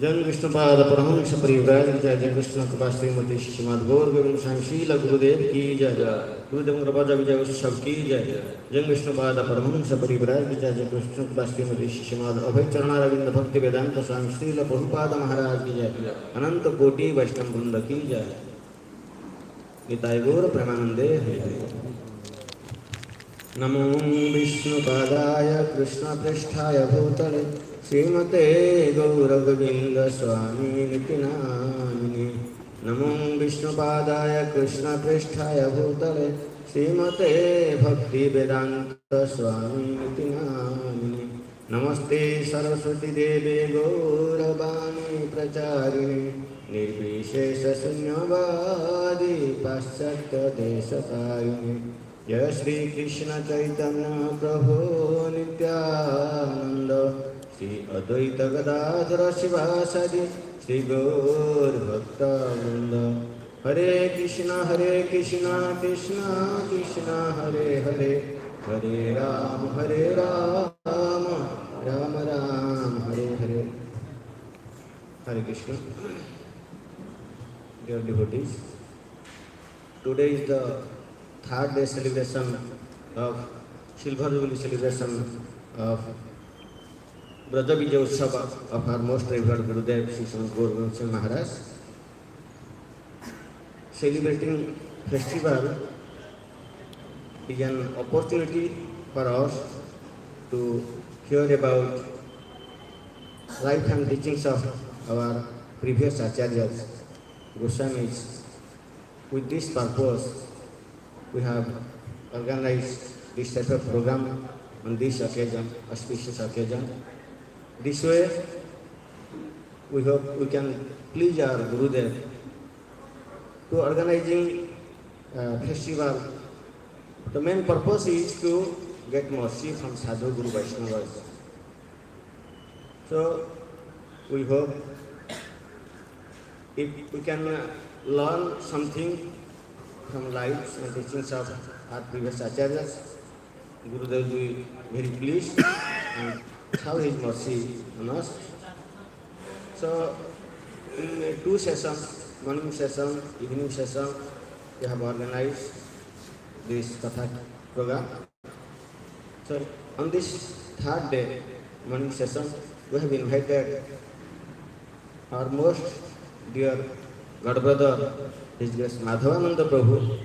जन विष्णुपाद परमहंस परिव्राज जय जय कृष्ण कृपा श्रीमती श्रीमद गौर गोविंद शील गुरुदेव की जय गुरुदेव कृपा विजय उत्सव की जय जन विष्णुपाद परमहंस परिव्राज जय जय कृष्ण कृपा श्रीमती श्रीमद अभय चरणारविंद भक्ति वेदांत स्वामी श्रील प्रभुपाद महाराज की जय अनंत कोटि वैष्णव वृंद की जय गीताय गौर प्रेमानंदे नमो विष्णुपादाय कृष्ण पृष्ठाय भूतले श्रीमते गौरगोविंद स्वामी निति नामिने नमो विष्णुपादाय कृष्ण पृष्ठाय भूतले श्रीमते भक्ति वेदांत स्वामी निति नामिने नमस्ते सरस्वती देवे गौरवाणी प्रचारिणे निर्विशेष शून्यवादी पाश्चात्य देशकारिणे जय श्री कृष्ण चैतन्य प्रभु नित्यानंद श्री अद्वैत गदाधर शिवासादि श्री गौर भक्त वृंद हरे Krishna Krishna Krishna Hare Hare Hare Ram Ram Ram Hare Hare Hare Krishna. Dear devotees, today is the third day celebration of Silver Jubilee celebration of Braj Vijay Utsav of our most revered Gurudev Sri Gaur Maharaj. Celebrating festival is an opportunity for us to hear about life and teachings of our previous acharyas, Goswamis. With this purpose, we have organized this type of program on this occasion, auspicious occasion. This way, we hope we can please our Gurudev to organizing a festival. The main purpose is to get mercy from Sadhu Guru Vaishnavas. So, we hope if we can learn something from lives and teachings of our previous acharyas, Gurudev will be very pleased and show his mercy on us. So, in 2 sessions, morning session, evening session, we have organized this Katha program. So, on this third day, morning session, we have invited our most dear God brother, His Grace Madhavananda Prabhu.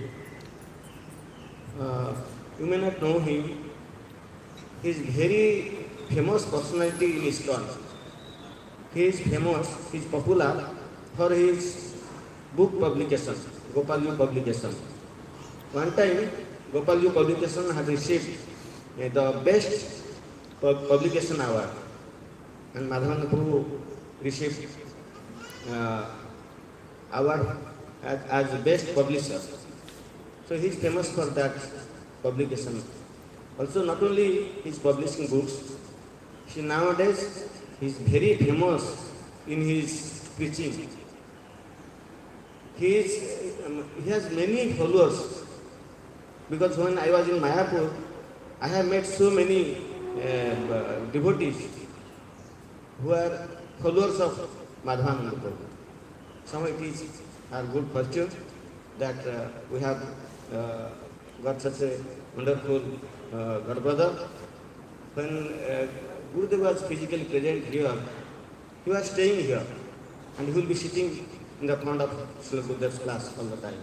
You may not know him. He is very famous personality in ISKCON. He is famous, he is popular for his book publication, Gopalju publication. One time, Gopalju publication had received the best publication award, and Madhavananda Prabhu received award as the best publisher. So he is famous for that publication. Also, not only he is publishing books, nowadays he is very famous in his preaching. He has many followers, because when I was in Mayapur, I have met so many devotees who are followers of Madhavananda Prabhu. Some it is our good fortune that we have got such a wonderful God brother. When Gurudev was physically present here, he was staying here, and he will be sitting in the front of Srila Gurudev's class all the time.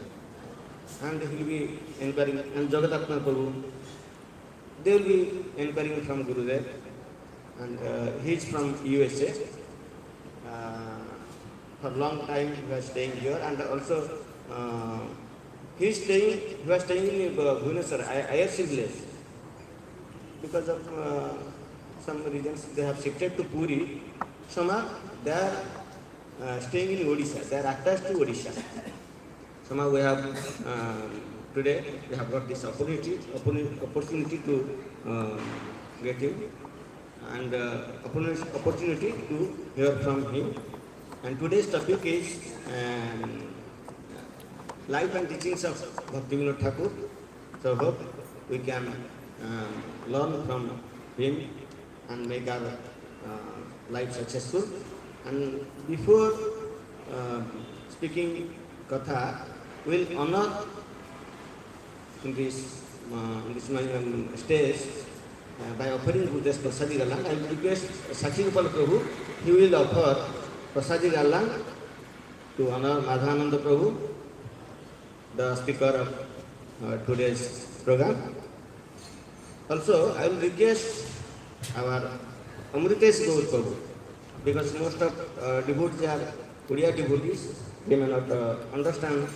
And he will be inquiring, and Jagatatma Prabhu, they will be inquiring from Gurudev, and he is from USA. For a long time he was staying here, and also he was staying in Bhubaneswar, IRC village. Because of some reasons, they have shifted to Puri. Somehow they are staying in Odisha. They are attached to Odisha. Somehow we have today we have got this opportunity to get him, and opportunity to hear from him. And today's topic is life and teachings of Bhakti Vinod Thakur. So hope we can learn from him and make our life successful. And before speaking Katha, we'll honor in this stage by offering Gurudev's Prasadi Galang. I will request Sakshi Gopal Prabhu, he will offer Prasadi Galang to honor Madhavananda Prabhu, the speaker of today's program. Also, I will request our Amritesh Gaur Prabhu, because most of devotees are Odia devotees, they may not understand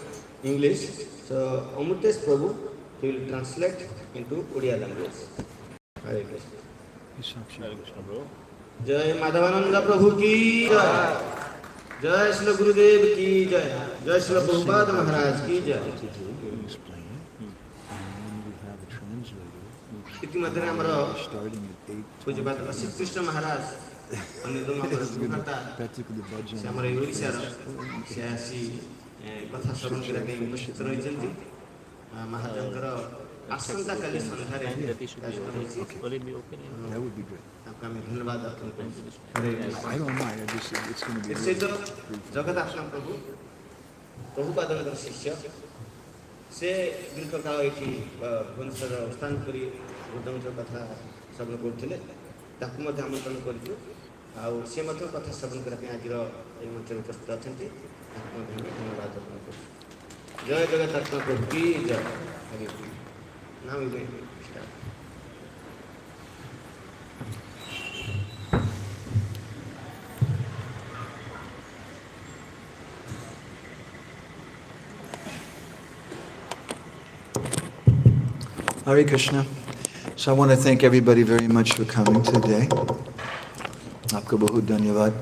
English. So, Amritesh Prabhu, he will translate into Odia language. Hare Krishna. Hare Krishna, bro. Jai Madhavananda Prabhu ki jai. Jai Srila Gurudev ki jai. Jai Srila Prabhupada Maharaj ki jai. इतिमध्ये ଆମର ପୂଜ୍ୟପାଦ ଅସିତ କୃଷ୍ଣ ମହାରାଜ ଅନ୍ୟତମ ପ୍ରଭୁକର୍ତ୍ତା ସେ ଆମର ଓଡ଼ିଶାର ସେ ଆସି କଥା ଶ୍ରବଣ କରିବା ପାଇଁ ଉପସ୍ଥିତ ରହିଛନ୍ତି। ମହାରାଜଙ୍କର ଆସନ୍ତାକାଲି ସନ୍ଧ୍ୟାରେ ତାଙ୍କୁ ଆମେ ଧନ୍ୟବାଦ ଅର୍ପଣ କରୁଛୁ। ସହିତ ଜଗନ୍ନାଥ ପ୍ରଭୁ ପ୍ରଭୁପାଦଙ୍କର ଶିଷ୍ୟ ସେ ଦୀର୍ଘକାଳ ଏଠି ଭୁବନେଶ୍ୱର ଅବସ୍ଥାନ କରି ବୁଦ୍ଧଙ୍କ କଥା ଶ୍ରବଣ କରୁଥିଲେ, ତାକୁ ମଧ୍ୟ ଆମନ୍ତ୍ରଣ କରିଛୁ। ଆଉ ସେ ମଧ୍ୟ କଥା ଶ୍ରବଣ କରିବା ପାଇଁ ଆଜିର ଏହି ମଞ୍ଚରେ ଉପସ୍ଥିତ ଅଛନ୍ତି, ତାଙ୍କୁ ମଧ୍ୟ ଆମେ ଧନ୍ୟବାଦ ଅର୍ପଣ କରୁଛୁ। ଜୟ ଜଗନ୍ନାଥ ପ୍ରଭୁ କି ଜୟ। Now we will start. Hare Krishna. So I want to thank everybody very much for coming today. Aapka bahut dhanyavad.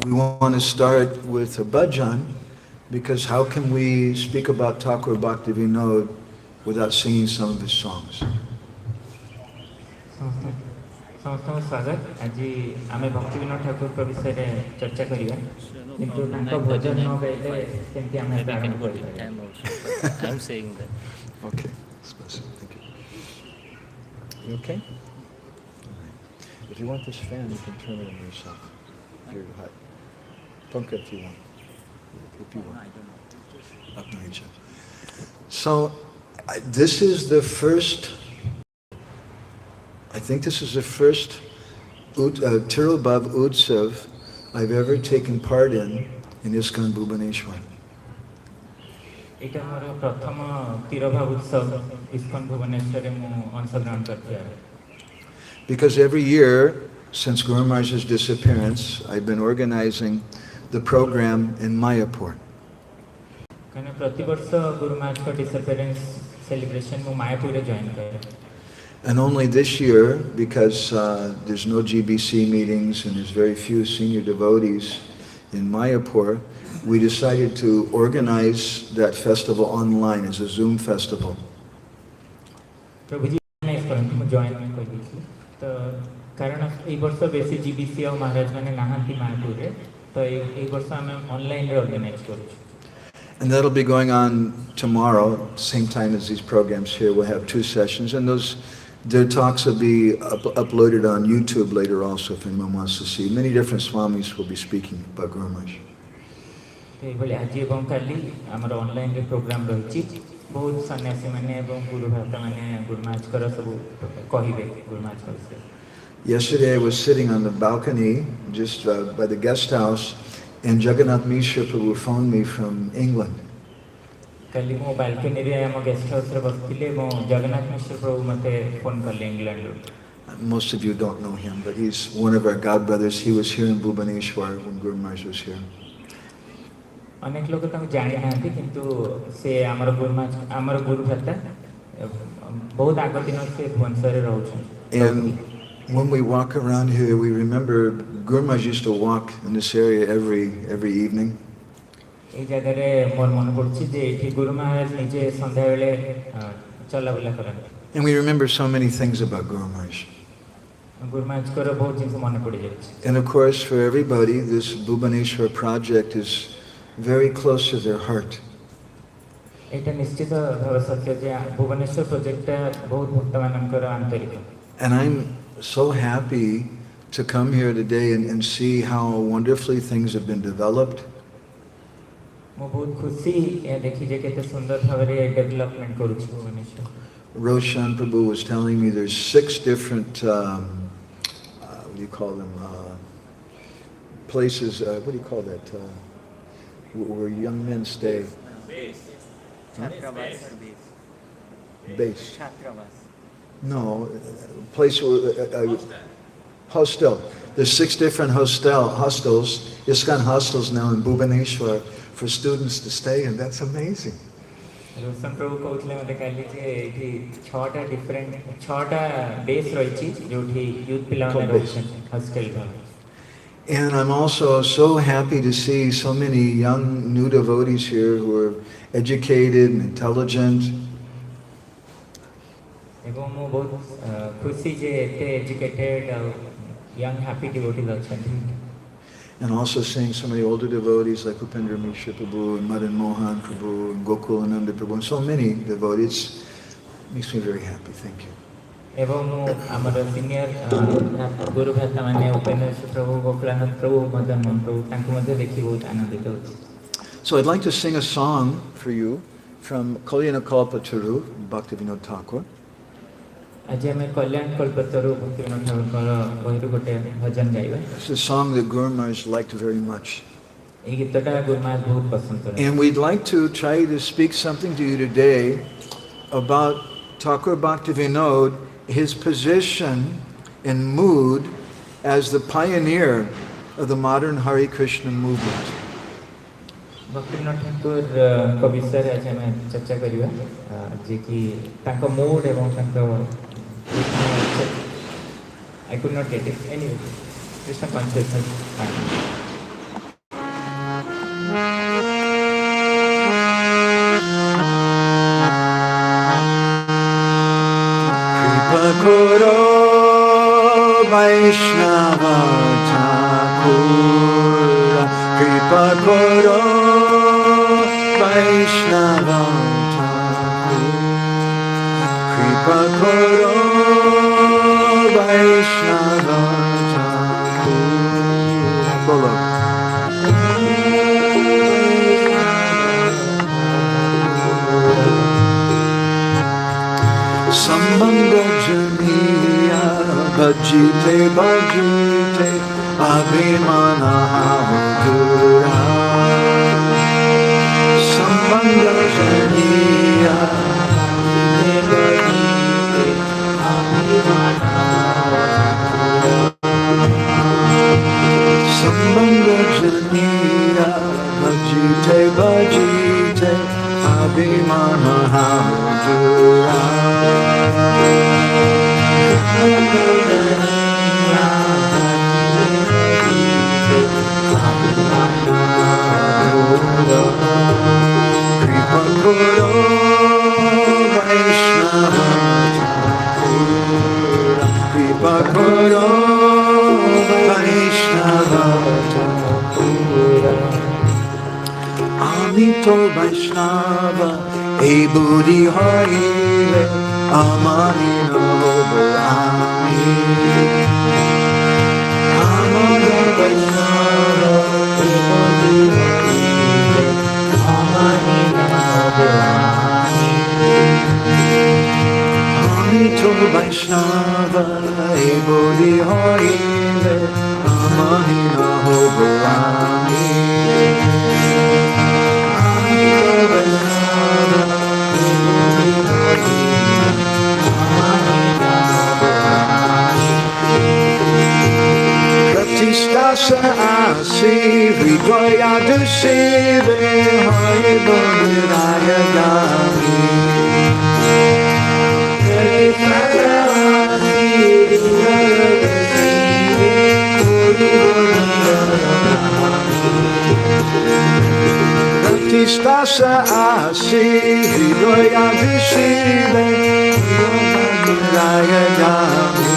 We want to start with a bhajan, because how can we speak about Thakur Bhakti Vinod without singing some of his songs? ସମସ୍ତଙ୍କୁ ସ୍ୱାଗତ। ଆଜି ଆମେ ଭକ୍ତି ବିନୋଦ ଠାକୁରଙ୍କ ବିଷୟରେ ଚର୍ଚ୍ଚା କରିବା, କିନ୍ତୁ ତାଙ୍କ ଭଜନ ନ ଗାଇଲେ କେମିତି ଆମେ ପ୍ରାରମ୍ଭ କରିପାରିବା? I'm saying that. Okay. Thank you. You okay? All right. If you want this fan, you can turn it on yourself. You're hot. Punka if you want. If you want. Up to each other. So, this is the first, I think this is the first Tirobhav Utsav I've ever taken part in ISKCON Bhubaneswar. এটা আমার প্রথম তিরোভাব উৎসব ISKCON ভুবনেশ্বরে ମୁଁ অংশগ্রহণ করছি। Because every year, since Guru Maharaj's disappearance, I've been organizing the program in Mayapur. कहने प्रतिवर्ष गुरु महाराज का डिसअपियरेंस सेलिब्रेशन में मायापुर रे जॉइन करे. And only this year, because there's no GBC meetings and there's very few senior devotees in Mayapur, we decided to organize that festival online as a Zoom festival. प्रभु जी ने इस पर हम join कर दी थी. तो कारण एक वर्ष बेसी GBC और महाराज माने नाहंती मायापुर रे, तो एक वर्ष हमें ऑनलाइन रे ऑर्गेनाइज करू. And that'll be going on tomorrow, same time as these programs here. We'll have 2 sessions, and their talks will be uploaded on YouTube later also if anyone wants to see. Many different swamis will be speaking about Guru Maharaj. तो बोले आज ये बम कर ली हमारा online रे programme रही बहुत सन्यासी माने एवं गुरु भक्त माने गुरु महाराज कर सब कहिबे गुरु महाराज कर. Yesterday I was sitting on the balcony just by the guest house, and Jagannath Mishra Prabhu phoned me from England. कल मो बालकनी रे हम गेस्ट हाउस रे बसतिले मो जगन्नाथ मिश्र प्रभु मते फोन करले इंग्लैंड रो. Most of you don't know him, but he's one of our god brothers. He was here in Bhubaneswar when Guru Maharaj was here. अनेक लोग तो जानि नांती किंतु से हमर गुरु महाराज हमर गुरु भक्त बहुत आगो दिन से भुवनेश्वर रे रहउ छन. And when we walk around here, we remember Guru Maharaj used to walk in this area every evening. ए जगह रे मोर मन पड़छि जे एठी गुरु महाराज निजे संध्या बेले चला बुला करन. And we remember so many things about Guru Maharaj. Guru Maharaj कर बहुत जिंस मन पड़ जाय. And of course, for everybody, this Bhubaneswar project is very close to their heart. एटा निश्चित भाव सत्य जे भुवनेश्वर प्रोजेक्ट बहुत भक्त मानकर आंतरिक. And I'm so happy to come here today and see how wonderfully things have been developed. मो बहुत खुशी ए देखि जे केते सुंदर भाबरे डेवलपमेंट करू छी Bhubaneswar. Roshan Prabhu was telling me there's 6 different, what do you call them, places, what do you call that, where young men stay? Base. No, place where, hostel. There's 6 different hostels, ISKCON hostels now in Bhubaneswar for students to stay, and that's amazing. रोशन प्रभु कहउतले मते काली जे एठी 6टा different 6टा base रही छी जोठी youth पिला ने रहछन hostel रो. And I'm also so happy to see so many young new devotees here who are educated and intelligent. एवं मो बहुत खुशी जे एते एजुकेटेड यंग हैप्पी डिवोटीज अछन. And also seeing so many older devotees like Upendra Mishra Prabhu and Madan Mohan Prabhu and Gokulananda Prabhu and so many devotees. It makes me very happy. Thank you. एवं मो हमर senior गुरु भक्त माने उपेंद्र प्रभु गोकुलानंद प्रभु मदन मोहन प्रभु तांको मध्ये देखि बहुत आनंदित होछि. So I'd like to sing a song for you from Kalyana Kalpataru, Bhakti Vinod Thakur. आज हमें कल्याण कल्पतरु भक्ति विनोद ठाकुर बहिरु गोटे भजन गाइबा. It's a song that Guru Maharaj liked very much. ए गीतटा गुरु महाराज बहुत पसंद करते. And we'd like to try to speak something to you today about Thakur Bhakti Vinod, his position and mood as the pioneer of the modern Hare Krishna movement. भक्ति विनोद ठाकुर को विषय आज हमें चर्चा करिबा जे कि तांको मूड एवं तांको I could not get it. Anyway, Krishna consciousness. Kripa Karo Vaishnava Thakur, Kripa Karo Vaishnava Thakur, Kripa Karo Vaishnava Thakur. Bolo. Sambandha Janiya Bhajite Bhajite Abhimana Havadura. Sambandha Janiya Bhajite Abhimana Havadura. Sambandha Janiya Kripa karo Vaishnava Thakura. Ami to Vaishnava ei buddhi hoile amani no ami. Amani Vaishnava ei buddhi hoile amani no ami. Ami to Vaishnava ei buddhi hoile amani no ami. Pratistasa asi hridaya dusive hoye bodhiraya gami. Pratistasa asi hridaya dusive hoye bodhiraya gami. Pratistasa asi hridaya dusive hoye bodhiraya gami.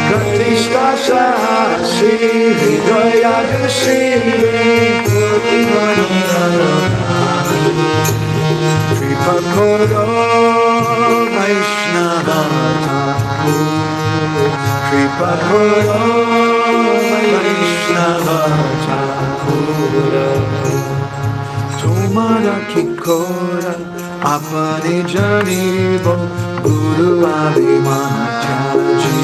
Pratistasa asi hridaya dusive Kripa karo Vaishnava Thakur. Kripa karo Vaishnava Thakur. Tumhara kikora apane janibo Guru abhimana chaji.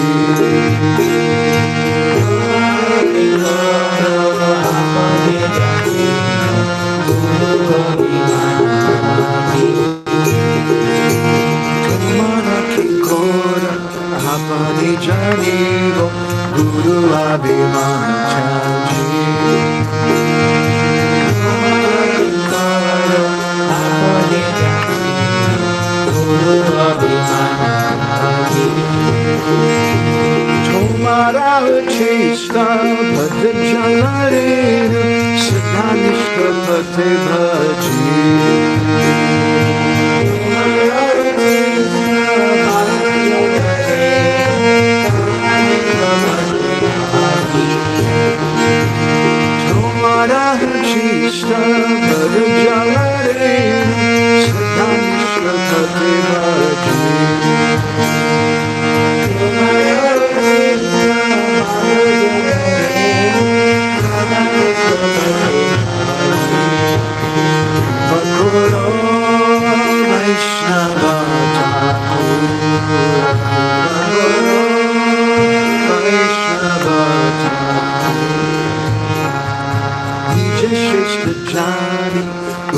Tumhara kikora apane janibo Guru abhimana chaji. Tumhara uchista bhadra janarena sada nishkapate bhaji. Tumhara uchista bhadra janarena sada nishkapate bhaji. Karo Vaishnava Thakur. Vaishnava Thakur. Vijay Shrestha Jani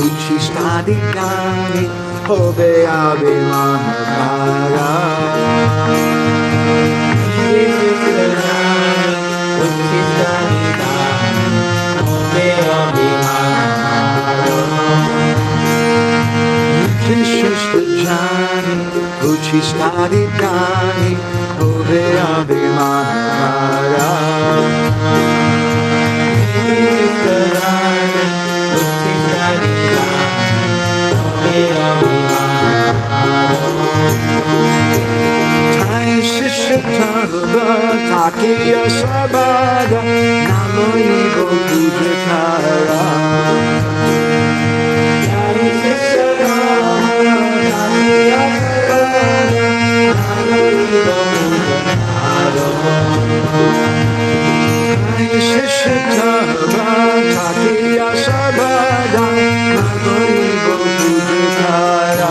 Uchistadi Gani Hobe Abhimana Kara. Shrestha Jani Uchistadi Gani Hobe Abhimana Kara. Jai Shishatava Takiya Sabada Namo Yigo Pujakara. Jai Shishatava Takiya Sabada Namo Yigo Pujakara. Jai Shishatava Takiya Sabada Namo Yigo Pujakara.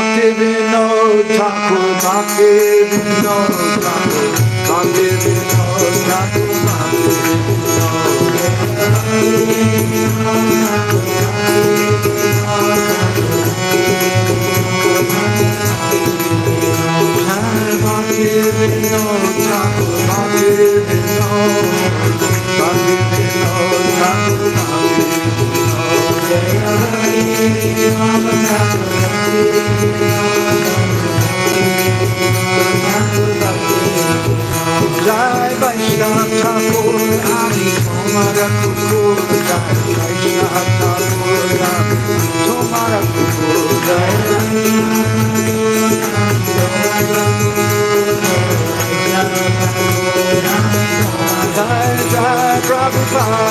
Bhakti Vinod Thakur, Bhakti Vinod Thakur, Bhakti Vinod Thakur, Bhakti Vinod Thakur, Bhakti Vinod Thakur, Jai Vaishnav Thakur, Ami Tomara Kukur, Jai Vaishnav Thakur, Ami Tomara Kukur, Jai Jai Prabhupada,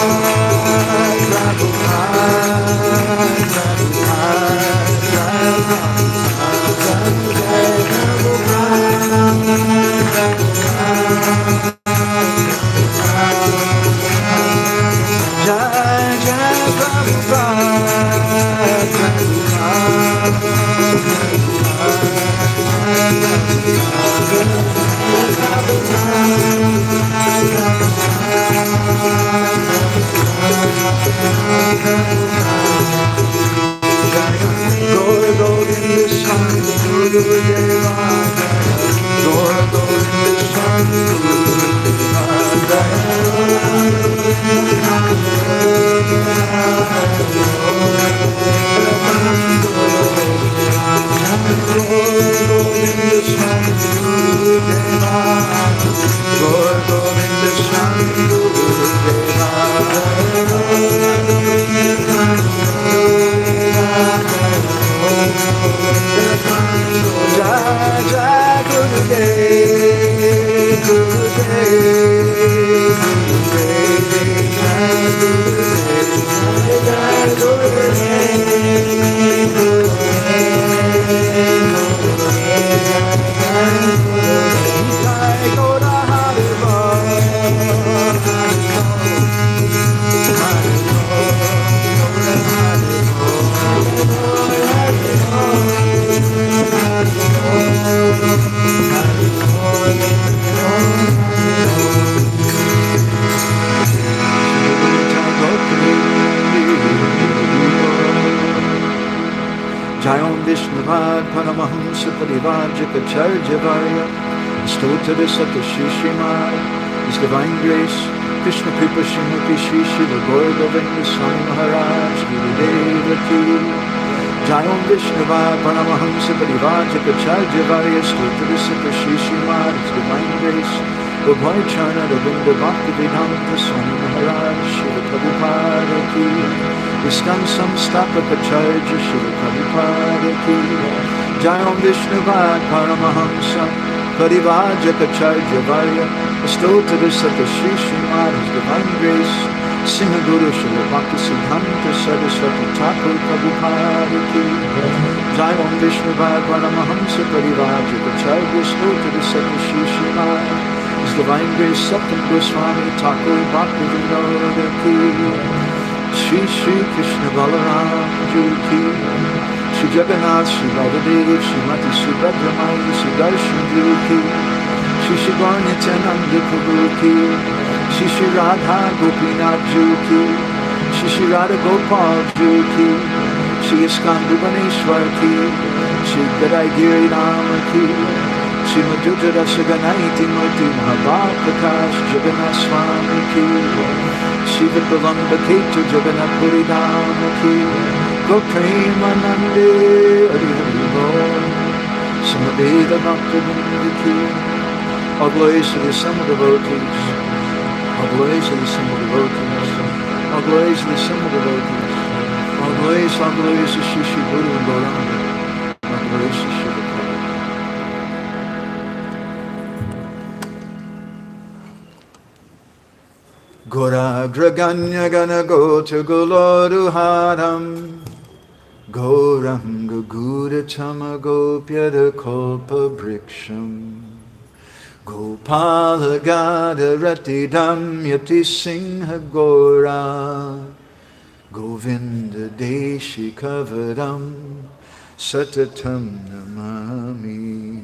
Paramahamsa Parivajaka Charjavarya, Stotara Sata Shishimar, His Divine Grace, Krishna Kripa Srimati Shri Shiva Gaur Govinda Swami Maharaj, Gurudeva Ki, Jayam Vishnava Paramahamsa Parivajaka Charjavarya, Stotara Sata Shishimar, His Divine Grace, Ubhay Chana Ravinda Bhakti Vinod Thakur Maharaj Shila Prabhupada ki Iskan Samstapaka Charja Shila Prabhupada ki Jai Om Vishnu Bhad Paramahamsa Parivajaka Charja Varya Stota Visata Shri Srimad Divine Grace Singha Guru Shila Bhakti Siddhanta Saraswati Thakur Prabhupada ki Jai Om Vishnu Bhad Paramahamsa Parivajaka Charja Stota Visata Shri Srimad His Divine Grace Satyam Goswami Thakur Bhakti Vinod Thakur Shri Shri Krishna Balaram Ji ki Shri Jagannath Shri Baladev Shri Mati Subhadra Mai Shri Darshan Ji ki Shri Shri Gaur Nityananda Prabhu ki Shri Shri Radha Gopinath Ji ki Shri Shri Radha Gopal Ji ki Shri Iskan Bhuvaneshwar ki Shri Gadai Giri Rama ki Shri Madhuja Rasaganaiti Murti Mahabhav Prakash Jagannath Swami ki Shri Vipalamda Ketu Jagannath Puri Dhama ki Go Premanande Hari Hari Bol Samadeva Bhakti Vinod ki All glories to the assembled devotees. All glories to the assembled devotees. All glories to the assembled devotees. All glories to Shri Shri Guru and Gauranga. All glories to Shri Gauragraganya Gana Gota Goloruharam Gauranga Gurachama Gopyada Kalpa Briksham Gopala Gada Ratidam Yati Singha Gora Govinda Deshi Kavaram Satatam Namami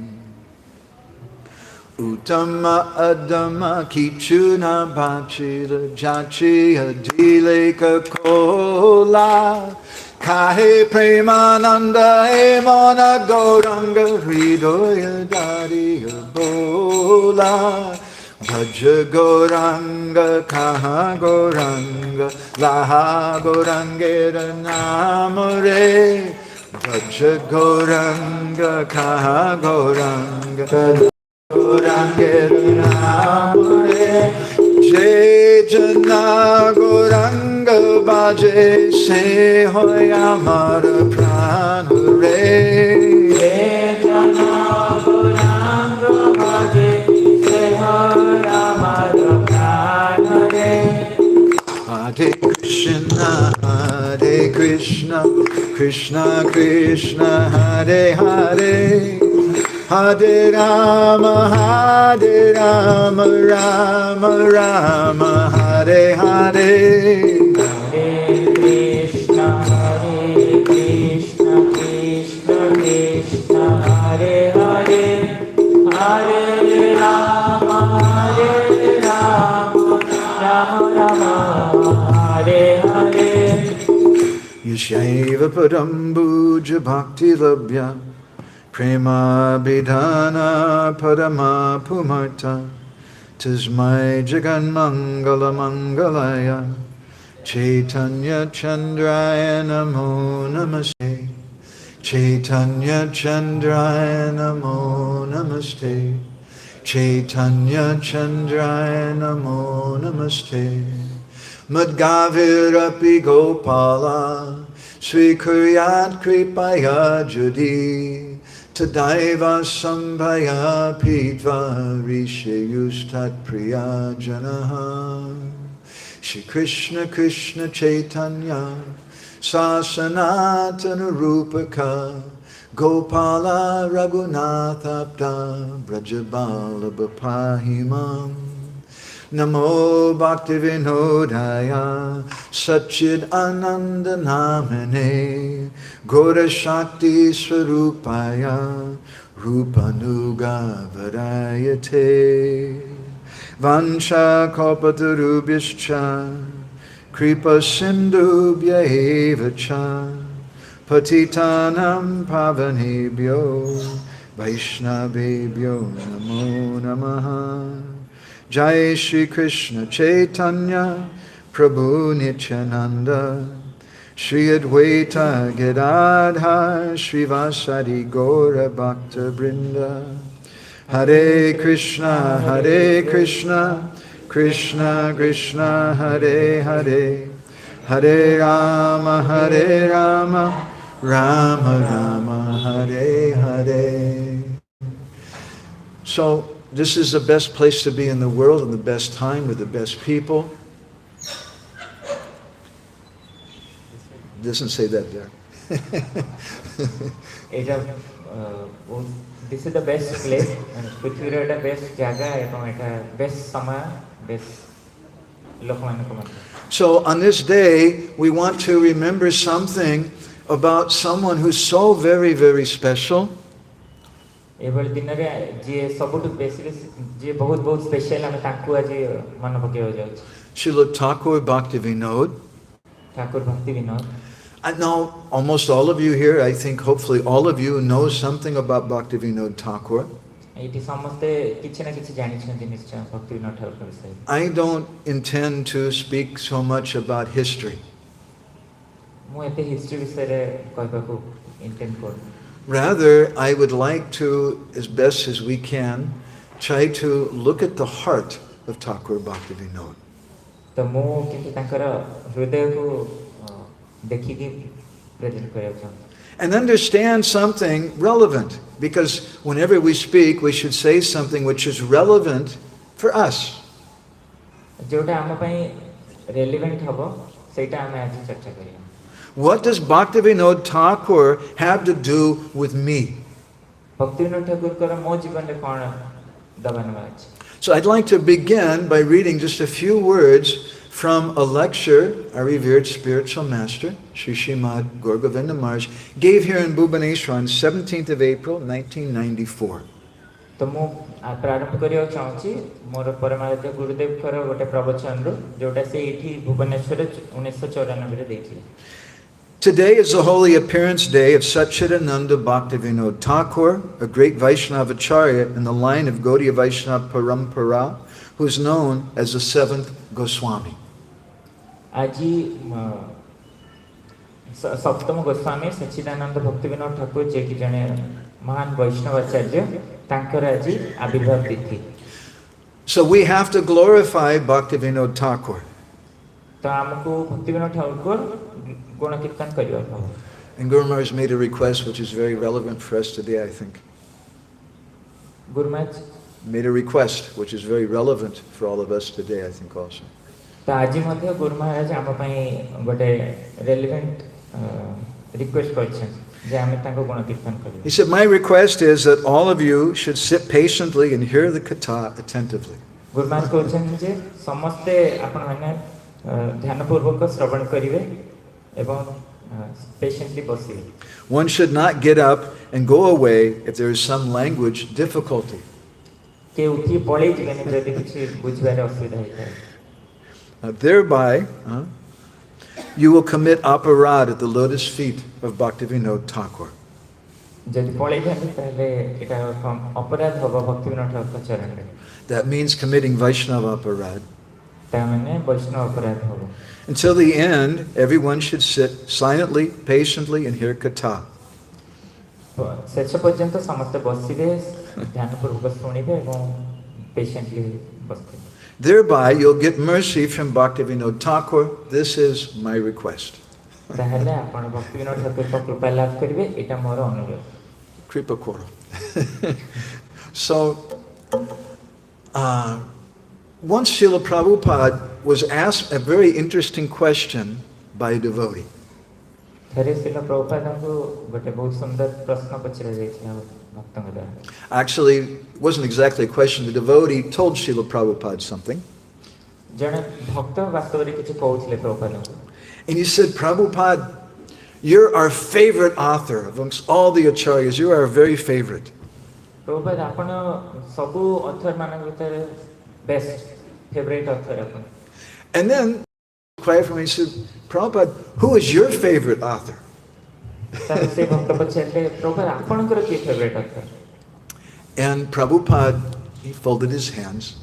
Uttama Adama Kichuna Bachila Jachi Adileka Kola Kahe Premananda Emona Gauranga Hridoya Dariya Bola Bhaja Gauranga Kaha Gauranga Laha Gaurangera Namare Bhaja Gauranga Kaha Gauranga Gaurangera Namare Jai Jana Gauranga Baje Se Hoya Mara Pran Hare Jai Jana Gauranga Baje Se Hoya Mara Pran Hare Hare Krishna Krishna Krishna Hare Hare Hare Rama, Rama Rama, Hare Hare. Hare Krishna, Krishna Krishna, Hare Hare. Hare Rama, Rama Rama, Hare Hare. Yashaiva Padambuja Bhakti Labhya Prema Bidhana Padama Pumarta Tismai Jagan Mangala Mangalaya Chaitanya Chandraya Namo Namaste Chaitanya Chandraya Namo Namaste Chaitanya Chandraya Namo Namaste Madgavirapi Gopala Srikuryat Kripaya Judi Tadaiva Sambhaya Pitva Rishayustat Priya Janaha Shri Krishna Krishna Chaitanya Sasanatana Rupaka Gopala Raghunatapta Brajabala Bapahimam Namo Bhakti Vinodaya Satchid Ananda Namane Gaura Shakti Swarupaya Rupanuga Varayate Vansha Kalpatarubhyascha Kripa Sindhubhya Evacha Patitanam Pavanebhyo Vaishnavebhyo Namo Namaha Jai Shri Krishna Chaitanya Prabhu Nityananda Shri Advaita Gadadhar Shri Vasadi Gaura Bhakta Brinda Hare Krishna, Krishna Krishna, Hare Hare, Hare Rama, Rama Rama, Hare Hare. So this is the best place to be in the world and the best time with the best people. Doesn't say that there. This is the best place, and Prithviraj the best jaga, and best summer, best lokmanako. So on this day, we want to remember something about someone who's so very, very special. Able दिन रे जे सबुठ बेसी जे बहुत बहुत special हम ताकू आज मन पके हो जाउ Srila Thakur Bhakti Vinod. Thakur भक्ति Vinod. I know almost all of you here, I think hopefully all of you know something about Bhakti Vinod Thakur. Eighty समस्ते किछि ना किछि जानि छथि निश्चय भक्ति विनोद ठाकुर विषय. I don't intend to speak so much about history. मु एते हिस्ट्री विषय रे कहबाकू इंटेंड कर. Rather, I would like to, as best as we can, try to look at the heart of Thakur Bhakti Vinod. तो मु किंतु तांकर हृदय को देखि के प्रेजेंट करय छ. And understand something relevant, because whenever we speak, we should say something which is relevant for us. जोटा हम पई रेलेवेंट हबो सेटा हम आज चर्चा करिया. What does Bhakti Vinod Thakur have to do with me? भक्ति विनोद ठाकुर कर मो जीवन रे कोन दबानवा अछि. So I'd like to begin by reading just a few words from a lecture our revered spiritual master, Sri Srimad Gauragovinda Maharaj, gave here in Bhubaneswar on 17th of April, 1994. तो मु प्रारंभ करियो चाहूची मोर परमाराध्य गुरुदेव कर गोटे प्रवचन रो जोटा से एठी भुवनेश्वर 1994 रे देखिले. Today is the holy appearance day of Satchidananda Bhakti Vinod Thakur, a great Vaishnavacharya in the line of Gaudiya Vaishnava Parampara, who is known as the seventh Goswami. आजी सप्तम गोस्वामी सच्चिदानंद भक्ति विनोद ठाकुर जे कि जने महान वैष्णवाचार्य तांकर आजी आविर्भाव तिथि. So we have to glorify Bhakti Vinod Thakur. तो हमको भक्ति विनोद ठाकुर गुण कीर्तन करियो. And Guru Maharaj made a request which is very relevant for us today, I think. Guru Maharaj Made a request which is very relevant for all of us today, I think also. तो आज मध्ये गुरु महाराज हम पई गोटे रेलेवेंट रिक्वेस्ट करछन जे हम तांको गुण कीर्तन करियो. He said, my request is that all of you should sit patiently and hear the katha attentively. Guru Maharaj कहछन जे समस्ते आपण माने ध्यान पूर्वक श्रवण करिवे एवं patiently बसिवे. One should not get up and go away if there is some language difficulty. के उठी पळै जिने प्रति किछि बुझबार असुविधा है. Thereby, you will commit aparad at the lotus feet of Bhakti Vinod Thakur. जदि पळै जाने ताले एटा अपराध हबो भक्ति विनोद ठाकुर चरण रे. That means committing Vaishnava aparad. ता माने वैष्णव अपराध हबो. Until the end, everyone should sit silently, patiently, and hear katha. शेष पर्यंत समस्त बसिवे ध्यान पूर्वक सुनिबे एवं patiently बसिवे. Thereby, you'll get mercy from Bhakti Vinod Thakur. This is my request. ताहले आपण भक्ति विनोद ठाकुर को कृपा लाभ करिवे एटा मोर अनुरोध. Kripa Koro. So, once Srila Prabhupada was asked a very interesting question by a devotee. थरे श्रील प्रभुपाद को गोटे बहुत सुंदर प्रश्न पचरा जायछला भक्तन द्वारा. Actually, it wasn't exactly a question. The devotee told Srila Prabhupada something. जने भक्त वास्तव रे किछि कहउछले प्रभुपाद को. And he said, Prabhupada, you're our favorite author amongst all the acharyas. You are our very favorite. Prabhupada आपण सबु ऑथर मानक भितर बेस्ट फेवरेट ऑथर आपण. And then, quiet for me, he said, Prabhupada, who is your favorite author? तार से भक्त पछले प्रभुपाद आपणकर के favourite author. And Prabhupada, he folded his hands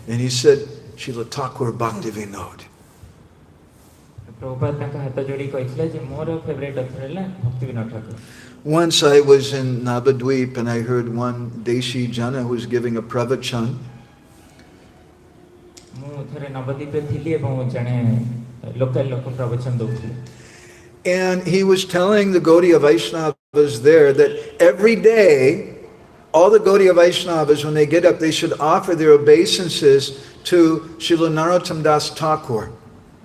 and he said, Srila Thakur Bhakti Vinod. Prabhupada तांका हाथ जोड़ी कहिसले जे मोर favourite Athar हला भक्ति Vinod Thakur. Once I was in Navadvip and I heard one Deshi Jana who was giving a pravachan. मु थरे नवदीप थिली एवं जने local लोक प्रवचन दउथि. And he was telling the Gaudiya Vaishnavas there that every day, all the Gaudiya Vaishnavas, when they get up, they should offer their obeisances to Srila Narottam Das Thakur.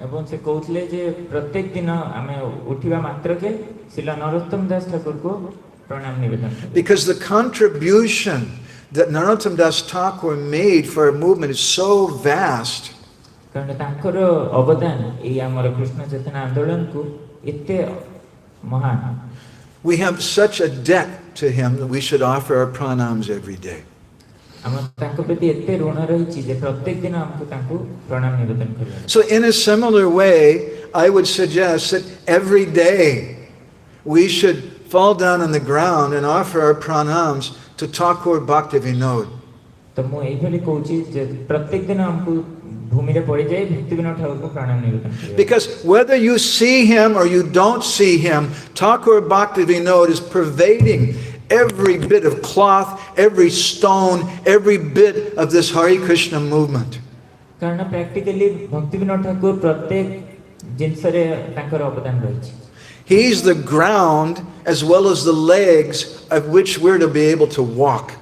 एवं से कहउतले जे प्रत्येक दिन आमे उठिबा मात्र के श्रीला नरोत्तम दास ठाकुर को प्रणाम निवेदन करू. Because the contribution that Narottam Das Thakur made for our movement is so vast. कारण तांकर अवदान ए हमर कृष्ण चेतना आंदोलन को एते महान. We have such a debt to him that we should offer our pranams every day. हम तांको प्रति एते ऋण रही जे प्रत्येक दिन हमको तांको प्रणाम निवेदन करू. So in a similar way, I would suggest that every day we should fall down on the ground and offer our pranams to Thakur Bhakti Vinod. तो मु एई भली कहूची जे प्रत्येक दिन हमको भूमि रे पड़ी जाए भक्ति विनोद ठाकुर को प्रणाम निवेदन करू. Because whether you see him or you don't see him, Thakur Bhakti Vinod is pervading every bit of cloth, every stone, every bit of this Hare Krishna movement. कारण प्रैक्टिकली भक्ति विनोद ठाकुर प्रत्येक जिंस रे तांकर अवदान रही. He's the ground as well as the legs of which we're to be able to walk.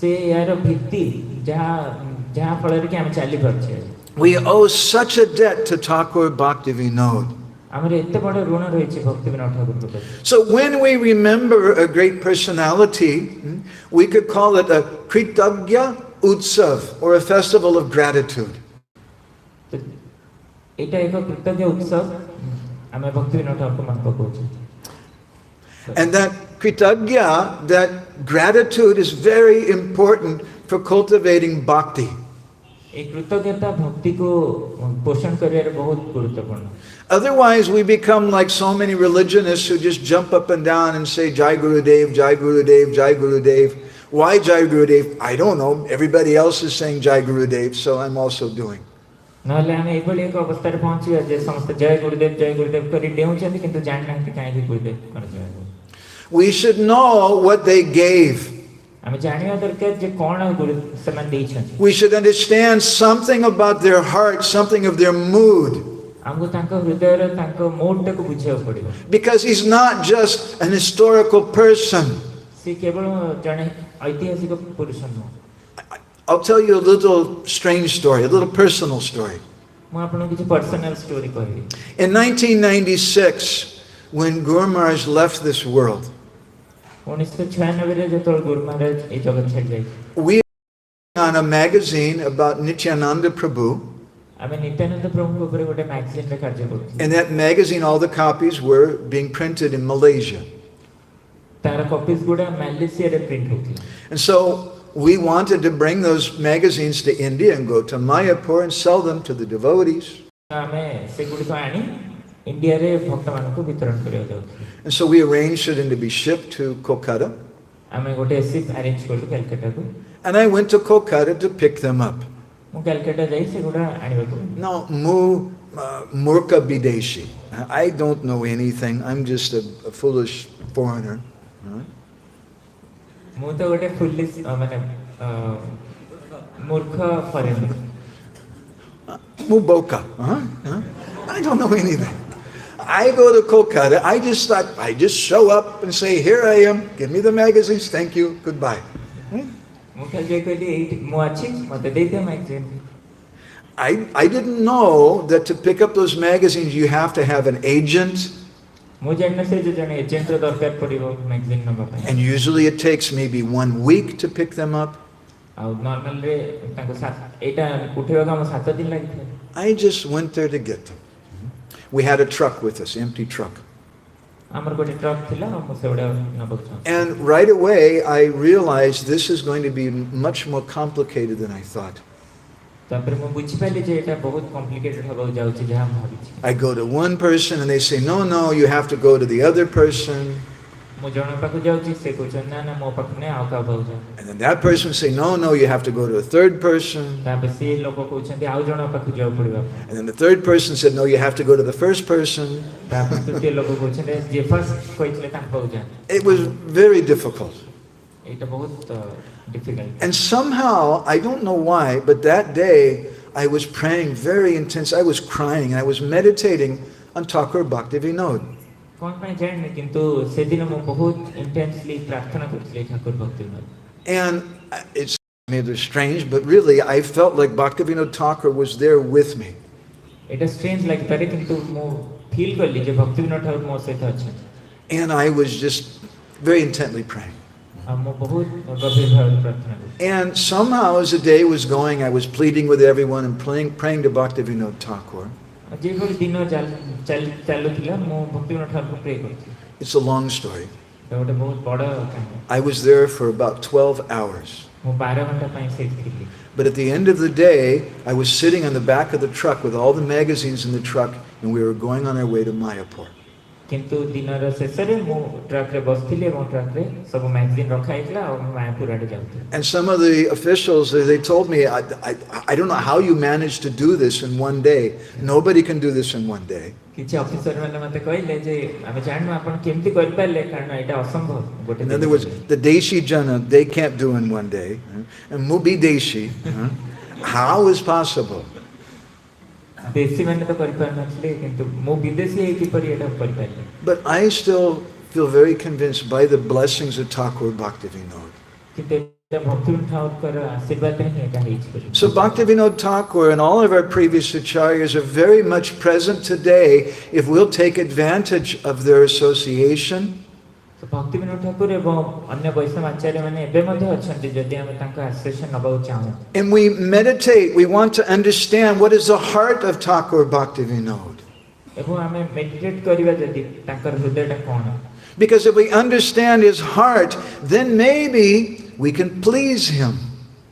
से यार भित्ति जहाँ जहाँ फल रे के हम चाली परछे. We owe such a debt to Thakur Bhakti Vinod. हमरे एते बड़ ऋण रही छे भक्ति विनोद ठाकुर को. So when we remember a great personality, we could call it a Kritagya Utsav, or a festival of gratitude. तो एटा एक कृतज्ञ उत्सव हमें भक्ति विनोद ठाकुर मन को कहू. And that Kritagya, that gratitude is very important for cultivating bhakti. एक कृतज्ञता भक्ति को पोषण करे बहुत गुरुत्वपूर्ण. Otherwise, we become like so many religionists who just jump up and down and say, Jai Gurudev, Jai Gurudev, Jai Gurudev. Why Jai Gurudev? I don't know. Everybody else is saying Jai Gurudev, so I'm also doing. नहले हम एई भली एक अवस्था रे पहुंची जे समस्त जय गुरुदेव करी देउछन किंतु जान ना कि काहे गुरुदेव कर जय. We should know what they gave. हम जानिया दरकार जे कोन गुरु समान देछन. We should understand something about their heart, something of their mood. हमको तांको हृदय रे तांको मूड को बुझिया पड़िबो. Because he's not just an historical person. से केवल जने ऐतिहासिक पुरुष न. I'll tell you a little strange story, a little personal story. म आपन किछ पर्सनल स्टोरी कहबी. In 1996, when Guru Maharaj left this world, 1996 रे जतोल गुरु महाराज ए जगत छाड़ जाय. we were on a magazine about Nityananda Prabhu. आमे नित्यानंद प्रभु को ऊपर गोटे मैगजीन रे कार्य करथि. In that magazine, all the copies were being printed in Malaysia. तार कॉपीज गुडा मलेशिया रे प्रिंट होथि. And so we wanted to bring those magazines to India and go to Mayapur and sell them to the devotees. आमे से गुडी को आनी India रे भक्त मान को वितरण करिया जाउथि. And so we arranged for them to be shipped to Kolkata. आमे गोटे शिप अरेंज करलु कलकत्ता को. And I went to Kolkata to pick them up. मु कलकत्ता जाई से गुडा आनिबा को. No, Murka Bideshi. I don't know anything. I'm just a foolish foreigner. मु तो गोटे फुलिस माने मूर्ख foreigner. Muboka. I don't know anything. I go to Kolkata. I just thought, I just show up and say, here I am. Give me the magazines. Thank you. Goodbye. मु खाली कहली मु अछि मते दे दे magazine. I didn't know that to pick up those magazines, you have to have an agent. मु जानना से जे जने एजेंट रो दरकार पड़िबो मैगजीन नबा पय. And usually it takes maybe 1 week to pick them up. आ नॉर्मल रे ताको सात एटा उठेबा का 7 दिन लागि. I just went there to get them. We had a truck with us, empty truck. हमर गोटे ट्रक थिला मु सेवडा नबक. And right away I realized this is going to be much more complicated than I thought. तापर मु बुझि पाली जे एटा बहुत complicated होबा जाउछि जहा हम भाबिछि. I go to one person and they say, no, you have to go to the other person. ମୁଁ ଜଣ ପାଖକୁ ଯାଉଛି ସେ କହୁଛନ୍ତି ନା ନା ମୋ ପାଖକୁ ନାହିଁ ଆଉ କାହା ପାଖକୁ ଯାଅ And then that person would say, no, no, you have to go to a third person. ତାପରେ ସେ ଲୋକ କହୁଛନ୍ତି ଆଉ ଜଣ ପାଖକୁ ଯିବାକୁ ପଡ଼ିବ And then the third person said, no, you have to go to the first person. ତାପରେ ତୃତୀୟ ଲୋକ କହୁଛନ୍ତି ଯିଏ ଫାର୍ଷ୍ଟ କହିଥିଲେ ତାଙ୍କ ପାଖକୁ ଯାଅ It was very difficult. ଏଇଟା ବହୁତ difficult And somehow, I don't know why, but that day I was praying very intense. I was crying and I was meditating on Thakur Bhakti Vinod. କ'ଣ ପାଇଁ ଜାଣିନି କିନ୍ତୁ ସେଦିନ ମୁଁ ବହୁତ ଇଣ୍ଟେନ୍ସଲି ପ୍ରାର୍ଥନା କରୁଥିଲି ଠାକୁର ଭକ୍ତି Binod And it's maybe strange, but really I felt like Bhakti Vinod Thakur was there with me. ଏଇଟା ଷ୍ଟ୍ରେଞ୍ଜ ଲାଗିପାରେ କିନ୍ତୁ ମୁଁ ଫିଲ୍ କଲି ଯେ ଭକ୍ତି ବିନୋଦ ଠାକୁର ମୋ ସହିତ ଅଛନ୍ତି And I was just very intently praying. ଆଉ ମୁଁ ବହୁତ ଗଭୀର ଭାବରେ ପ୍ରାର୍ଥନା କରୁଥିଲି And somehow as the day was going, I was pleading with everyone and praying to Bhakti Vinod Thakur. ଯେଭଳି ଦିନ ଚାଲୁଥିଲା ମୁଁ ଭକ୍ତି ବିନୋଦ ଠାକୁରଙ୍କୁ ପ୍ରେ କରୁଥିଲି It's a long story. ତ ଗୋଟେ ବହୁତ ବଡ଼ କାମ I was there for about 12 hours. ମୁଁ 12 ଘଣ୍ଟା ପାଇଁ ସେଇଠି ଥିଲି But at the end of the day, I was sitting on the back of the truck with all the magazines in the truck, and we were going on our way to Mayapur. କିନ୍ତୁ ଦିନର ଶେଷରେ ମୁଁ ଟ୍ରକରେ ବସିଥିଲି ଏବଂ ଟ୍ରକରେ ସବୁ magazine ରଖା ହେଇଥିଲା ଆଉ ମୁଁ ମାୟାପୁର ଆଡ଼େ ଯାଉଥିଲି And some of the officials, they told me, I don't know how you managed to do this in one day. Nobody can do this in one day. କିଛି ଅଫିସର ମାନେ ମୋତେ କହିଲେ ଯେ ଆମେ ଜାଣିନୁ ଆପଣ କେମିତି କରିପାରିଲେ କାରଣ ଏଇଟା ଅସମ୍ଭବ ଗୋଟେ And then there was the Deshi Jana, they can't do in one day. And Mubi Deshi, how is possible? ଦେଶୀ ମାନେ ତ କରିପାରିନଥିଲେ କିନ୍ତୁ ମୁଁ ବିଦେଶୀ ହେଇ କିପରି ଏଇଟା କରିପାରିଲି But I still feel very convinced by the blessings of Thakur Bhakti Vinod. କିନ୍ତୁ ଏଇଟା ଭକ୍ତି ବିନୋଦ ଠାକୁରଙ୍କର ଆଶୀର୍ବାଦରେ ହିଁ ଏଇଟା ହେଇଛି ବୋଲି So Bhakti Vinod Thakur and all of our previous acharyas are very much present today if we'll take advantage of their association. ତ ଭକ୍ତି ବିନୋଦ ଠାକୁର ଏବଂ ଅନ୍ୟ ବୈଷ୍ଣବ ଆଚାର୍ଯ୍ୟ ମାନେ ଏବେ ମଧ୍ୟ ଅଛନ୍ତି ଯଦି ଆମେ ତାଙ୍କ ଆସୋସିଏସନ ନେବାକୁ ଚାହୁଁ And we meditate, we want to understand what is the heart of Thakur Bhakti Vinod. ଏବଂ ଆମେ ମେଡିଟେଟ୍ କରିବା ଯଦି ତାଙ୍କର ହୃଦୟଟା କ'ଣ Because if we understand his heart, then maybe we can please him.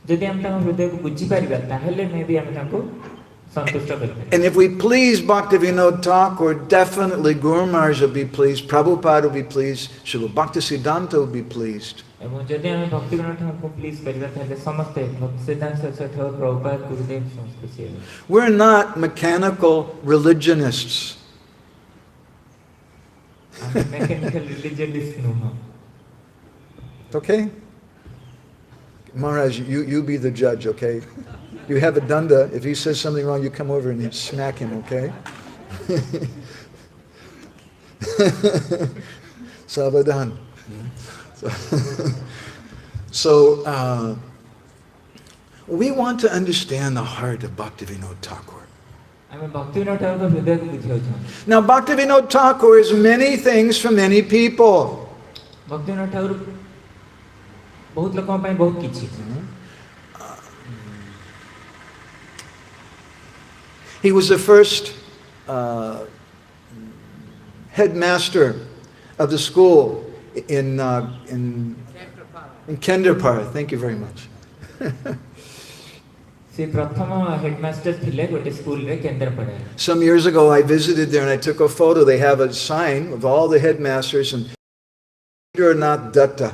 ଯଦି ଆମେ ତାଙ୍କ ହୃଦୟକୁ ବୁଝିପାରିବା ତାହେଲେ ମେ ବି ଆମେ ତାଙ୍କୁ ସନ୍ତୁଷ୍ଟ କରିପାରିବା And if we please Bhakti Vinod Thakur, definitely Guru Maharaj will be pleased, Prabhupada will be pleased, Srila Bhaktisiddhanta will be pleased. ଏବଂ ଯଦି ଆମେ ଭକ୍ତି ବିନୋଦ ଠାକୁରଙ୍କୁ ପ୍ଲିଜ୍ କରିବା ତାହେଲେ ସମସ୍ତେ ଭକ୍ତି ସିଦ୍ଧାନ୍ତ ଠାକୁର ପ୍ରଭୁପାଦ ଗୁରୁଦେବ ସମସ୍ତେ ଖୁସି ହେବେ We're not mechanical religionists. ଆମେ ମେକାନିକାଲ ରିଲିଜିୟନିଷ୍ଟ ନୁହଁ Okay? Maharaj, you be the judge, okay? You have a danda. If he says something wrong, you come over and you smack him, okay? Sabadan. So, we want to understand the heart of Bhakti Vinod Thakur. ଆମେ ଭକ୍ତି ବିନୋଦ ଠାକୁରଙ୍କ ହୃଦୟକୁ ବୁଝିବାକୁ ଚାହୁଁ Now, Bhakti Vinod Thakur is many things for many people. ଭକ୍ତି ବିନୋଦ ଠାକୁର ବହୁତ ଲୋକଙ୍କ ପାଇଁ ବହୁତ କିଛି He was the first headmaster of the school in Kendrapar. Thank you very much. ସେ ପ୍ରଥମ ହେଡମାଷ୍ଟର ଥିଲେ ଗୋଟେ ସ୍କୁଲରେ କେନ୍ଦ୍ରାପଡ଼ାରେ Some years ago, I visited there and I took a photo. They have a sign of all the headmasters and Kedarnath Datta.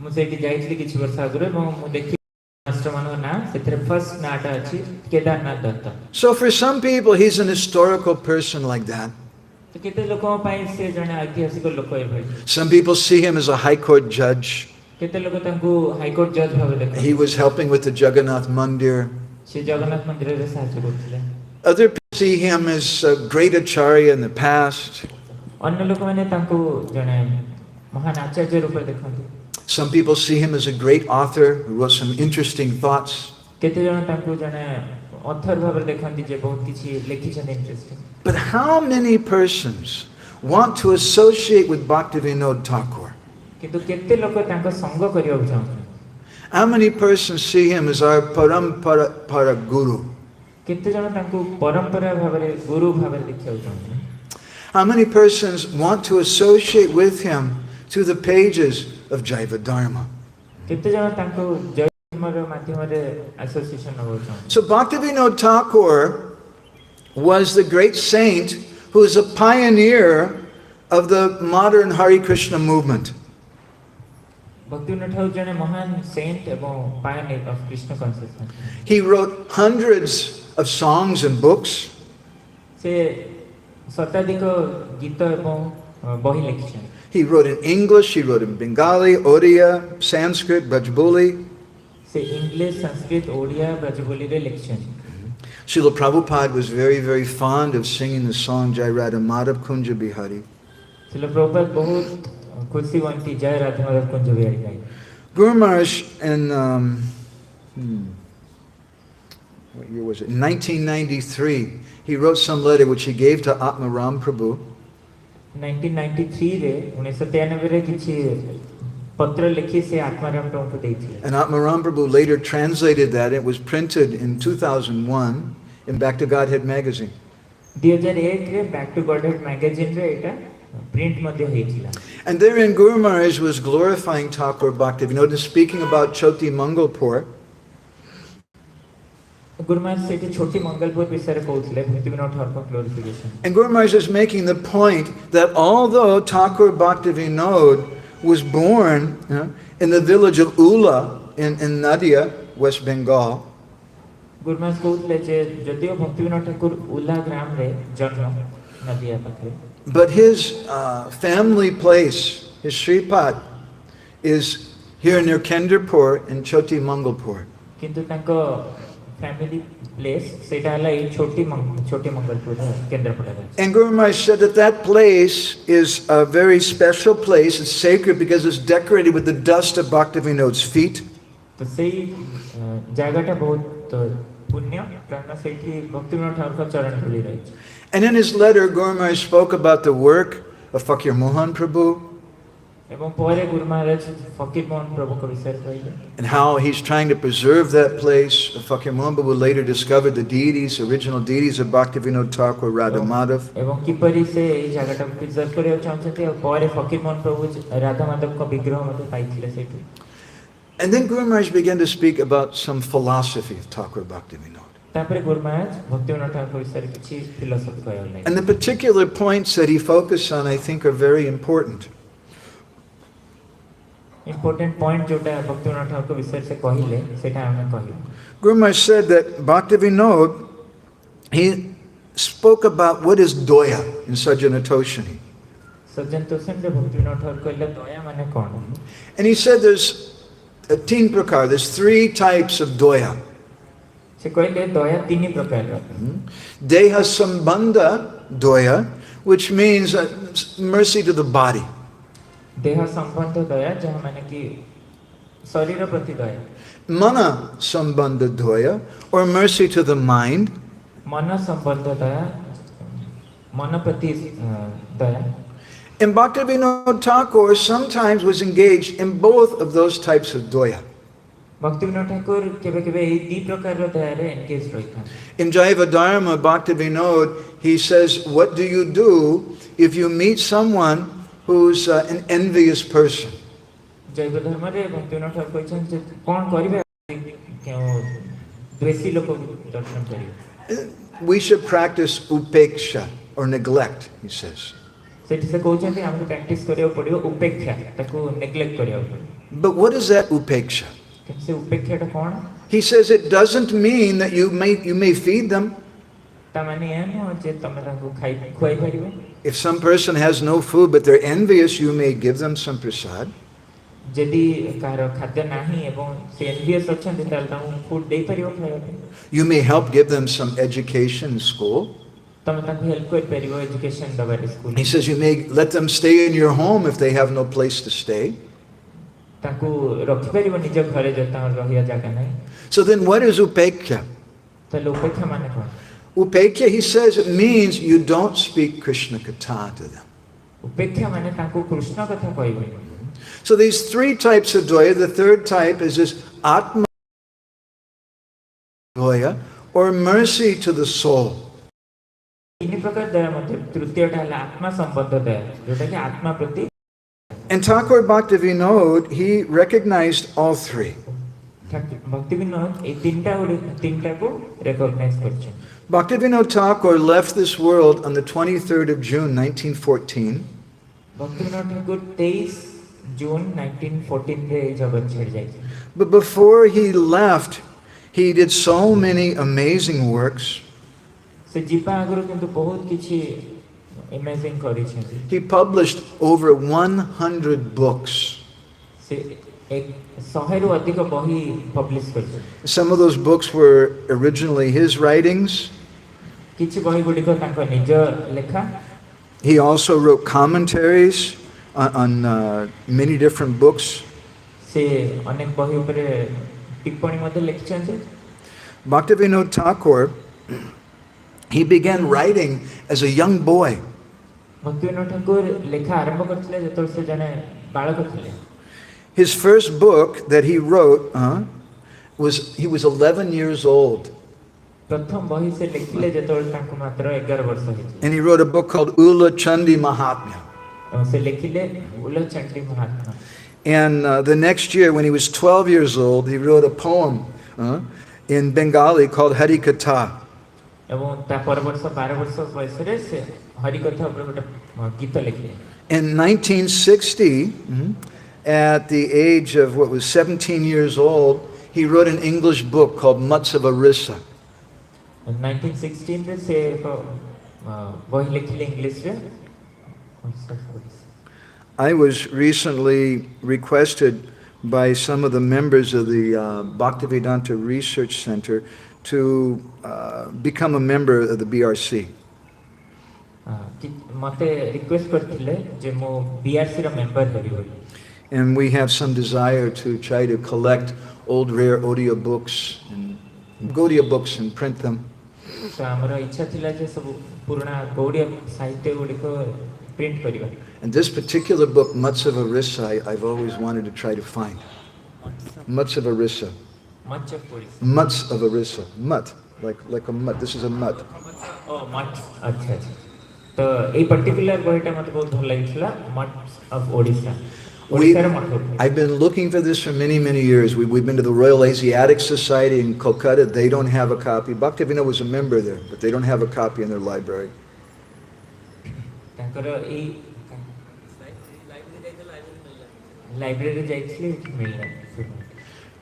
ମୁଁ ସେଇଠି ଯାଇଥିଲି କିଛି ବର୍ଷ ଆଗରୁ ଏବଂ ମୁଁ ଦେଖିଲି ମାଷ୍ଟରମାନଙ୍କ ନାଁ ସେଥିରେ ଫର୍ଷ୍ଟ ନାଁଟା ଅଛି Kedarnath Dutt So for some people, he's an historical person like that. ତ କେତେ ଲୋକଙ୍କ ପାଇଁ ସେ ଜଣେ ଐତିହାସିକ ଲୋକ ଏଭଳି Some people see him as a high court judge. କେତେ ଲୋକ ତାଙ୍କୁ ହାଇକୋର୍ଟ ଜଜ୍ ଭାବରେ ଦେଖନ୍ତି He was helping with the Jagannath Mandir. ସେ ଜଗନ୍ନାଥ ମନ୍ଦିରରେ ସାହାଯ୍ୟ କରୁଥିଲେ Other people see him as a great acharya in the past. ଅନ୍ୟ ଲୋକମାନେ ତାଙ୍କୁ ଜଣେ ମହାନ ଆଚାର୍ଯ୍ୟ ରୂପରେ ଦେଖନ୍ତି Some people see him as a great author who wrote some interesting thoughts. କେତେ ଜଣ ତାଙ୍କୁ ଜଣେ ଅଥର ଭାବରେ ଦେଖନ୍ତି ଯେ ବହୁତ କିଛି ଲେଖିଛନ୍ତି interesting But how many persons want to associate with Bhakti Vinod Thakur? କିନ୍ତୁ କେତେ ଲୋକ ତାଙ୍କ ସଙ୍ଗ କରିବାକୁ ଚାହୁଁଛନ୍ତି How many persons see him as our parampara guru? କେତେ ଜଣ ତାଙ୍କୁ ପରମ୍ପରା ଭାବରେ ଗୁରୁ ଭାବରେ ଦେଖିବାକୁ ଚାହୁଁଛନ୍ତି How many persons want to associate with him through the pages of Jaiva Dharma? କେତେ ଜଣ ତାଙ୍କୁ ଜୟ ଧର୍ମର ମାଧ୍ୟମରେ ଆସୋସିଏସନ ନେବାକୁ ଚାହୁଁଛନ୍ତି So Bhakti Vinod Thakur was the great saint who is a pioneer of the modern Hare Krishna movement. Bhakti Vinod Thakur jane mahan saint ebong pioneer of Krishna consciousness. He wrote hundreds of songs and books. Se satadiko gita ebong bahi lekhichen. He wrote in English, he wrote in Bengali, Odia, Sanskrit, Brajbuli. Se English, Sanskrit, Odia, Brajboli re lekhichen. Srila Prabhupada was very, very fond of singing the song Jai Radha Madhav Kunja Bihari. Srila Prabhupada bahut खुशी बनती जय राधा माधव कुंज बिहारी गाई. Guru Maharaj in, what year was it? In 1993, he wrote some letter which he gave to Atmaram Prabhu. 1993 रे 1993 रे किछि पत्र लिखि से आत्माराम प्रभु को देइछि. And Atmaram Prabhu later translated that. It was printed in 2001 in Back to Godhead magazine. 2001 रे back to godhead magazine रे एटा print मध्ये हेइथिला. And therein Guru Maharaj was glorifying Thakur Bhakti Vinod and speaking about Choti Mangalpur. Guru Maharaj सेठी छोटी मंगलपुर विषय रे कहउथिले भक्ति Vinod Thakur glorification. And Guru Maharaj is making the point that although Thakur Bhakti Vinod was born in the village of Ula in Nadia, West Bengal, Guru Maharaj कहउथिले जे जदियो भक्ति विनोद ठाकुर उला ग्राम रे जन्म नदिया पाखरे, but his family place, his Shripad, is here near Kendrapur in Choti Mangalpur. किंतु ताको family place सेटा हला ए छोटी मंगलपुर केंद्रपड़ा रे. And Guru Maharaj said that that place is a very special place. It's sacred because it's decorated with the dust of Bhaktivinod's feet. तो सेही जागाटा बहुत पुण्य कारण सेठी भक्ति विनोद ठाकुर चरण धूली रही. And in his letter, Guru Maharaj spoke about the work of Fakir Mohan Prabhu एवं परे गुरु महाराज फकीर मोहन प्रभु को विषय कहिले. and how he's trying to preserve that place. Fakir Mohan Prabhu later discovered the deities, original deities of Bhaktivinoda Thakur, Radha Madhav. एवं किपरि से ए जागाटा preserve करियो चाहते और परे फकीर मोहन प्रभु राधा माधव को विग्रह मध्ये पाइथिले सेठी. And then Guru Maharaj began to speak about some philosophy of Thakur Bhaktivinoda. तापरे गुरु महाराज भक्ति विनोद ठाकुर विषय किछि फिलोसफी कहले. And the particular points that he focused on, I think, are very important. Important point जोटा भक्ति विनोद ठाकुर विषय से कहिले सेटा हमें कहियो. Guru Maharaj said that Bhaktivinoda, he spoke about what is doya in Sajjana Toshini. सज्जन तोषण रे भक्ति विनोद ठाकुर कहले दया माने कोन. And he said there's teen prakar, there's 3 types of doya. से कहले दया तीन प्रकार रो. Deha Sambandha doya, which means mercy to the body. देह संबंध दया जहाँ माने कि शरीर प्रति दया. Mana Sambandha doya, or mercy to the mind. मन संबंध दया मन प्रति दया. And Bhaktivinoda Thakur sometimes was engaged in both of those types of doya. भक्ति विनोद ठाकुर केबे-केबे ए दी प्रकार रो दया रे engage रहिता. In Jaiva Dharma, Bhaktivinoda, he says, what do you do if you meet someone who's an envious person? जैव धर्म रे भक्ति विनोद ठाकुर कहछन जे कोन करिवे क्यों द्वेषी लोक दर्शन करिवे. We should practice upeksha, or neglect, he says. सेठी से कहछन हमके प्रैक्टिस करियो पड़ियो उपेक्षा ताको नेग्लेक्ट करियो पड़ियो. But what is that upeksha? से उपेक्षाटा कोन. He says it doesn't mean that you may feed them. ता माने एनो जे तमे ताको खाइ खुआइ परिबे. If some person has no food but they're envious, you may give them some prasad. जदि कार खाद्य नाही एवं से एनवियस अछन ताल ताऊ फूड दे परियो खाइ. You may help give them some education in school. तमे ताको हेल्प कर परियो एजुकेशन दबार school. He says you may let them stay in your home if they have no place to stay. ताको रखि परियो निज घरे जता रहिया जागा नै. So then what is upeksha? त उपेक्षा माने कोन. Upeksha, he says, it means you don't speak Krishna katha to them. उपेक्षा माने ताको कृष्ण कथा कहबे. So these 3 types of doya, the third type is this atma doya, or mercy to the soul. तीन प्रकार दया मध्ये तृतीयटा हला आत्मा संबंध दया जोटा कि आत्मा प्रति. And Thakur Bhaktivinoda, he recognized all 3. भक्ति विनोद ए तीनटा को recognise करछन. Bhaktivinoda Thakur left this world on the 23rd of June 1914. भक्ति विनोद ठाकुर 23 जून 1914 रे जगत छेड़ जाए. But before he left, he did so many amazing works. से जीपा आगरो किंतु बहुत किछि अमेजिंग करी छथि. He published over 100 books. से एक 100 रु अधिक बही पब्लिश करछे. Some of those books were originally his writings. किछि बही गुडी को तांको निज लेखा. He also wrote commentaries on many different books. से अनेक बही ऊपर टिप्पणी मध्ये लिखछन्ते. Bhakti Vinod Thakur, he began writing as a young boy. भक्ति विनोद ठाकुर लेखा आरंभ करथिले जेतोल से जने बालक थिले. His first book that he wrote he was 11 years old. प्रथम बही से लिखिले जेतोल तांको मात्र 11 वर्ष हिचे. And he wrote a book called Ula Chandi Mahatmya. से लिखिले उल्ल चंडी महात्मा. And the next year, when he was 12 years old, he wrote a poem in Bengali called Hari Katha. एवं ता पर वर्ष 12 वर्ष बयस रे से हरि कथा ऊपर गोटे गीत लिखिले. In 1960, at the age of what was 17 years old, he wrote an English book called Utsav. 1916 रे से बही लिखिले इंग्लिश रे. I was recently requested by some of the members of the Bhaktivedanta Research Center to become a member of the BRC. मते request करथिले जे मो BRC रा member heavy बोली. And we have some desire to try to collect old rare audio books and Gaudiya books and print them. तो हमरा इच्छा थिला जे सब पुराना गौड़िया साहित्य गुडी को प्रिंट करिबा. And this particular book, Utsav, I've always wanted to try to find. Utsav. Much of police. Utsav. Mut, like a mut. This is a mut. ओ मच. अच्छा अच्छा. तो ए पर्टिकुलर बहीटा मते बहुत भल लागितला. Much of Odisha. I've been looking for this for many, many years. We've been to the Royal Asiatic Society in Kolkata. They don't have a copy. Bhakti Vinod was a member there, but they don't have a copy in their library. तांकर ए library जाइछले मिलला.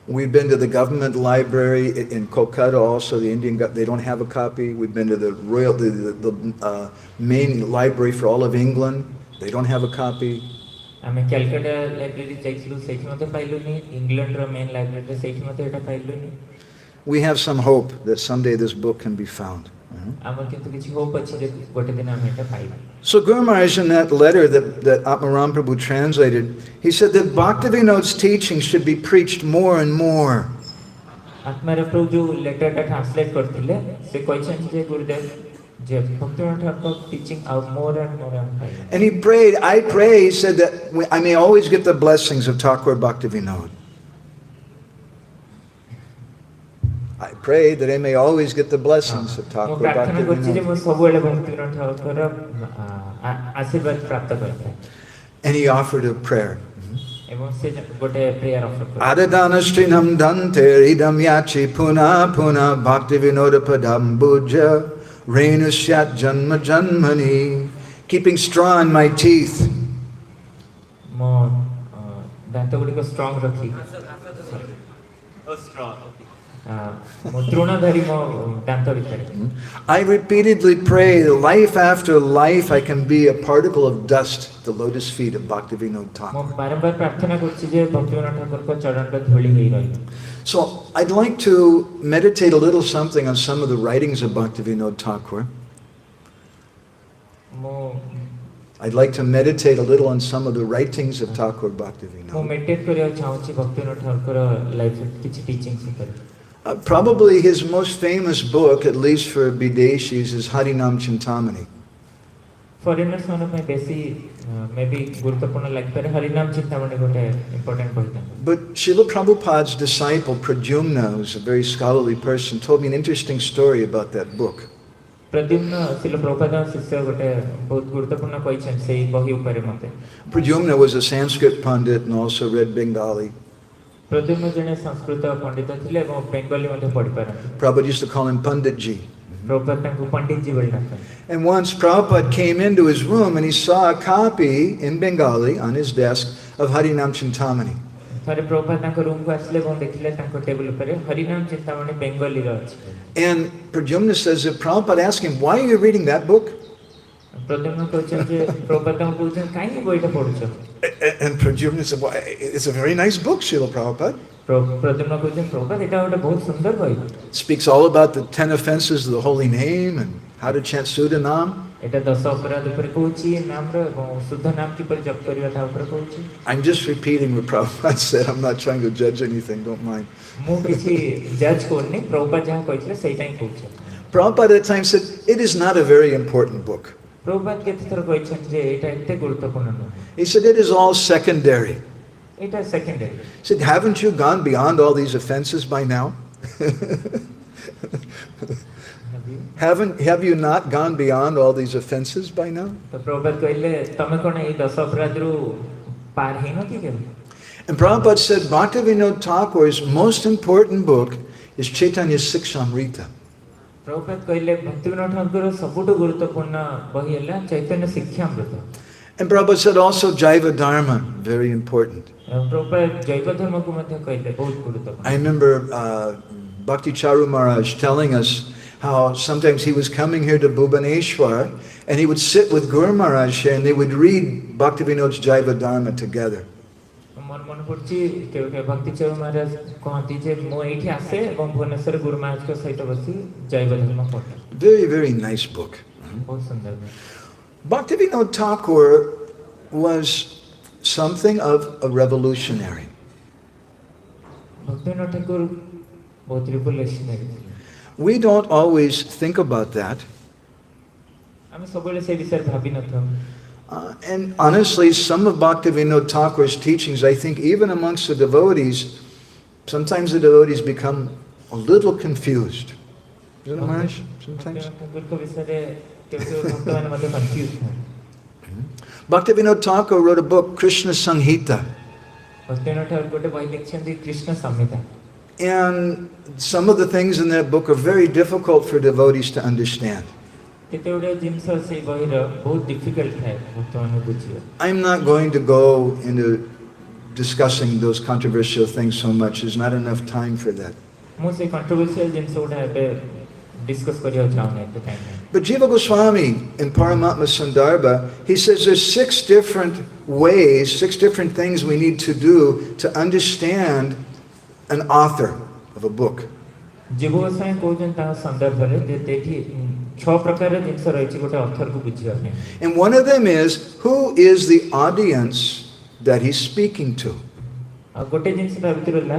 We've been to the government library in Kolkata also. The Indian they don't have a copy. We've been to the Royal the main library for all of England. They don't have a copy. आमे Calcutta library जाइछलु सेठी मते पाइलुनी. England रो main library सेठी मते एटा पाइलुनी. We have some hope that someday this book can be found. आमे किंतु किछि hope अछि जे गोटे दिन आमे एटा पाइबा. So Guru Maharaj, in that letter that Atmaram Prabhu translated, he said that Bhaktivinod's teaching should be preached more and more. Atmaram प्रभु जो letter टा ट्रांसलेट करथिले से कहछन जे गुरुदेव जे भक्ति Vinod Thakur teaching out more and more. And he prayed, I pray, he said that I may always get the blessings of Thakur Bhaktivinod. I pray that I may always get the blessings of Thakur Bhaktivinod. And he offered a prayer. Adadanastrinam dante idam yachi puna puna Bhaktivinoda padam bhuja renusyat janma janmani. Keeping straw in my teeth. I repeatedly pray that life after life I can be a particle of dust at the lotus feet of Bhakti Vinod Thakur. So I'd like to meditate a little something on some of the writings of Bhakti Vinod Thakur. I'd like to meditate a little on some of the writings of Thakur Bhakti Vinod. Probably his most famous book, at least for Bideshis, is Harinam Chintamani. Foreigners maybe Gurupurna like Harinam Chintamani important book. But Srila Prabhupada's disciple Pradyumna, who's a very scholarly person, told me an interesting story about that book. Pradyumna was a Sanskrit Pandit and also read Bengali. Prabhupada used to call him Panditji. Prabhupada तांको पंडित जी बोलना था And once Prabhupada came into his room and he saw a copy in Bengali on his desk of Harinam Chintamani. थरे प्रभुपाद तांको room को आसले कोन देखिले तांको table ऊपर हरिनाम चिंतामणि बेंगली रो अछि And Pradyumna says that Prabhupada asked him, "Why are you reading that book?" Pradyumna कहछन जे प्रभुपाद तांको पूछन काहे बोइटा पढुछ And Pradyumna said, "Well, it's a very nice book, Srila Prabhupada. Pradyumna कहछन Prabhupada एटा ओटा बहुत सुंदर बहि It speaks all about the 10 offenses of the holy name and how to chant Sudanam." एटा 10 अपराध ऊपर कहछि नाम रो शुद्ध नाम की पर जप करिया था ऊपर कहछि I'm just repeating what Prabhupada said. I'm not trying to judge anything, don't mind. मु किछि जज कोनी प्रभुपाद जहा कहथिले सेटा ही कहछि Prabhupada at the time said, "It is not a very important book." Prabhupada केते थर कहछन जे एटा एते गुरुत्वपूर्ण न He said, "It is all secondary." Etah secondary He said, "Haven't you gone beyond all these offenses by now?" Have you not gone beyond all these offenses by now? तो प्रभुपाद कहले तमे कोन ए 10 अपराध रु पार हेन कि के And Prabhupada said, Bhakti Vinod Thakur's most important book is Chaitanya Sikshamrita. Prabhupada कहले भक्ति विनोद ठाकुर सबुटु गुरुत्वपूर्ण बहि हला चैतन्य शिक्षामृत And Prabhupada said also Jaiva Dharma, very important. Prabhupada जैव धर्म को मध्ये कहले बहुत गुरुत्वपूर्ण I remember Bhakti Charu Maharaj telling us how sometimes he was coming here to Bhubaneswar and he would sit with Guru Maharaj here and they would read Bhakti Vinod's Jaiva Dharma together. मन पड़छि के भक्ति चरण महाराज कहती जे मो एठी आसे एवं भुवनेश्वर गुरु महाराज के सहित बसी जैव धर्म पढ Very, very nice book. बहुत सुंदर Bhakti Vinod Thakur was something of a revolutionary. भक्ति विनोद ठाकुर बहुत revolutionary We don't always think about that. हामी सबैले से विषय भाबी नथौ And honestly, some of Bhakti Vinod Thakur's teachings, I think even amongst the devotees, sometimes the devotees become a little confused. Isn't it, Maharaj? Sometimes. Bhakti Vinod Thakur wrote a book, Krishna Sanghita. And some of the things in that book are very difficult for devotees to understand. I'm not going to go into discussing those controversial things so much. There's not enough time for that. But Jiva Goswami in Paramatma Sandarbha, he says there's 6 different ways, 6 different things we need to do to understand an author of a book. जीव गोस्वामी कहउछन ता संदर्भ रे जे तेठी 6 प्रकार रे जिंस रहिछि गोटे author को बुझिया नै And one of them is, who is the audience that he's speaking to? गोटे जिंस ता भितरला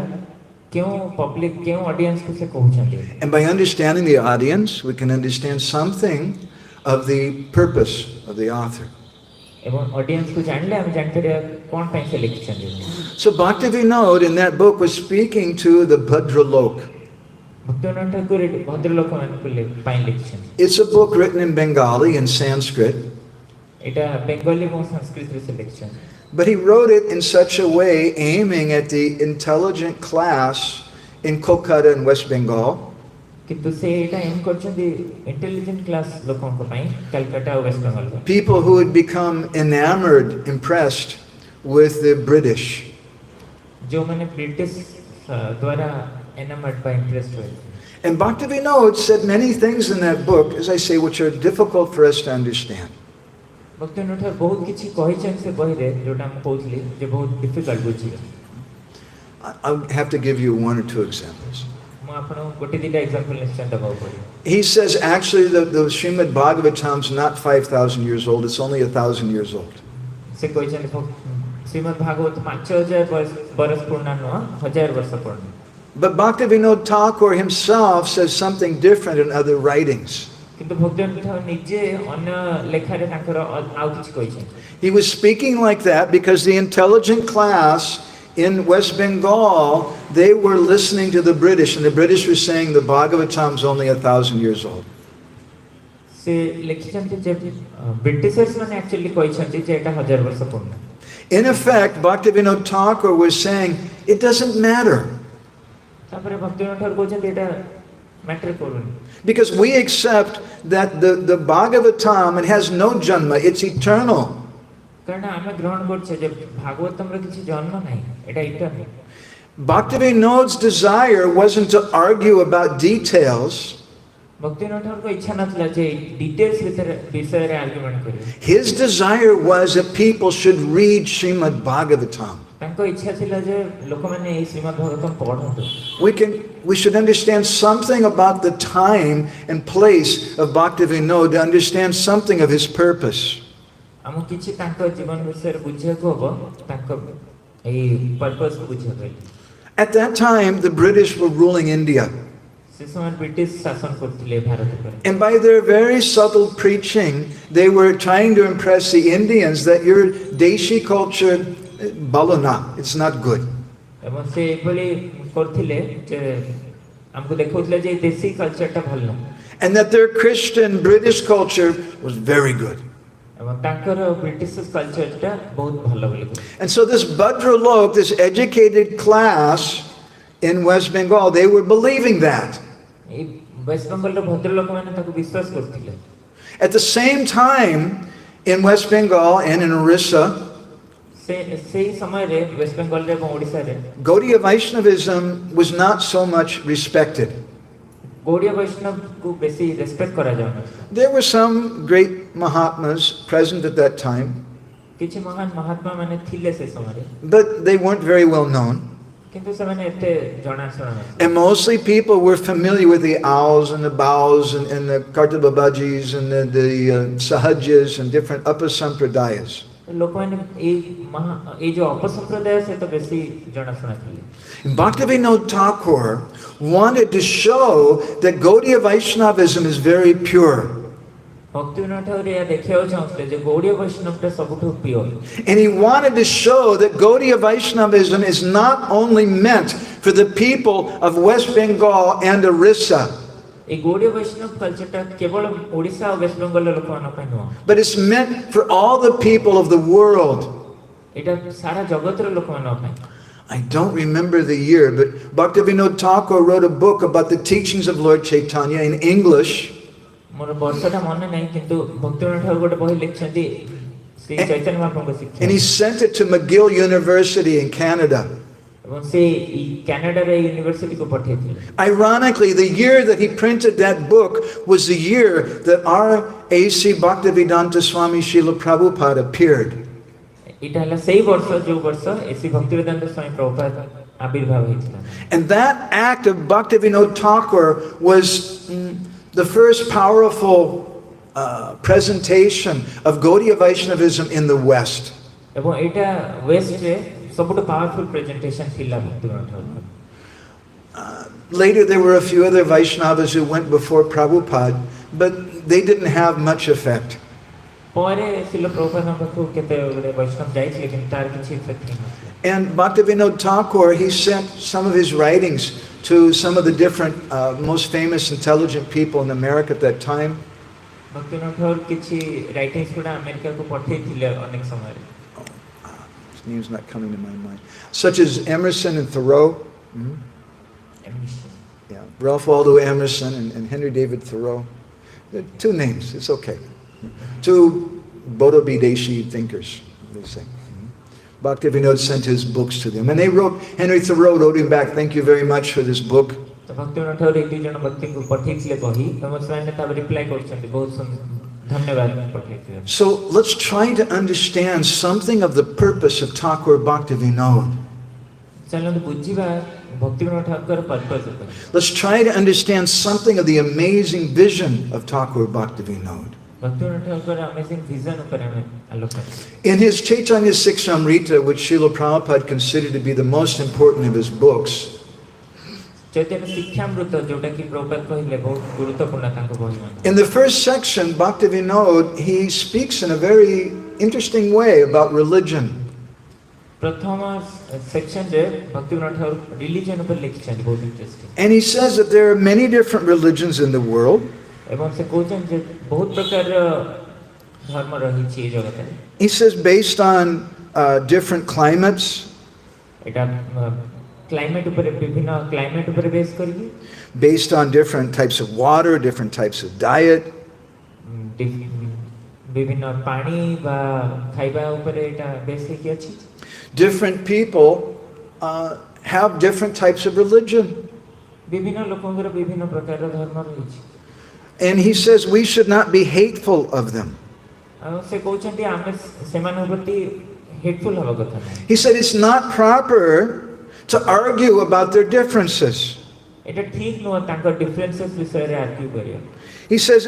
क्यों पब्लिक क्यों ऑडियंस को से कहउछन And by understanding the audience, we can understand something of the purpose of the author. एवं ऑडियंस को जानले हम जानते रे कोन पई से लिखछन So Bhakti Vinod in that book was speaking to the Bhadralok. Bhaktivinod Thakur bhadralok मान को पई लिखछन It's a book written in Bengali and Sanskrit. एटा बेंगली और संस्कृत रे से लिखछन But he wrote it in such a way aiming at the intelligent class in Kolkata and West Bengal. किंतु से एटा एम करछन दी इंटेलिजेंट क्लास लोकन को पई कलकत्ता और West Bengal People who had become enamored, impressed with the British. जो माने ब्रिटिश द्वारा enamored by interest हुए And Bhakti Vinod said many things in that book, as I say, which are difficult for us to understand. Bhaktivinod Thakur बहुत किछि कहिछन से बहि रे जोटा हम कहथली जे बहुत डिफिकल्ट बुझी I'll have to give you 1 or 2 examples. म आपन गोटे दिटा एग्जांपल निश्चय दबाव पड़ी He says actually the Srimad Bhagavatam's not 5,000 years old, it's only 1,000 years old. से कहिछन श्रीमद् भागवत 5000 वर्ष पूर्ण न 1000 वर्ष पूर्ण But Bhakti Vinod Thakur himself says something different in other writings. किंतु भक्तिविनोद ठाकुर निजे अन्य लेखा रे तांकर आउ किछि कहिछन He was speaking like that because the intelligent class in West Bengal, they were listening to the British, and the British were saying the Bhagavatam's only 1,000 years old. से लिखिछन जे Britishers माने एक्चुअली कहिछन जे एटा 1000 वर्ष पूर्ण In effect, Bhakti Vinod Thakur was saying, it doesn't matter. तापरे भक्तिविनोद ठाकुर कहछन एटा matter करूनी Because we accept that the Bhagavatam, it has no janma, it's eternal. कारण आमे ग्रहण करछे जे भागवतम रे किछि जन्म नाही एटा eternal Bhakti Vinod's desire wasn't to argue about details. भक्ति विनोद ठाकुर को इच्छा नथला जे डिटेल्स विषय रे आर्गुमेंट करियो His desire was that people should read Srimad Bhagavatam. तांको इच्छा थिला जे लोक माने ए Shrimad Bhagavatam पढन्तु We should understand something about the time and place of Bhakti Vinod to understand something of his purpose. हम किछि तांको जीवन विषय रे बुझियाको हबो तांको ए पर्पस को बुझियाको At that time, the British were ruling India. से समय ब्रिटिश शासन करथिले भारत पर And by their very subtle preaching, they were trying to impress the Indians that your Deshi culture, balona, it's not good. एवं से एभली करथिले जे हमको देखौतले जे देसी कल्चर ता भलो And that their Christian British culture was very good. एवं तांकर ब्रिटिश कल्चर ता बहुत भलो बोली And so this Bhadralok, this educated class in West Bengal, they were believing that. ए वेस्ट बंगाल रो भद्रलोक माने ताको विश्वास करथिले At the same time, in West Bengal and in Orissa, से समय रे वेस्ट बंगाल रे ओडिसा रे Gaudiya Vaishnavism was not so much respected. Gaudiya वैष्णव को बेसी रेस्पेक्ट करा जाना There were some great Mahatmas present at that time, किछि महान महात्मा माने थिले से समय रे but they weren't very well known. किंतु से माने एते जणा शरण And mostly people were familiar with the owls and the bows and the kartababajis and the sahajis and different upasampradayas. लोक माने ए जो अपसंप्रदाय से तो बेसी जणा शरण थिले And Bhakti Vinod Thakur wanted to show that Gaudiya Vaishnavism is very pure. भक्ति विनोद ठाकुर या देखियो चाहते जे गौड़ीय वैष्णव ता सबुठु pure And he wanted to show that Gaudiya Vaishnavism is not only meant for the people of West Bengal and Orissa, ए Gaudiya Vaishnava culture ता केवल ओडिसा और वेस्ट बंगाल लोक मान पय नो but it's meant for all the people of the world. एटा सारा जगत रो लोक मान पय I don't remember the year, but Bhakti Vinod Thakur wrote a book about the teachings of Lord Chaitanya in English. मोर वर्षटा मन नहीं किंतु भक्ति विनोद ठाकुर गोटे बही लिखछन्ती श्री चैतन्य महाप्रभु को शिक्षा And he sent it to McGill University in Canada. एवं से कनाडा रे यूनिवर्सिटी को पठेथिले Ironically, the year that he printed that book was the year that our A.C. Bhaktivedanta Swami Srila Prabhupada appeared. एटा हला सही वर्ष जो वर्ष एसी भक्ति वेदांत स्वामी प्रभुपाद आविर्भाव हेतिला And that act of Bhaktivinoda Thakur was the first powerful presentation of Gaudiya Vaishnavism in the West. एवं एटा waste रे सबुठ powerful presentation थिला भक्ति Vinod Thakur Later, there were a few other Vaishnavas who went before Prabhupada, but they didn't have much effect. परे शिल प्रभुपाद हमको केते वैष्णव जाइत लेकिन तार किछि इफेक्ट नहीं होता And Bhaktivinoda Thakur, he sent some of his writings to some of the different, most famous, intelligent people in America at that time. भक्ति विनोद ठाकुर किछि राइटिंग्स गुडा अमेरिका को पठेथिले अनेक समय His name's not coming to my mind. Such as Emerson and Thoreau. Yeah, Ralph Waldo Emerson and Henry David Thoreau. They're two names, it's okay. Two Bodo Bideshi thinkers, they say. Bhakti Vinod sent his books to them. And they wrote, Henry Thoreau wrote him back, thank you very much for this book. तो भक्ति विनोद ठाकुर एक जन भक्ति को पठेथिले कही तमस्वाने ता reply करछन्ते बहुत धन्यवाद पठेथिले So let's try to understand something of the purpose of Thakur Bhakti Vinod. चलन बुझिबा भक्ति Vinod Thakur purpose Let's try to understand something of the amazing vision of Thakur Bhakti Vinod. भक्ति विनोद ठाकुर अमेजिंग विजन ऊपर हमें Alokan In his Chaitanya Siksamrita, which Srila Prabhupada considered to be the most important of his books, चैतन्य शिक्षामृत जोटा कि प्रभुपाद कहिले बहुत गुरुत्वपूर्ण तांको बही मन in the first section, Bhakti Vinod, he speaks in a very interesting way about religion. प्रथम section रे भक्ति विनोद ठाकुर रिलीजन ऊपर लिखछन बहुत interesting And he says that there are many different religions in the world. एवं से कोचन जे बहुत प्रकार धर्म रही छी जगत रे He says based on different climates, Etah climate ऊपर विभिन्न क्लाइमेट ऊपर बेस करके based on different types of water, different types of diet. विभिन्न पानी बा खाइबा ऊपर एटा बेस की अछि Different people have different types of religion. विभिन्न लोकंकर विभिन्न प्रकार धर्म रहिछि And he says we should not be hateful of them. से कहउछन्ती आमे सेमान प्रति हेटफुल हवा कथा नै He said it's not proper to argue about their differences. एटा ठीक न तांकर डिफरेंसेस विषय रे आर्ग्यू करियो He says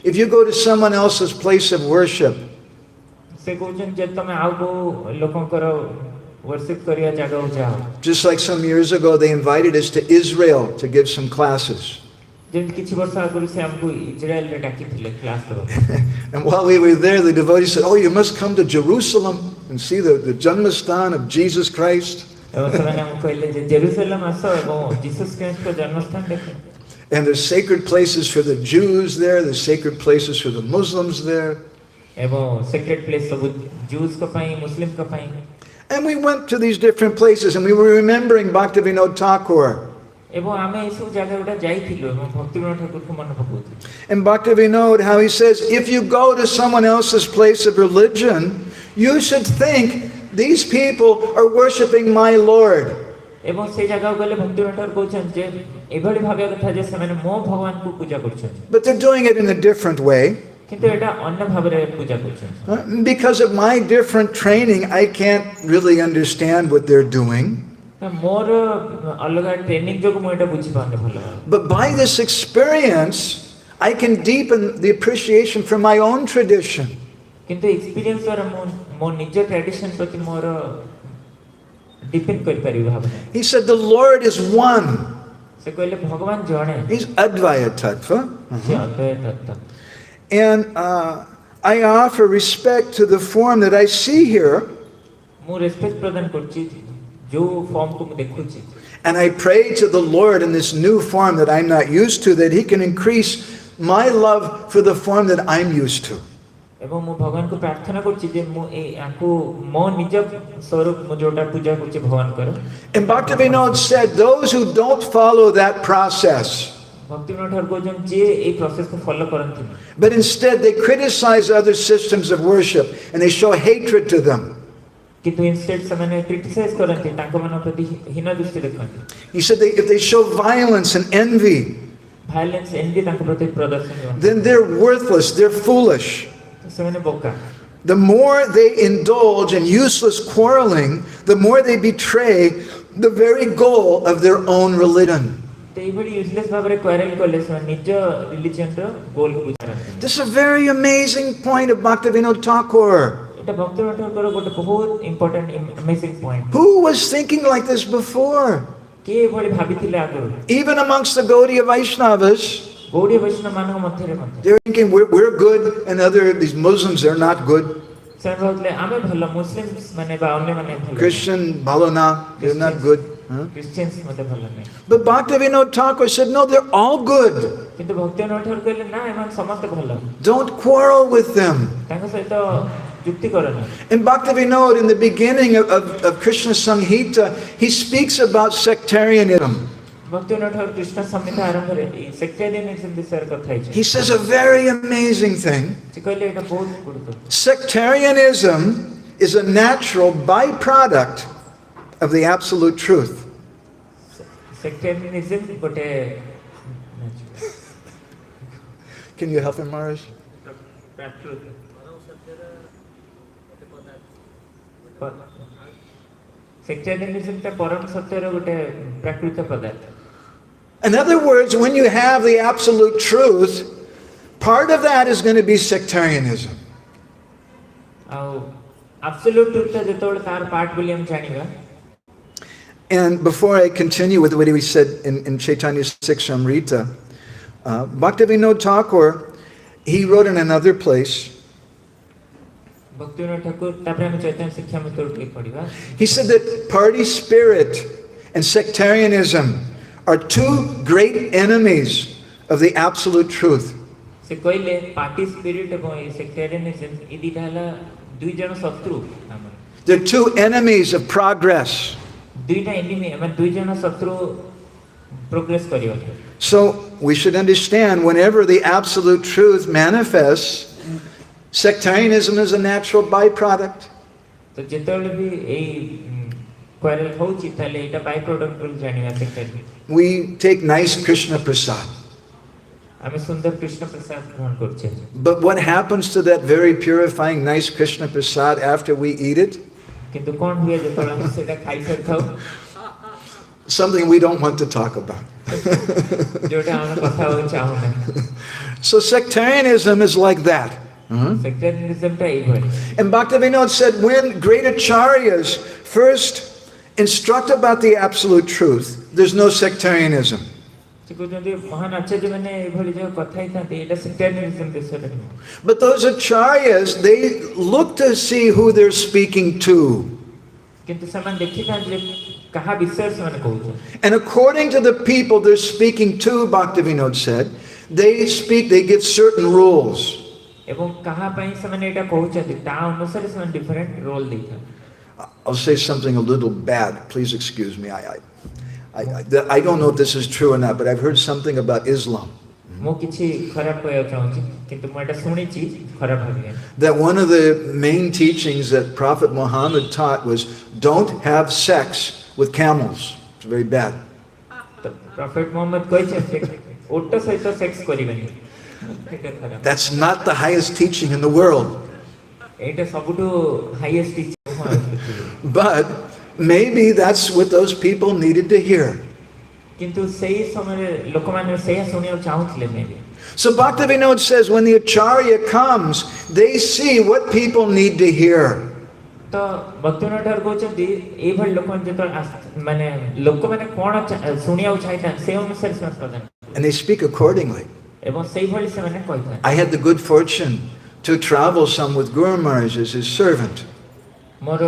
if you go to someone else's place of worship, से कहउछन जे तमे आउ को लोकंकर वर्शिप करिया जगह हो जाओ just like some years ago they invited us to Israel to give some classes. जेन किछि वर्ष आगु से हमको इजराइल रे डाकी थिले क्लास करो And while we were there, the devotees said, "Oh, you must come to Jerusalem and see the Janmastan of Jesus Christ." एवं ସେମାନେ हमको कहले जे जेरूशलेम आसो एवं जीसस क्राइस्ट को जन्मस्थान देखो And there's sacred places for the Jews there, there's sacred places for the Muslims there. एवं सेक्रेट प्लेस सब जूस को पई मुस्लिम को पई And we went to these different places and we were remembering Bhakti Vinod Thakur. एवं आमे ए सब जगह उडा जाइथिलो एवं भक्ति विनोद ठाकुर को मन पकुत And Bhakti Vinod, how he says, if you go to someone else's place of religion, you should think these people are worshiping my Lord. एवं से जगह गले भक्ति विनोद ठाकुर कहछन जे एभଳି भाबे कथा जे से माने मो भगवान को पूजा करछन But they're doing it in a different way. किंतु एटा अन्य भाबरे पूजा करछन Because of my different training, I can't really understand what they're doing. मोर अलग ट्रेनिंग जो को एटा बुझी पाने भलो But by this experience, I can deepen the appreciation for my own tradition. किंतु experience और मो निज ट्रेडिशन प्रति मोर डिपेंड कर पारि भाबना He said the Lord is one. से कहले भगवान जणे He's Advaita Tattva. जे अद्वैत तत्व And I offer respect to the form that I see here. मो रेस्पेक्ट प्रदान करछि जो फॉर्म को मैं देखुछि And I pray to the Lord in this new form that I'm not used to, that He can increase my love for the form that I'm used to. एवं मो भगवान को प्रार्थना करछि जे मो ए आको मो निज स्वरूप मो जोटा पूजा करछि भगवान कर And Bhakti Vinod said, those who don't follow that process, भक्ति विनोद ठाकुर जन जे ए प्रोसेस को follow करंथि but instead they criticize other systems of worship and they show hatred to them. किंतु इंस्टेड से माने क्रिटिसाइज करंथि ताको मन प्रति हीन दृष्टि देखंथि He said if they show violence and envy, violence Andy ताको प्रति प्रदर्शन then they're worthless, they're foolish. से माने बोका The more they indulge in useless quarreling, the more they betray the very goal of their own religion. ते बडी useless भाबरे क्वारेल कोले से निज रिलीजन रो गोल को बुझारंथि This is a very amazing point of Bhakti Vinod Thakur. एटा भक्ति विनोद ठाकुर गोटे बहुत important amazing point Who was thinking like this before? के भली भाबिथिले आगु Even amongst the Gaudiya Vaishnavas, Gaudi Vaishnav Manav मध्यरे Madhya they're thinking we're good and these Muslims, they're not good. से भाबले आमे भलो Muslims माने बा अन्य माने भलो Christian, Balona, they're not good. Huh? Christians मते भलो नै But Bhakti Vinod Thakur said, no, they're all good. किंतु भक्ति विनोद ठाकुर कहले ना एमान समस्त भलो Don't quarrel with them. ताको सहित युक्ति करना And Bhakti Vinod, in the beginning of Krishna Samhita, he speaks about sectarianism. भक्ति विनोद ठाकुर कृष्ण संहिता आरंभ रे सेक्टेरियनिज्म विषय कथा है He says a very amazing thing. से कहले एटा बहुत गुरुत्व Sectarianism is a natural byproduct of the absolute truth. Sectarianism गोटे Can you help him, Maharaj? Sectarianism ता परम सत्य रो गोटे प्राकृत पदार्थ In other words, when you have the absolute truth, part of that is going to be sectarianism. आउ absolute truth ता जेतोल तार part बोली हम जानिबा And before I continue with what he said in Chaitanya 6 Amrita, Bhakti Vinod Thakur, he wrote in another place, भक्ति विनोद ठाकुर तापरे हम चैतन्य शिक्षा में तोड़ लिख पड़ीबा he said that party spirit and sectarianism are two great enemies of the absolute truth. से कहले party spirit एवं ए सेक्टेरियनिज्म ई दिटा हला दुई जन शत्रु हमर They're two enemies of progress. दुईटा एनिमी माने दुई जन शत्रु प्रोग्रेस करियो So we should understand whenever the absolute truth manifests, sectarianism is a natural byproduct. तो जेतेले भी एई क्वारल होची ताले एटा बाय प्रोडक्ट बोल जानिया sector We take nice Krishna prasad. आमे सुंदर कृष्ण प्रसाद ग्रहण करछे But what happens to that very purifying nice Krishna prasad after we eat it? किंतु कोन हुए जेतेले हम सेटा खाइ सकथौ Something we don't want to talk about. जोटा हम कथा हो चाहू So sectarianism is like that. सेक्टरियनिज्म ता एई भली And Bhakti Vinod said when great acharyas first instruct about the absolute truth, there's no sectarianism. चिकुजंदी महान आचार्य माने एई भली जो कथा ही थाते एटा सेक्टरियनिज्म बिषय But those acharyas, they look to see who they're speaking to. किंतु समान देखि था जे कहा विषय से माने कहू And according to the people they're speaking to, Bhakti Vinod said, they give certain rules. एवं कहा पई से माने एटा कहू छथि ता अनुसार से माने डिफरेंट रोल देथा I'll say something a little bad. Please excuse me. I don't know if this is true or not, but I've heard something about Islam. मो किछि खराब कहय चाहू किंतु म एटा सुनिछि खराब भाबिए That one of the main teachings that Prophet Muhammad taught was don't have sex with camels. It's very bad. तो profit Mohammad कहै छै ओट सहित सेक्स करिबेनी एटा खराब That's not the highest teaching in the world. एटा सबटु highest teaching But maybe that's what those people needed to hear. किंतु सही समय लोक माने सही सुनियो चाहुतले मे So Bhakti Vinod says when the acharya comes, they see what people need to hear. तो भक्तिविनोद ठाकुर कहते ए भल लोक माने लोक माने कोन सुनियो चाहता से अनुसार से प्रदान And they speak accordingly. एवं सही भली से माने कहता I had the good fortune to travel some with Guru Maharaj as his servant. मोर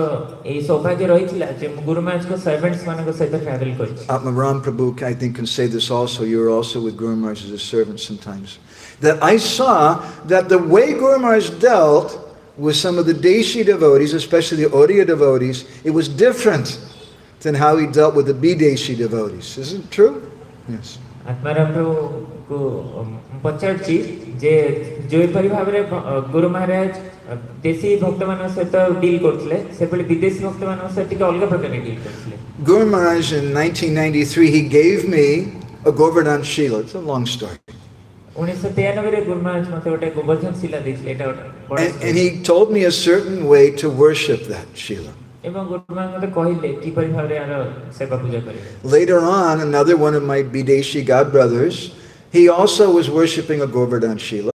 ए सौभाग्य रहितला जे गुरु महाराज को सर्वेंट्स माने को सहित ट्रैवल करछि Atmaram Prabhu, I think, can say this also. You were also with Guru Maharaj as a servant sometimes. That I saw that the way Guru Maharaj dealt with some of the Deshi devotees, especially the Oriya devotees, it was different than how he dealt with the Bideshi devotees. Isn't it true? Yes. Atmaram प्रभु को पचारछि जे जो परि भाबरे गुरु महाराज देशी भक्त मान सहित deal करथले सेपले विदेशी भक्त मान सहित टिके अलग प्रकार deal करथले Guru Maharaj in 1993, he gave me a Govardhan Shila. It's a long story. 1993 रे गुरु महाराज मते गोटे गोवर्धन शिला दिसले एटा बडा And he told me a certain way to worship that Shila. एवं गुरु महाराज मते कहिले कि परि भाबरे आर सेवा पूजा करे Later on, another one of my Bideshi godbrothers, he also was worshipping a Govardhan Shila.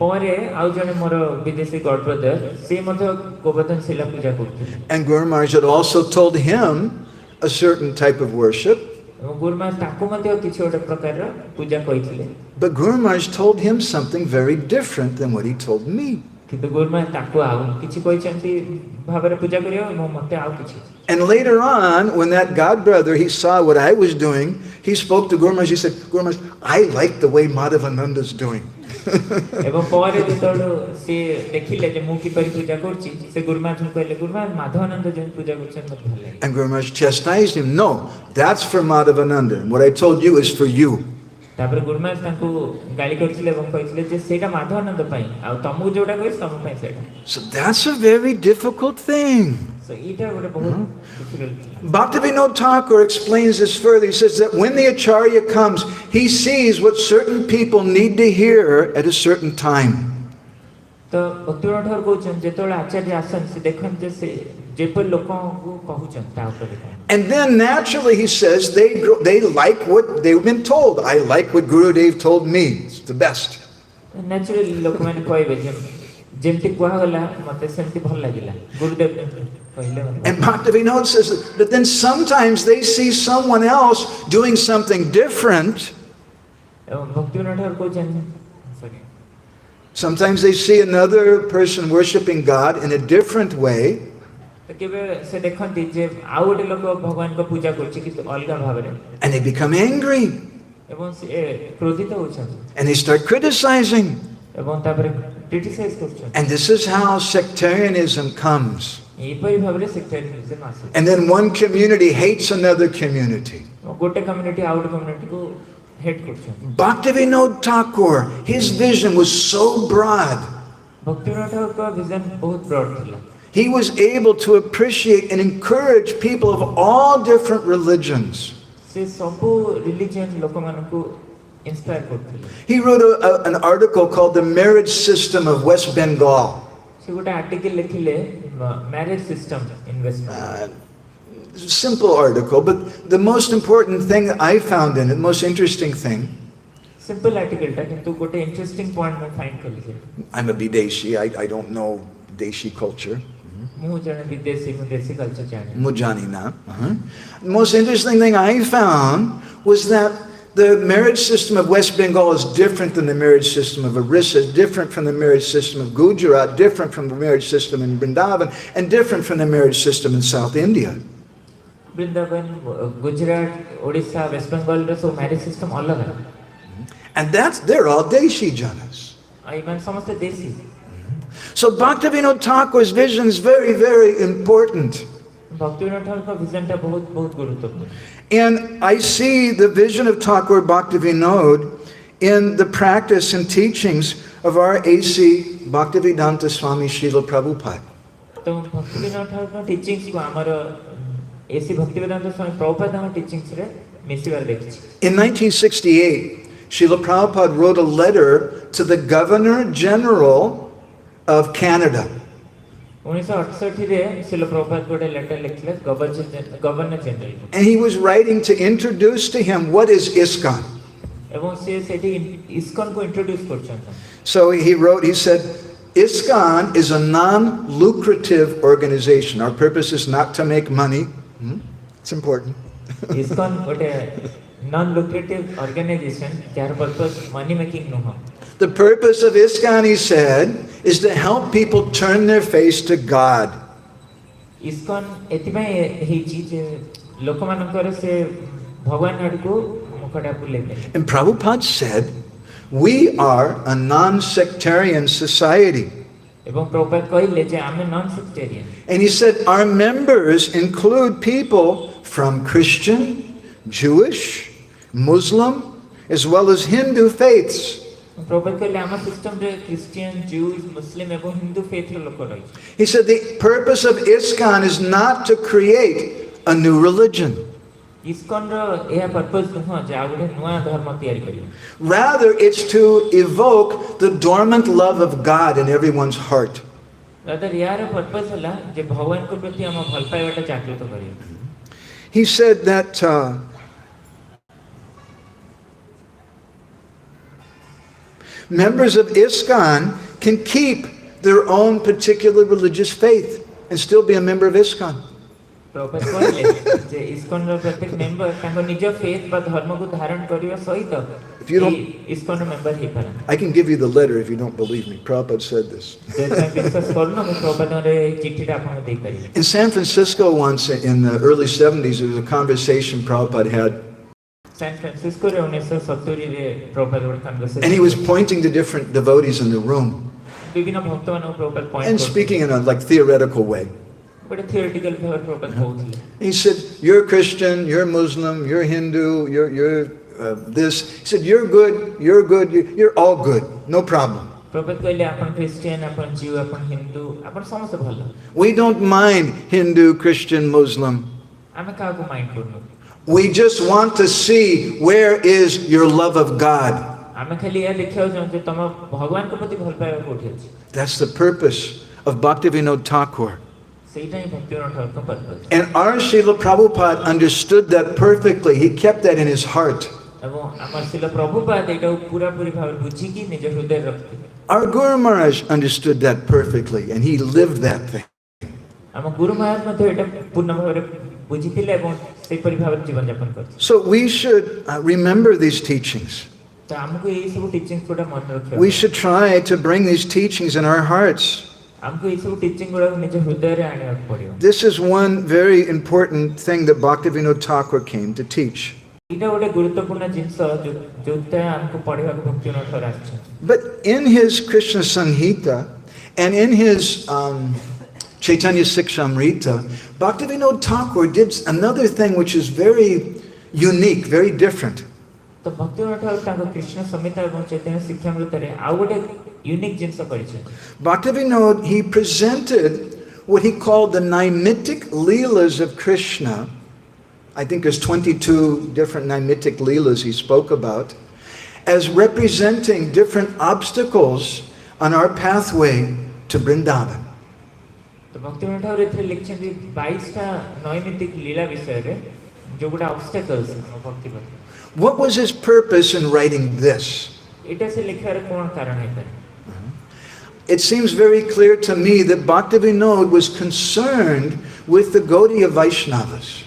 परे आउ जने मोर विदेशी गॉड ब्रदर से मते गोवर्धन शिला पूजा करथले And Guru Maharaj had also told him a certain type of worship. Guru Maharaj ताको मते किछि ओटे प्रकार पूजा कहिथिले But Guru Maharaj told him something very different than what he told me. किंतु गुरु महाराज ताको आउ किछि कहिसंती भाबरे पूजा करियो मो मते आउ किछि And later on, when that godbrother, he saw what I was doing, he spoke to Guru Maharaj. He said, Guru Maharaj, I like the way Madhavananda is doing. एवं परे जेतलो से देखिले जे मु की परि पूजा करछि से गुरु महाराज कहले गुरु महाराज माधवानंद जन पूजा करछन मत भल लागे And Guru Maharaj chastised him. No, that's for Madhavananda. And what I told you is for you. तापर गुरु महाराज ताको गाली करथिले एवं कहथिले जे सेटा माधवानंद पई आ तमु जोटा कहि तम पई सेटा So that's a very difficult thing. सो इटा गोटे बहुत difficult Bhakti Vinod Thakur explains this further. He says that when the acharya comes, he sees what certain people need to hear at a certain time. तो भक्तिविनोद ठाकुर कहउछन जेतोला आचार्य आसन से देखन जे से जेपर लोकन को कहउछन ता ऊपर And then naturally he says they like what they've been told. I like what Guru Dev told me. It's the best. Naturally लोक माने कहबे जे जेमति कोहा गला मते सेमति भल लागिला गुरुदेव कहले मते And Bhakti Vinod says that then sometimes they see someone else doing something different. एवं भक्तिविनोद ठाकुर कहउछन sorry Sometimes they see another person worshiping God in a different way. तो केबे से देखंती जे आउ गोटे लोक भगवान को पूजा करछि कि अलगा भाबरे And they become angry. एवं से क्रोधित होछन And they start criticizing. एवं तापर criticise करछन And this is how sectarianism comes. ଏହିପରି ଭାବରେ ସେକ୍ଟରିଆନିଜମ୍ ଆସେ। And then one community hates another community. ଗୋଟେ କମ୍ୟୁନିଟି ଆଉ ଗୋଟେ କମ୍ୟୁନିଟିକୁ ହେଟ୍ କରୁଛନ୍ତି। Bhakti Vinod Thakur, his vision was so broad. ଭକ୍ତି ବିନୋଦ ଠାକୁରଙ୍କ ଭିଜନ ବହୁତ ବ୍ରଡ୍ ଥିଲା। He was able to appreciate and encourage people of all different religions. ସେ ସବୁ ରିଲିଜିୟନ୍ ଲୋକମାନଙ୍କୁ ଇନ୍ସପାୟାର କରୁଥିଲେ। He wrote an article called The Marriage System of West Bengal. ସେ ଗୋଟେ ଆର୍ଟିକଲ ଲେଖିଲେ marriage system in West Bengal. Simple article, but the most important thing that I found in it, the most interesting thing, simple आर्टिकलटा किंतु गोटे interesting point मैं find करली जे I'm a Videshi, I don't know Deshi culture. मु जने विदेशी मु देशी कल्चर जाने Mujani na. The most interesting thing I found was that the marriage system of West Bengal is different than the marriage system of Orissa, different from the marriage system of Gujarat, different from the marriage system in Vrindavan, and different from the marriage system in South India. Vrindavan Gujarat Odisha West Bengal रे सो marriage system अलग है And they're all Deshi Janas. आई मान समस्त देशी। So Bhakti Vinod Thakur's vision is very, very important. भक्ति विनोद ठाकुर का vision टा बहुत बहुत गुरुत्वपूर्ण। And I see the vision of Thakur Bhakti Vinod in the practice and teachings of our AC Bhaktivedanta Swami Srila Prabhupada. तो भक्ति विनोद ठाकुर का teachings को हमारा एसी भक्ति वेदांत स्वामी प्रभुपाद हम टीचिंग्स रे मिसिवार देखछि। In 1968, Srila Prabhupada wrote a letter to the Governor General of Canada. 1968 रे श्रील प्रभुपाद गोटे लेटर लिखले governor general And he was writing to introduce to him what is ISKCON. एवं से सेठी इस्कॉन को introduce करछन। So he wrote, he said, ISKCON is a non-lucrative organization. Our purpose is not to make money. It's important. ISKCON गोटे non lucrative organisation जार purpose money making नो हो। The purpose of ISKCON, he said, is to help people turn their face to God. ISKCON एतिबा हे चीज लोकमानकर से भगवान आडको मुखटा बुलेबे। And Prabhupada said, we are a non-sectarian society. एवं प्रभुपाद कहले जे आमे non sectarian. And he said, our members include people from Christian, Jewish, Muslim, as well as Hindu faiths. Prabhupada कहले आमा सिस्टम रे क्रिश्चियन, ज्यूज, मुस्लिम एवं हिंदू फेथ रे लोक रही। He said, the purpose of ISKCON is not to create a new religion. ISKCON रो एया purpose नुह जे आ गोटे नुवा धर्म तयारी करियो। Rather, it's to evoke the dormant love of God in everyone's heart. Other यार पर्पस हला जे भगवान को प्रति हम भल पाइबाटा जागृत करियो। He said that members of ISKCON can keep their own particular religious faith and still be a member of ISKCON. Prabhupada कहले जे इस्कॉन रो प्रत्येक मेंबर ताको निज फेथ बा धर्म को धारण करियो सहित इस्कॉन रो मेंबर हे पारा। I can give you the letter if you don't believe me. Prabhupada said this. जे विश्वास करनो मैं प्रभुपाद रे चिट्ठीटा आपन देई करियो। In San Francisco once in the early 70s, there was a conversation Prabhupada had, San Francisco रे 1970 रे प्रभुपाद रो conversation and he was pointing to different devotees in the room विभिन्न भक्तमान Prabhupada point and speaking in a like theoretical way. बड़े theoretical भाव Prabhupada कहउथिले। He said, you're Christian, you're Muslim, you're Hindu, you're this. He said, you're good, you're all good, no problem. Prabhupada कहले आपन Christian, आपन जीव, आपन हिंदू, आपन समस्त भलो। We don't mind Hindu, Christian, Muslim. आमे का को माइंड करनो। We just want to see where is your love of God. आमे खाली या लिखियो जे तम भगवान को प्रति भल पाइबा कोठी अछि। That's the purpose of Bhakti Vinod Thakur. सेटा ही भक्ति विनोद ठाकुर का purpose. And our Srila Prabhupada understood that perfectly. He kept that in his heart. एवं आमार श्रील प्रभुपाद एटा पूरा पूरी भाव बुझी की निज हृदय रखते। Our Guru Maharaj understood that perfectly and he lived that thing. आम गुरु महाराज मध्ये एटा पूर्ण भाव रे बुझिथिले एवं से परि भाव जीवन यापन करथि। So we should remember these teachings. तो हमको ये सब टीचिंग्स कोटा मन रखियो। We should try to bring these teachings in our hearts. हमको ये सब टीचिंग गुडा निज हृदय रे आने पड़ियो। This is one very important thing that Bhakti Vinod Thakur came to teach. एटा गोटे गुरुत्वपूर्ण जिंस जोते हमको पढिबा को भक्ति Vinod Thakur आछन। But in his Krishna Samhita and in his Chaitanya Sikshamrita, Bhakti Vinod Thakur did another thing which is very unique, very different. तो भक्ति विनोद ठाकुर ताको कृष्ण संहिता एवं चैतन्य शिक्षामृत रे आ गोटे यूनिक जिंस करिছে Bhakti Vinod, he presented what he called the naimitic leelas of Krishna. I think there's 22 different naimitic leelas he spoke about, as representing different obstacles on our pathway to Vrindavan. तो भक्ति विनोद ठाकुर एथे लिखछन 22 टा नैमित्तिक लीला विषय रे जो गोटे ऑब्स्टेकल्स भक्ति पथ. What was his purpose in writing this? एटा से लिखार कोन कारण है? It seems very clear to me that Bhakti Vinod was concerned with the Gaudiya Vaishnavas.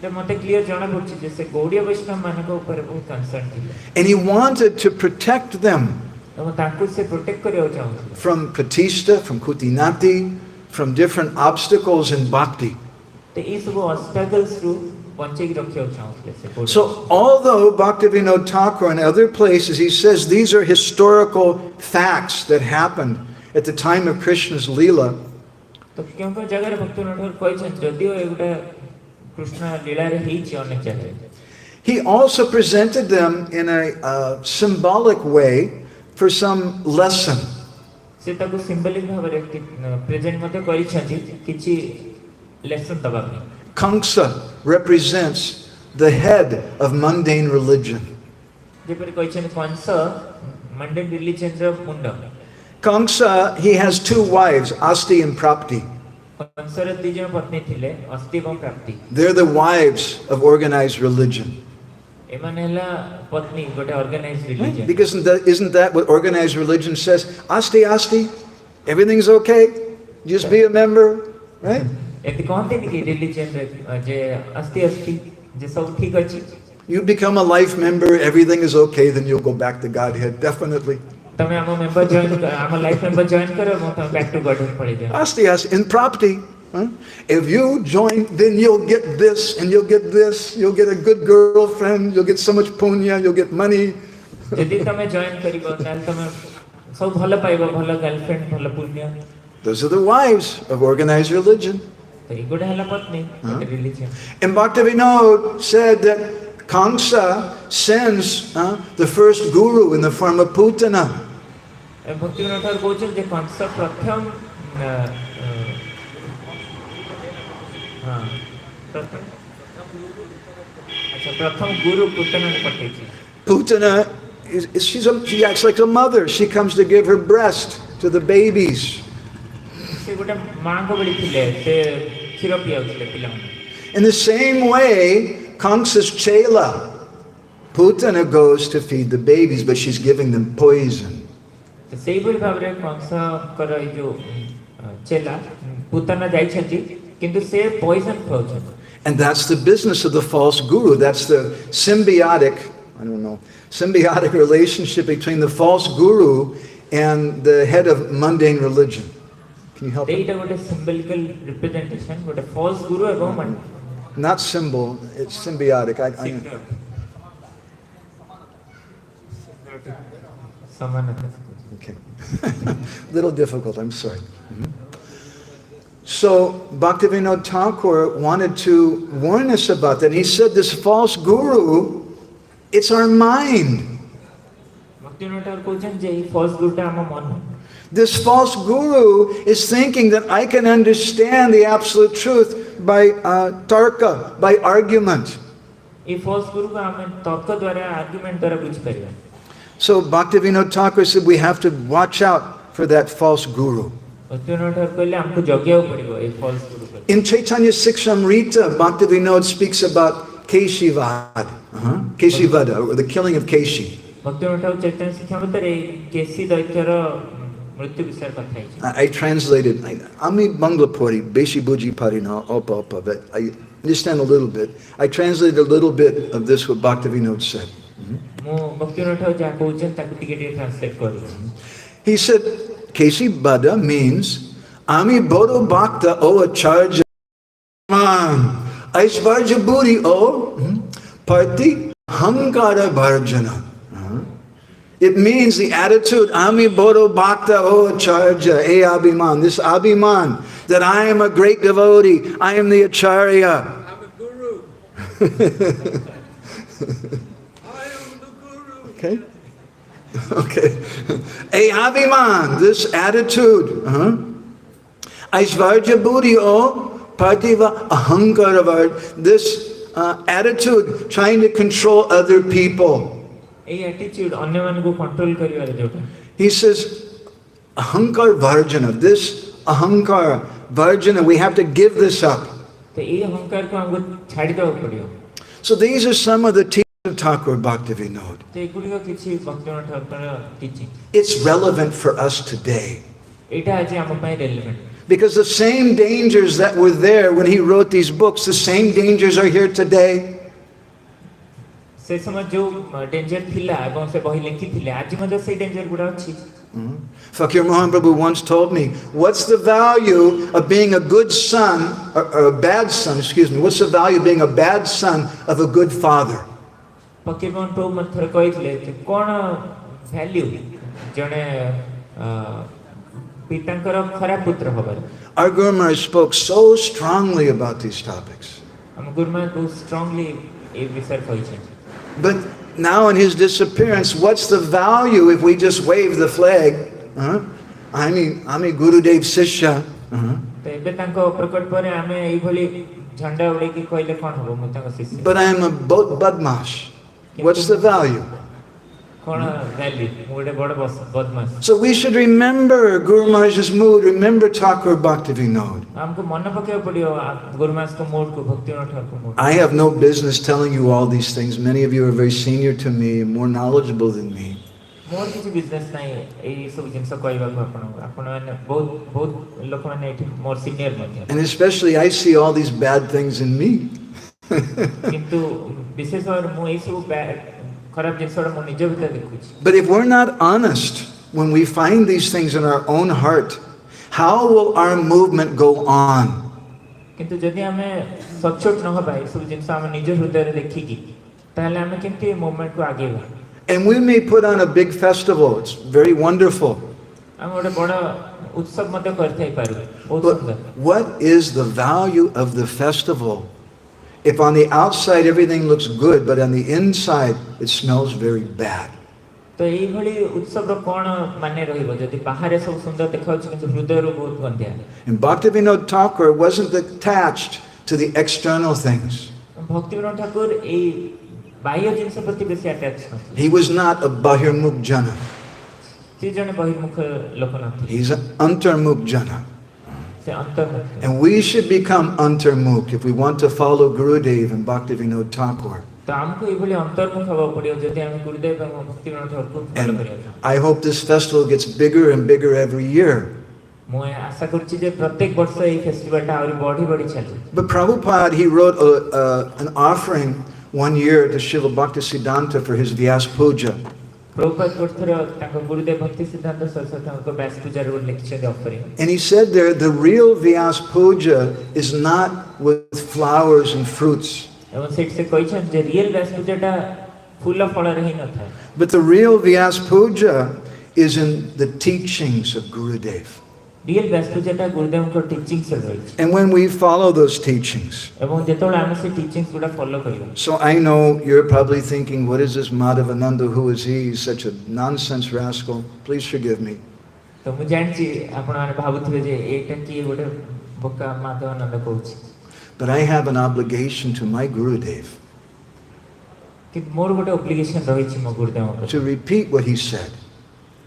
तो मते क्लियर जाना पड़छि जैसे गौड़ीय वैष्णव मानक ऊपर बहुत कंसर्न थी. And he wanted to protect them तो ताकू से प्रोटेक्ट करियो चाहू from Pratishta, from Kutinati, from different obstacles in bhakti. तो ई सब ऑब्स्टेकल्स रु बंचे की रखियो चाहू. So although Bhakti Vinod Thakur and other places, he says these are historical facts that happened at the time of Krishna's Leela, तो क्योंकि जगह रे भक्ति विनोद ठाकुर कोइ छन जदियो एगुटा कृष्ण लीला रे ही छि अनेक जगह. he also presented them in a symbolic way for some lesson. से ताको सिंबलिक भाव रे प्रेजेंट मते करि छथि किछि लेसन दबा पे. Kamsa represents the head of mundane religion. जेपर कोइ छन कंस मंडन रिलीजन रे मुंड. Kamsa, he has two wives, Asti and Prapti. Kans रे दिजन पत्नी थिले अस्ति एवं प्राप्ति. They're the wives of organized religion. एमन हला पत्नी गोटे organised religion. Because isn't that what organized religion says? Asti, Asti, everything's okay. Just be a member, right? एति कोनते कि रिलीजन रे जे अस्ति अस्ति जे सब ठीक अछि. You become a life member, everything is okay, then you'll go back to Godhead, definitely. तमे आम मेंबर जॉइन आम लाइफ मेंबर जॉइन करो म तमे बैक टू गॉड पड़ी जाए. Asti, Asti, in Prapti. If you join, then you'll get this, and you'll get this, you'll get a good girlfriend, you'll get so much punya, you'll get money. यदि तमे join करिबो ताल तमे सब भलो पाइबो भलो गर्लफ्रेंड भलो पुण्य. Those are the wives of organized religion. तो ई गोटे हला पत्नी गोटे religion. And Bhaktivinoda said that Kamsa sends the first guru in the form of Putana. भक्ति विनोद ठाकुर कोचन जे कंस प्रथम प्रथम गुरु पुतना ने पठे थी. Putana, she acts like a mother. She comes to give her breast to the babies. से गोटे मां को बड़ी थिले से खीर पियाउथिले पिलाने. In the same way, Kamsa's chela, Putana goes to feed the babies, but she's giving them poison. तो सेही भली भाबरे कंस कर जो चेला पुतना जाई छथि किंतु से poison खाउछन. And that's the business of the false guru. That's the symbiotic relationship between the false guru and the head of mundane religion. Can you help? एटा गोटे सिंबलिकल रिप्रेजेंटेशन गोटे फॉल्स गुरु एवं मन. Not symbol, it's symbiotic. समानता. Okay. Little difficult, I'm sorry. So Bhakti Vinod Thakur wanted to warn us about that. He said this false guru, it's our mind. भक्ति विनोद ठाकुर कोचन जे false गुरु ता हम मन. This false guru is thinking that I can understand the absolute truth by tarka, by argument. ई false guru का हम तर्क द्वारा argument द्वारा बुझ परिबा. So Bhakti Vinod Thakur said we have to watch out for that false guru. भक्ति विनोद ठाकुर कहले हमको जगियाउ पड़िबो ई फॉल्स गुरु को. In Chaitanya Sikshamrita, Bhakti Vinod speaks about Keshivada, Keshivada, or the killing of Keshi. भक्ति विनोद ठाकुर चैतन्य शिक्षामृत रे केसी दैत्यर मृत्यु विषय कथा है. I translated, Ami Banglapuri, Beshi Buji Parina, Opa, but I understand a little bit. I translated a little bit of this, what Bhakti Vinod said. He said, Keshi Bada means, Ami Bodo Bhakta O Acharya Aishvarja Buri O Parti Hankara Bharjana. It means the attitude, Ami Bodo Bhakta O Acharya, E Abhiman. This Abhiman, that I am a great devotee, I am the Acharya. I'm a guru. I am the guru. Okay? Okay. A Abhiman, this attitude. Aishvarja buddhi o pativa ahankaravar, this attitude trying to control other people. এই attitude ଅନ୍ୟମାନଙ୍କୁ control କରିବାର ଯୋଉଟା He says, ahankar varjana, this ahankar varjana, we have to give this up. ତ ଏଇ ଅହଙ୍କାରକୁ ଆମକୁ ଛାଡ଼ି ଦେବାକୁ ପଡ଼ିବ। So these are some of the teachings of Thakur Bhakti Vinod. ତ ଏଗୁଡ଼ିକ କିଛି ଭକ୍ତିବିନୋଦ ଠାକୁରଙ୍କ teaching। It's relevant for us today. ଏଇଟା ଆଜି ଆମ ପାଇଁ relevant। Because the same dangers that were there when he wrote these books, the same dangers are here today. ସେ ସମୟ ଯୋଉ ଡେଞ୍ଜର ଥିଲା ଏବଂ ସେ ବହି ଲେଖିଥିଲେ ଆଜି ମଧ୍ୟ ସେଇ ଡେଞ୍ଜର ଗୁଡ଼ା ଅଛି। Fakir Mohan Prabhu once told me, what's the value of being a good son, or a bad son, excuse me, what's the value of being a bad son of a good father? Fakir Mohan ପ୍ରଭୁ ମୋତେ ଥରେ କହିଥିଲେ ଯେ କ'ଣ value ଜଣେ ପିତାଙ୍କର ଖରାପ ପୁତ୍ର ହବାର। Our Guru Maharaj spoke so strongly about these topics. ଆମ ଗୁରୁ ମହାରାଜ ବହୁତ strongly ଏ ବିଷୟରେ କହିଛନ୍ତି। But now in his disappearance, what's the value if we just wave the flag? I'm a Gurudev Sishya. ତ ଏବେ ତାଙ୍କ ପ୍ରକଟ ପରେ ଆମେ ଏଇଭଳି ଝଣ୍ଡା ଉଡ଼େଇକି କହିଲେ କ'ଣ ହବ ମୁଁ ତାଙ୍କ ଶିଷ୍ୟ। But I'm a badmash. What's the value? କ'ଣ ଭ୍ୟାଲ୍ୟୁ ମୁଁ ଗୋଟେ ବଡ଼ ବଦମାସ। So we should remember Guru Maharaj's mood, remember Thakur Bhakti Vinod. ଆମକୁ ମନେ ପକେଇବାକୁ ପଡ଼ିବ ଗୁରୁ ମହାରାଜଙ୍କ ମୋଡକୁ ଭକ୍ତିବିନୋଦ ଠାକୁର ମୋଡ। I have no business telling you all these things. Many of you are very senior to me, more knowledgeable than me. ମୋର କିଛି business ନାହିଁ ଏଇ ସବୁ ଜିନିଷ କହିବାକୁ ଆପଣଙ୍କୁ। ଆପଣମାନେ ବହୁତ ଲୋକମାନେ ଏଠି ମୋର ସିନିୟର ମଧ୍ୟ। And especially I see all these bad things in me. କିନ୍ତୁ ବିଶେଷ ଭାବରେ ମୁଁ ଏଇ ସବୁ ଖରାପ ଜିନିଷଟା ମୋ ନିଜ ଭିତରେ ଦେଖୁଛି। But if we're not honest when we find these things in our own heart, how will our movement go on? କିନ୍ତୁ ଯଦି ଆମେ ସଚ୍ଚୋଟ ନ ହେବା ଏଇ ସବୁ ଜିନିଷ ଆମ ନିଜ ହୃଦୟରେ ଦେଖିକି ତାହେଲେ ଆମେ କେମିତି ମୁଭମେଣ୍ଟକୁ ଆଗେଇବା। And we may put on a big festival. It's very wonderful. ଆମେ ଗୋଟେ ବଡ଼ ଉତ୍ସବ ମଧ୍ୟ କରିଥାଇ ପାରୁ ବହୁତ But Sundar. what is the value of the festival if on the outside everything looks good, but on the inside it smells very bad? ତ ଏଇଭଳି ଉତ୍ସବର କ'ଣ ମାନେ ରହିବ ଯଦି ବାହାରେ ସବୁ ସୁନ୍ଦର ଦେଖାଯାଉଛି କିନ୍ତୁ ହୃଦୟରୁ ବହୁତ ଗନ୍ଧିଆ। And Bhakti Vinod Thakur wasn't attached to the external things. ଭକ୍ତିବିନୋଦ ଠାକୁର ଏଇ ବାହ୍ୟ ଜିନିଷ ପ୍ରତି ବେଶୀ ଆଟାଚ୍ ନଥିଲେ। He was not a Bahirmukh Jana. ସେ ଜଣେ ବହିର୍ମୁଖ ଲୋକ ନଥିଲେ। He's an Antarmukh Jana. ସେ ଅନ୍ତର୍ମୁଖ। And we should become Antarmukh if we want to follow Gurudev and Bhakti Vinod Thakur. ତ ଆମକୁ ଏଇଭଳି ଅନ୍ତର୍ମୁଖ ହେବାକୁ ପଡ଼ିବ ଯଦି ଆମେ ଗୁରୁଦେବ ଏବଂ ଭକ୍ତିବିନୋଦ ଠାକୁରଙ୍କୁ ଫଲୋ And କରିବା। I hope this festival gets bigger and bigger every year. ମୁଁ ଆଶା କରୁଛି ଯେ ପ୍ରତ୍ୟେକ ବର୍ଷ ଏଇ ଫେଷ୍ଟିଭାଲଟା ଆହୁରି ବଢ଼ି ବଢ଼ି ଚାଲିବ। But Prabhupada, he wrote an offering one year to Srila Bhaktisiddhanta for his Vyas Puja. ପ୍ରଭୁପାଦ ଗୋଟେ ଥର ତାଙ୍କ ଗୁରୁଦେବ ଭକ୍ତି ସିଦ୍ଧାନ୍ତ ସରସ୍ୱତୀଙ୍କ ବ୍ୟାସ ପୂଜାରେ ଗୋଟେ ଲେଖିଛନ୍ତି offering. And he said there, the real Vyas Puja is not with flowers and fruits. ଏବଂ ସେଠି ସେ କହିଛନ୍ତି ଯେ ରିଏଲ ବ୍ୟାସ ପୂଜାଟା ଫୁଲ ଫଳରେ ହିଁ ନଥାଏ। But the real Vyas Puja is in the teachings of Gurudev. Real Vyasa ପୂଜାଟା ଗୁରୁଦେବଙ୍କ ଟିଚିଂସରେ ରହିଛି। And when we follow those teachings. ଏବଂ ଯେତେବେଳେ ଆମେ ସେ ଟିଚିଂସ ଗୁଡ଼ା ଫଲୋ କରିବା। So I know you're probably thinking, what is this Madhavananda? Who is he? He's such a nonsense rascal. Please forgive me. ତ ମୁଁ ଜାଣିଛି ଆପଣମାନେ ଭାବୁଥିବେ ଯେ ଏଇଟା କିଏ ଗୋଟେ ବୋକା ମାଧବାନନ୍ଦ କହୁଛି। But I have an obligation to my Gurudev କିନ୍ତୁ ମୋର ଗୋଟେ ଅବ୍ଲିଗେସନ ରହିଛି ମୋ ଗୁରୁଦେବଙ୍କ to repeat what he said.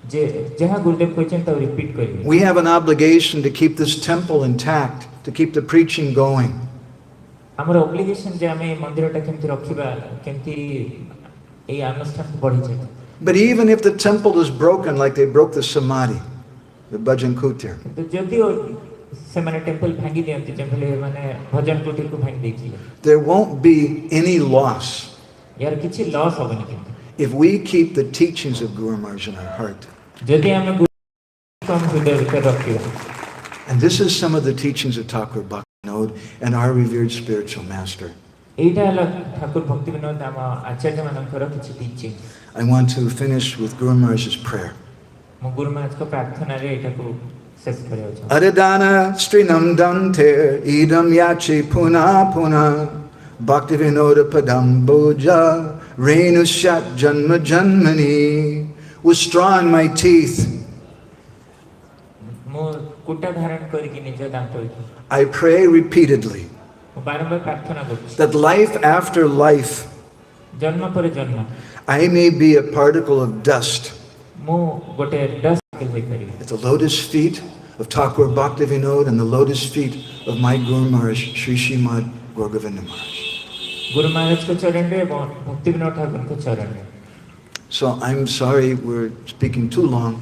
ଯେ ଯାହା ଗୁରୁଦେବ କହିଛନ୍ତି ତାକୁ ରିପିଟ୍ କରିବି। We have an obligation to keep this temple intact, to keep the preaching going. ଆମର ଅବ୍ଲିଗେସନ ଯେ ଆମେ ଏ ମନ୍ଦିରଟା କେମିତି ରଖିବା କେମିତି ଏଇ ଅନୁଷ୍ଠାନକୁ ବଢ଼ି ଚାଲିବ। But even if the temple is broken, like they broke the Samadhi, the Bhajan Kutir, କିନ୍ତୁ ଯଦି ସେମାନେ ଟେମ୍ପଲ ଭାଙ୍ଗି ଦିଅନ୍ତି ଯେଭଳି ମାନେ ଭଜନ କୁଟୀରକୁ ଭାଙ୍ଗି ଦେଇଥିଲେ there won't be any loss ୟାର କିଛି ଲସ୍ ହବନି। କିନ୍ତୁ if we keep the teachings of Guru Maharaj in our heart. ଯଦି ଆମେ ହୃଦୟ ଭିତରେ ରଖିବା। And this is some of the teachings of Thakur Bhakti Vinod and our revered spiritual master. ଏଇଟା ହେଲା ଠାକୁର ଭକ୍ତି ବିନୋଦ ଆମ ଆଚାର୍ଯ୍ୟମାନଙ୍କର କିଛି teaching. I want to finish with Guru Maharaj's prayer. ମୋ ଗୁରୁ ମହାରାଜଙ୍କ ପ୍ରାର୍ଥନାରେ ଏଇଟାକୁ ଶେଷ କରିବାକୁ ଚାହୁଁଛି। Adadana strinam dante idam yachi puna puna Bhakti Vinod padam boja renushat janma janmani with straw in my teeth. ମୁଁ କୁଟା ଧାରଣ କରିକି ନିଜ ଦାନ୍ତ ଭିତରେ I pray repeatedly ମୁଁ ବାରମ୍ବାର ପ୍ରାର୍ଥନା କରୁଛି that life after life ଜନ୍ମ ପରେ ଜନ୍ମ I may be a particle of dust ମୁଁ ଗୋଟେ ଡଷ୍ଟ ହୋଇପାରିବି at the lotus feet of Thakur Bhakti Vinod and the lotus feet of my Guru Maharaj Sri Srimad Gauragovinda Maharaj. Guru Maharaj को चरण रे भक्ति विनोद ठाकुर को चरण रे So I'm sorry we're speaking too long.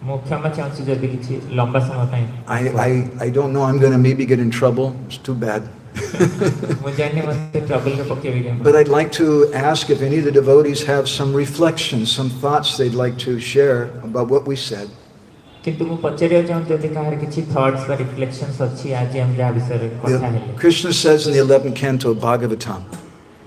ମୁଁ କ୍ଷମା ଚାହୁଁଛି ଯଦି କିଛି ଲମ୍ବା ସମୟ ପାଇଁ I don't know, I'm going to maybe get in trouble. It's too bad. ମୁଁ ଜାଣିନି ମୋତେ ଟ୍ରବଲ ରେ ପକେଇବି କି But I'd like to ask if any of the devotees have some reflections, some thoughts they'd like to share about what we said. କିନ୍ତୁ ମୁଁ ପଚାରିବାକୁ ଚାହୁଁଛି ଯଦି କାହାର କିଛି ଥଟ୍ସ ବା ରିଫ୍ଲେକ୍ସନ୍ସ ଅଛି ଆଜି ଆମେ ଯାହା ବିଷୟରେ କଥା ହେଲେ Krishna says in the 11th canto of Bhagavatam,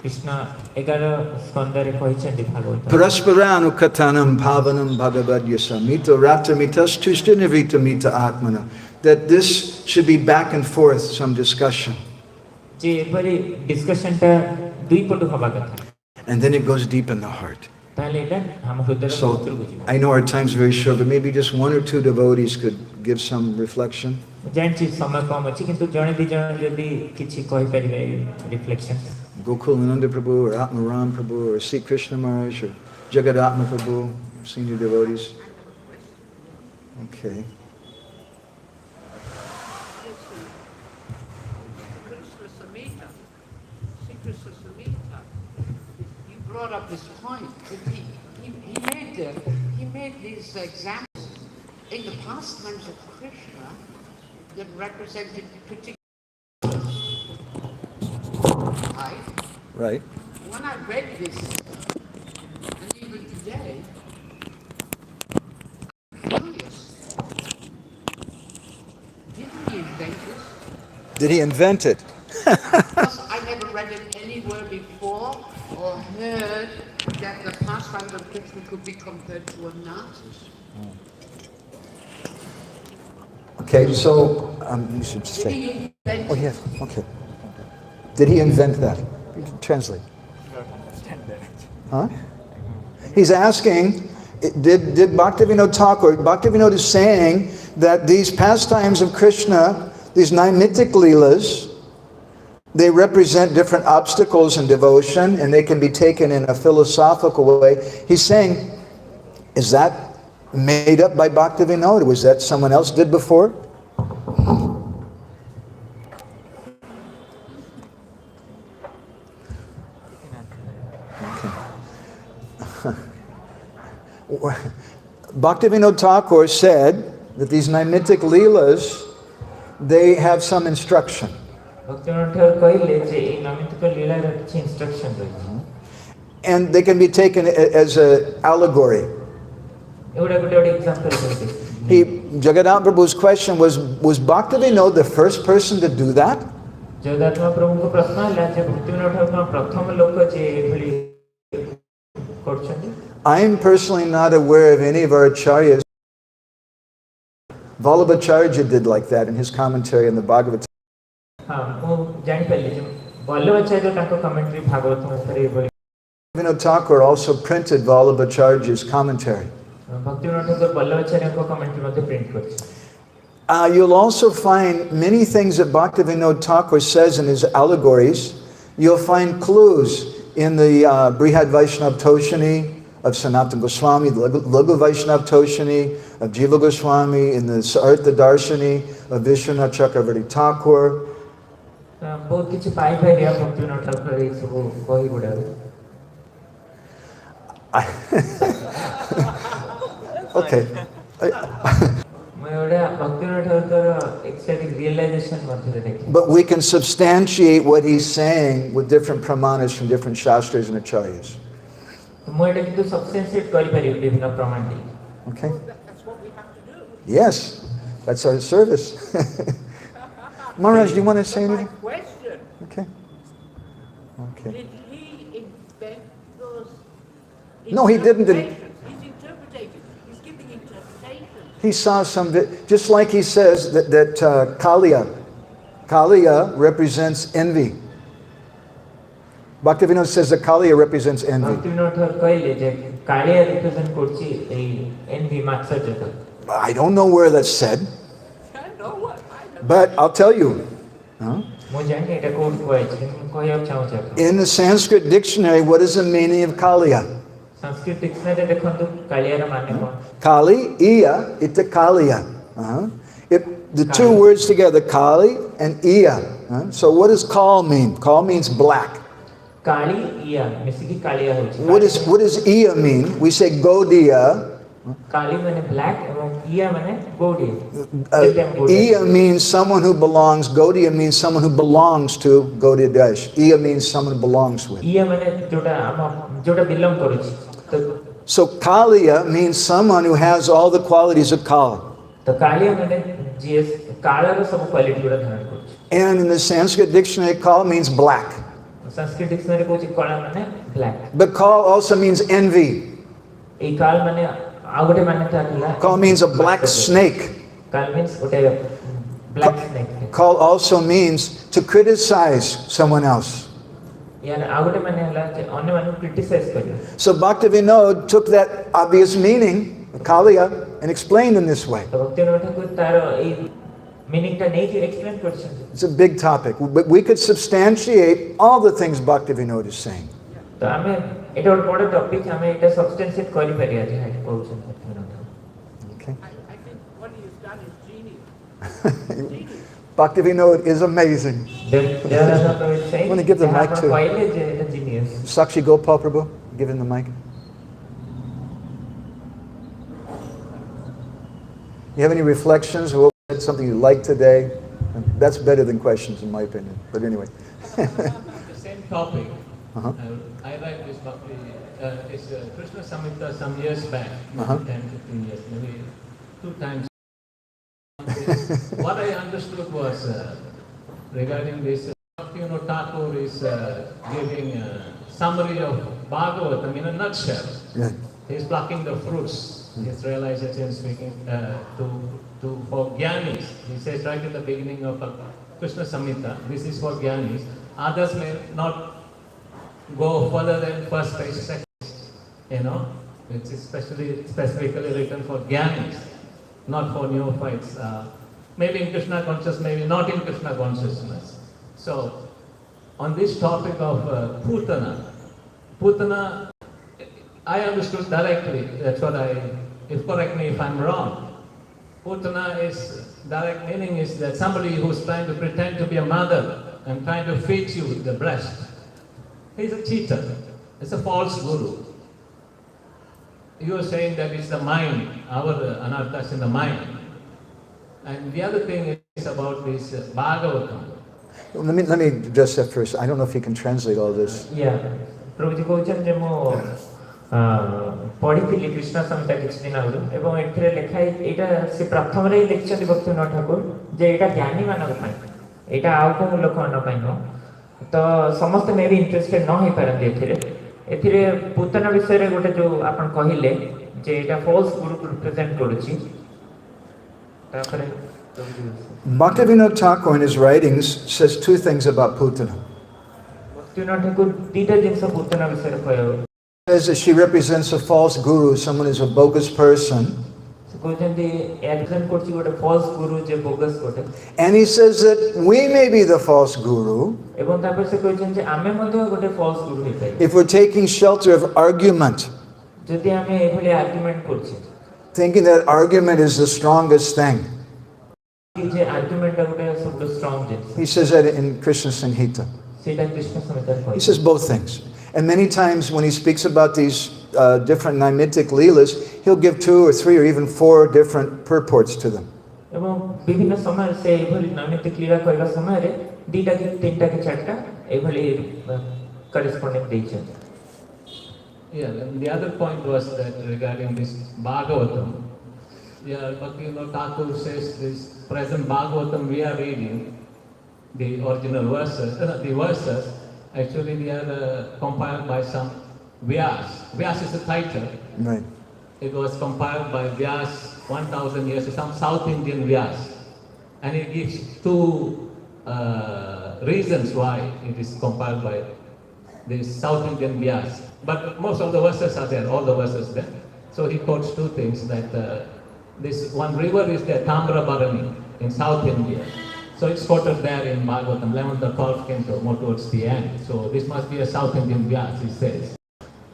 Krishna 11 ସ୍କନ୍ଧରେ କହିଛନ୍ତି Bhagavata Parasparanu katanam bhavanam bhagavadyasa mita rata mitas tustinavita mita atmana, that this should be back and forth, some discussion. ଯେ ଏପରି ଡିସ୍କସନଟା ଦୁଇ ପଟୁ ହବା କଥା And then it goes deep in the heart. ତାହେଲେ ଏଇଟା ଆମ ହୃଦୟର So ଭିତରକୁ ଯିବ I know our time's very short, but maybe just one or two devotees could give some reflection. ମୁଁ ଜାଣିଛି ସମୟ କମ୍ ଅଛି କିନ୍ତୁ ଜଣେ ଦି ଜଣ ଯଦି କିଛି କହିପାରିବେ reflection Gokulananda Prabhu or Atmaram Prabhu or Sri Krishna Maharaj or Jagadatma Prabhu, senior devotees. Okay. Krishna Samhita, Sri Krishna Samhita, you brought up this point. He made these examples in the pastimes of Krishna that represented particular. Right. When I read this, and even today, I'm curious. Didn't he invent this? Did he invent it? Because I never read it anywhere before or heard that the pastime of Krishna could be compared to a Narcissus. Okay, so you should Did say. he invent Oh, yes. Okay. Did he invent that? You can translate. Huh? He's asking, did Bhakti Vinod Thakur, Bhakti Vinod is saying that these pastimes of Krishna, these nimitic leelas, they represent different obstacles in devotion and they can be taken in a philosophical way. He's saying, is that made up by Bhakti Vinod? Was that someone else did before? Bhakti Vinod Thakur said that these nimitic leelas, they have some instruction. And they can be taken as an allegory. Jagadnath Prabhu's question was Bhakti Vinod the first person to do that? I am personally not aware of any of our acharyas. Vallabhacharya did like that in his commentary on the Bhagavatam. Vinod Thakur also printed Vallabhacharya's commentary. You'll also find many things that Bhakti Vinod Thakur says in his allegories. You'll find clues in the Brihad Vaishnav Toshani of Sanatana Goswami, the Laghu Vaishnav Toshani of Jiva Goswami, in the Sartha Darshani of Vishwanath Chakravarti Thakur. Okay. But we can substantiate what he's saying with different pramanas from different shastras and acharyas. Okay? That's what we have to do. Yes, that's our service. Maharaj, do you want to say My anything? question, Okay. Okay. did he invent those No, he didn't. interpretations? He's interpreting. He's giving interpretations. He saw some, just like he says that Kaliya represents envy. Bhakti Vinod says that Kaliya represents envy. Bhakti Vinod Thakur कहले जे Kaliya represent করছি এই envy মাৎসর্যতা I don't know where that's said, but I'll tell you. ମୁଁ ଜାଣି ଏଟା କୋଉଠି କୁହାଯାଇଛି କିନ୍ତୁ କହିବାକୁ ଚାହୁଁଛି ଆପଣ In the Sanskrit dictionary, what is the meaning of Kaliya? Sanskrit dictionary ଦେଖନ୍ତୁ କାଳିଆର ମାନେ କ'ଣ Kali, iya, ita Kaliya. The two words together, Kali and iya. So what does Kal mean? Kal means black. କାଳି ଇୟା ମିଶିକି କାଳିଆ ହେଉଛି What does iya mean? We say Gaudiya. କାଳି ମାନେ black ଏବଂ ଇୟା ମାନେ Gaudia Iya means someone who belongs. Gaudiya means someone who belongs to Gaudiya Dash. Iya means someone who belongs with. ଇୟା ମାନେ ଯୋଉଟା ବିଲଙ୍ଗ କରୁଛି ତ So Kaliya means someone who has all the qualities of Kal. ତ କାଳିଆ ମାନେ ଯିଏ କାଳର ସବୁ କ୍ୱାଲିଟି ଗୁଡ଼ା ଧାରଣ କରୁଛି And in the Sanskrit dictionary, Kal means black. Sanskrit dictionary କହୁଛି କଳା ମାନେ black But Kal also means envy. ଏଇ କାଳ ମାନେ ଆଉ ଗୋଟେ ମାନ୍ୟତା ଥିଲା Kal means a black snake. କାଳ ମିନ୍ସ ଗୋଟେ black snake Kal also means to criticize someone else. ୟାର ଆଉ ଗୋଟେ ମାନେ ହେଲା ଯେ ଅନ୍ୟମାନଙ୍କୁ କ୍ରିଟିସାଇଜ କରିବା So Bhakti Vinod took that obvious meaning, Kaliya, and explained in this way. ତ ଭକ୍ତି ବିନୋଦ ଠାକୁର ତାର ଏଇ ମିନିଂଟା ନେଇକି ଏକ୍ସପ୍ଲେନ୍ କରିଛନ୍ତି It's a big topic, but we could substantiate all the things Bhakti Vinod is saying. ତ ଆମେ ଏଇଟା ଗୋଟେ ବଡ଼ ଟପିକ୍ ଆମେ ଏଇଟା ସବଷ୍ଟାନ୍ସିଏଟ୍ କରିପାରିବା ଯାହା ଏଠି କହୁଛନ୍ତି ଭକ୍ତି ବିନୋଦ ଠାକୁର Okay? I think what he has done is genius. Bhakti Vinod is amazing. Let me give the mic to genius. Sakshi Gopal Prabhu. Give him the mic. You have any reflections? Or something you like today? That's better than questions, in my opinion. But anyway. The same topic. Uh-huh. I read this Bhakti, it's Krishna Samhita some years back, Uh-huh. 10, 15 years, maybe 2 times. What I understood was regarding this, Bhakti Vinod Thakur is giving a summary of Bhagavatam in a nutshell. Yeah. He's plucking the fruits. His realization speaking for Gyanis. He says right in the beginning of Krishna Samhita, this is for Gyanis. Others may not go further than first page, second page. It's specifically written for Gyanis, not for neophytes. Maybe in Krishna consciousness, maybe not in Krishna consciousness. So, on this topic of Putana, I understood directly, that's what correct me if I'm wrong. Putana is, direct meaning is that somebody who's trying to pretend to be a mother and trying to feed you with the breast. He's a cheater. It's a false guru. You are saying that it's the mind, our anarthas in the mind. And the other thing is about this Bhagavatam. Let me address that first. I don't know if you can translate all this. Yeah. ପ୍ରଭୁଜୀ କହୁଛନ୍ତି ଯେ ମୁଁ ପଢ଼ିଥିଲି କୃଷ୍ଣ ସଂହିତା କିଛି ଦିନ ଆଗରୁ ଏବଂ ଏଥିରେ ଲେଖା ଏଇଟା ସେ ପ୍ରଥମରେ ହିଁ ଲେଖିଛନ୍ତି ଭକ୍ତି ବିନୋଦ ଠାକୁର ଯେ ଏଇଟା ଜ୍ଞାନୀମାନଙ୍କ ପାଇଁ ଏଇଟା ଆଉ କେଉଁ ଲୋକମାନଙ୍କ ପାଇଁ ନୁହଁ ତ ସମସ୍ତେ ମେ ବି ଇଣ୍ଟରେଷ୍ଟେଡ୍ ନ ହେଇପାରନ୍ତି ଏଥିରେ ପୂତନା ବିଷୟରେ ଗୋଟେ ଯେଉଁ ଆପଣ କହିଲେ ଯେ ଏଇଟା ଫଲ୍ସ ଗୁରୁକୁ ରିପ୍ରେଜେଣ୍ଟ କରୁଛି ତାପରେ Bhakti Vinod Thakur in his writings says 2 things about Putana. ଭକ୍ତି ବିନୋଦ ଠାକୁର ଦୁଇଟା ଜିନିଷ ପୂତନା ବିଷୟରେ କହିବାକୁ Says that she represents a false guru, someone who's a bogus person. And he says that we may be the false guru if we're taking shelter of argument, thinking that argument is the strongest thing. He says that in Krishna Samhita. He says both things. And many times when he speaks about these different naimittic leelas, he'll give 2 or 3 or even 4 different purports to them. Yeah, and the other point was that regarding this Bhagavatam, Bhakti Vinod Thakur says this present Bhagavatam we are reading, the original verses, actually they are compiled by some Vyas. Vyas is the title. Right. it was compiled by Vyas 1000 years, some South Indian Vyas. And it gives two reasons why it is compiled by the South Indian Vyas. But most of the verses are there, all the verses there. So he quotes two things, that this one river is the Tamrabarani in South India. So it's quoted there in Bhagavatam, 11th or 12th canto, more towards the end. So this must be a South Indian Vyas, he says.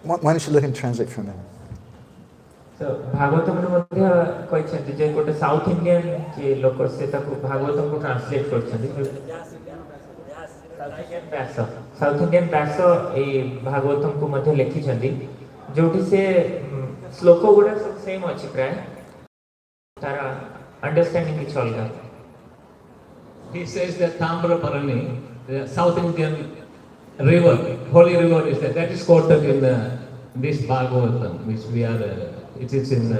Why don't you let him translate for a minute? So Bhagavatam ମଧ୍ୟ କହିଛନ୍ତି ଯେ ଗୋଟେ south Indian ଯେ ଲୋକ ସେ ତାକୁ ଭାଗବତକୁ translate କରିଛନ୍ତି south Indian ବ୍ୟାସ ଏଇ ଭାଗବତକୁ ମଧ୍ୟ ଲେଖିଛନ୍ତି ଯୋଉଠି ସେ ଶ୍ଲୋକ ଗୁଡ଼ା ସବୁ ସେମ୍ ଅଛି ପ୍ରାୟ ତାର ଅଣ୍ଡରଷ୍ଟାଣ୍ଡିଂ କିଛି ଅଲଗା. He says that Tamrabarani, the South Indian river, holy river is there. That is quoted in this Bhagavatam, which we are, it is in...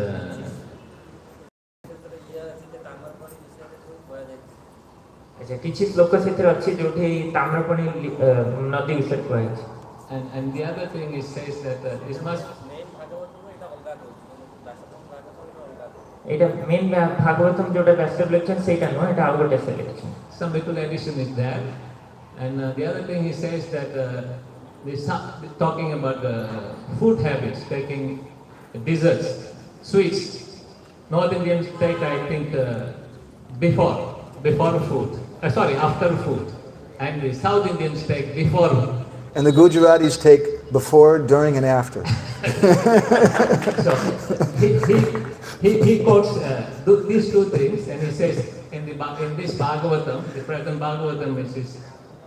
କିଛି ଶ୍ଲୋକ ସେଥିରେ ଅଛି ଯୋଉଠି ତାମ୍ରପଣି ନଦୀ ବିଷୟରେ କୁହାଯାଇଛି. And the other thing it says that it must... ଏଇଟା main Bhagavatam ଯୋଉଟା ବ୍ୟାସ ଲେଖିଛନ୍ତି ସେଇଟା ନୁହଁ, ଏଇଟା ଆଉ ଗୋଟେ selection. Some little addition is there. And the other thing he says that talking about food habits, taking desserts, sweets. North Indians take, I think, before food. After food. And the South Indians take before. And the Gujaratis take before, during, and after. So he quotes these two things, and he says in this Bhagavatam, the present Bhagavatam, which is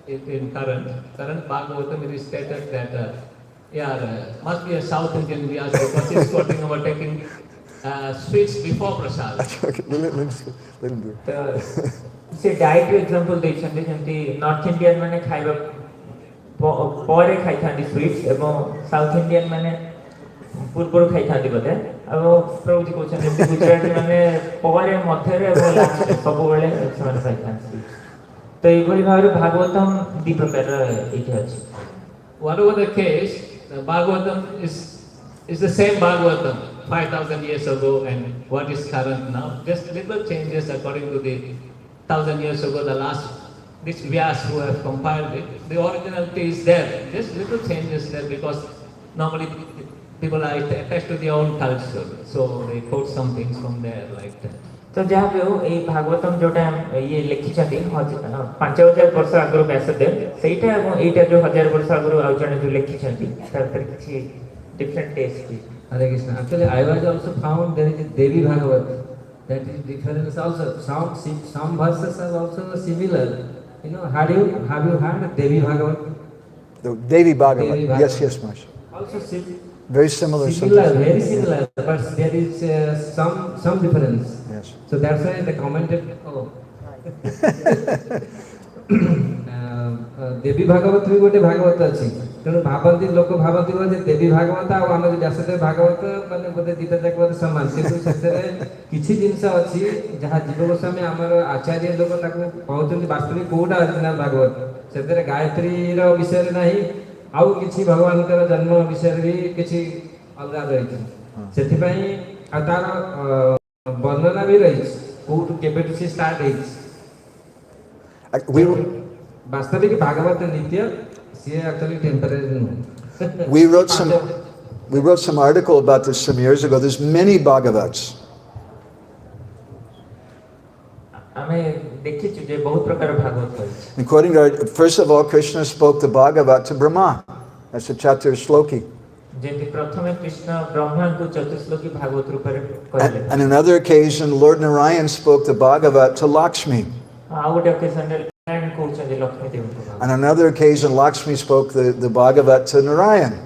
in current Bhagavatam, it is stated that must be a South Indian Vyas because he's quoting about taking sweets before prasad. Okay, let him do it. ସେ ଡାଏଟ୍ର example ଦେଇଛନ୍ତି ଯେମିତି north Indian ମାନେ ଖାଇବା ପରେ ଖାଇଥାନ୍ତି ସ୍ୱିଟ୍ସ ଏବଂ south Indian ମାନେ ପୂର୍ବରୁ ଖାଇଥାନ୍ତି ବୋଧେ ଆଉ ପ୍ରଭୁଜୀ କହୁଛନ୍ତି ଯେମିତି ଗୁଜରାଟୀ ମାନେ ପରେ ମଧ୍ୟରେ ଏବଂ ଲାଷ୍ଟରେ ସବୁବେଳେ ସେମାନେ ଖାଇଥାନ୍ତି ତ ଏଇଭଳି ଭାବରେ ଭାଗବତମ୍ ଦୁଇ ପ୍ରକାରର ଏଇଠି ଅଛି. Whatever the case, the Bhagavatam is the same Bhagavatam 5,000 years ago and what is current now. Just little changes according to the 1,000 years ago, this Vyas who have compiled it, the originality is there. Just little changes there because normally people are attached to their own culture. So they quote some things from there like that. तो जहाँ भी हो ये भागवतम जोटा ये लिखी जाती 5,000 वर्ष आगुरी व्यासदेव सेटा एवं एटा जो 1000 वर्ष आगुरी आउ जने जो लिखी जाती तार पर किछि डिफरेंट टेस्ट की. Hare Krishna. Actually, I was also found there is a Devi Bhagavat. That is different. Also, some verses are also similar. You know, have you heard of Devi Bhagavat? The Devi Bhagavat. Yes, Maharaj. Also very similar. Very similar, but there is some difference. Yes. So that's why they commented. देवी भागवत भी गोटे भागवत अच्छी तेणु भावती लोक भावती देवी भागवत आम व्यासदेव भागवत मैंने बोधे दुटा जाक बोधे सामान किसी जिनस अच्छी जहाँ जीव गोस्वामी आमर आचार्य लोक कहते वास्तविक कौटा ओरिजिनाल भागवत से गायत्री विषय ना आउ कि भगवान जन्म विषय भी किसी अलग रही से तार वर्णना भी रही कौटू के स्टार्ट वास्तविक भागवत नित्य सी actually temporary. We wrote some article about this some years ago. There's many Bhagavats. According to our, first of all, Krishna spoke the Bhagavat to Brahma. That's the Chatur Shloki. And another occasion, Lord Narayan spoke the Bhagavat to Lakshmi. On another occasion, Lakshmi spoke the Bhagavat to Narayan.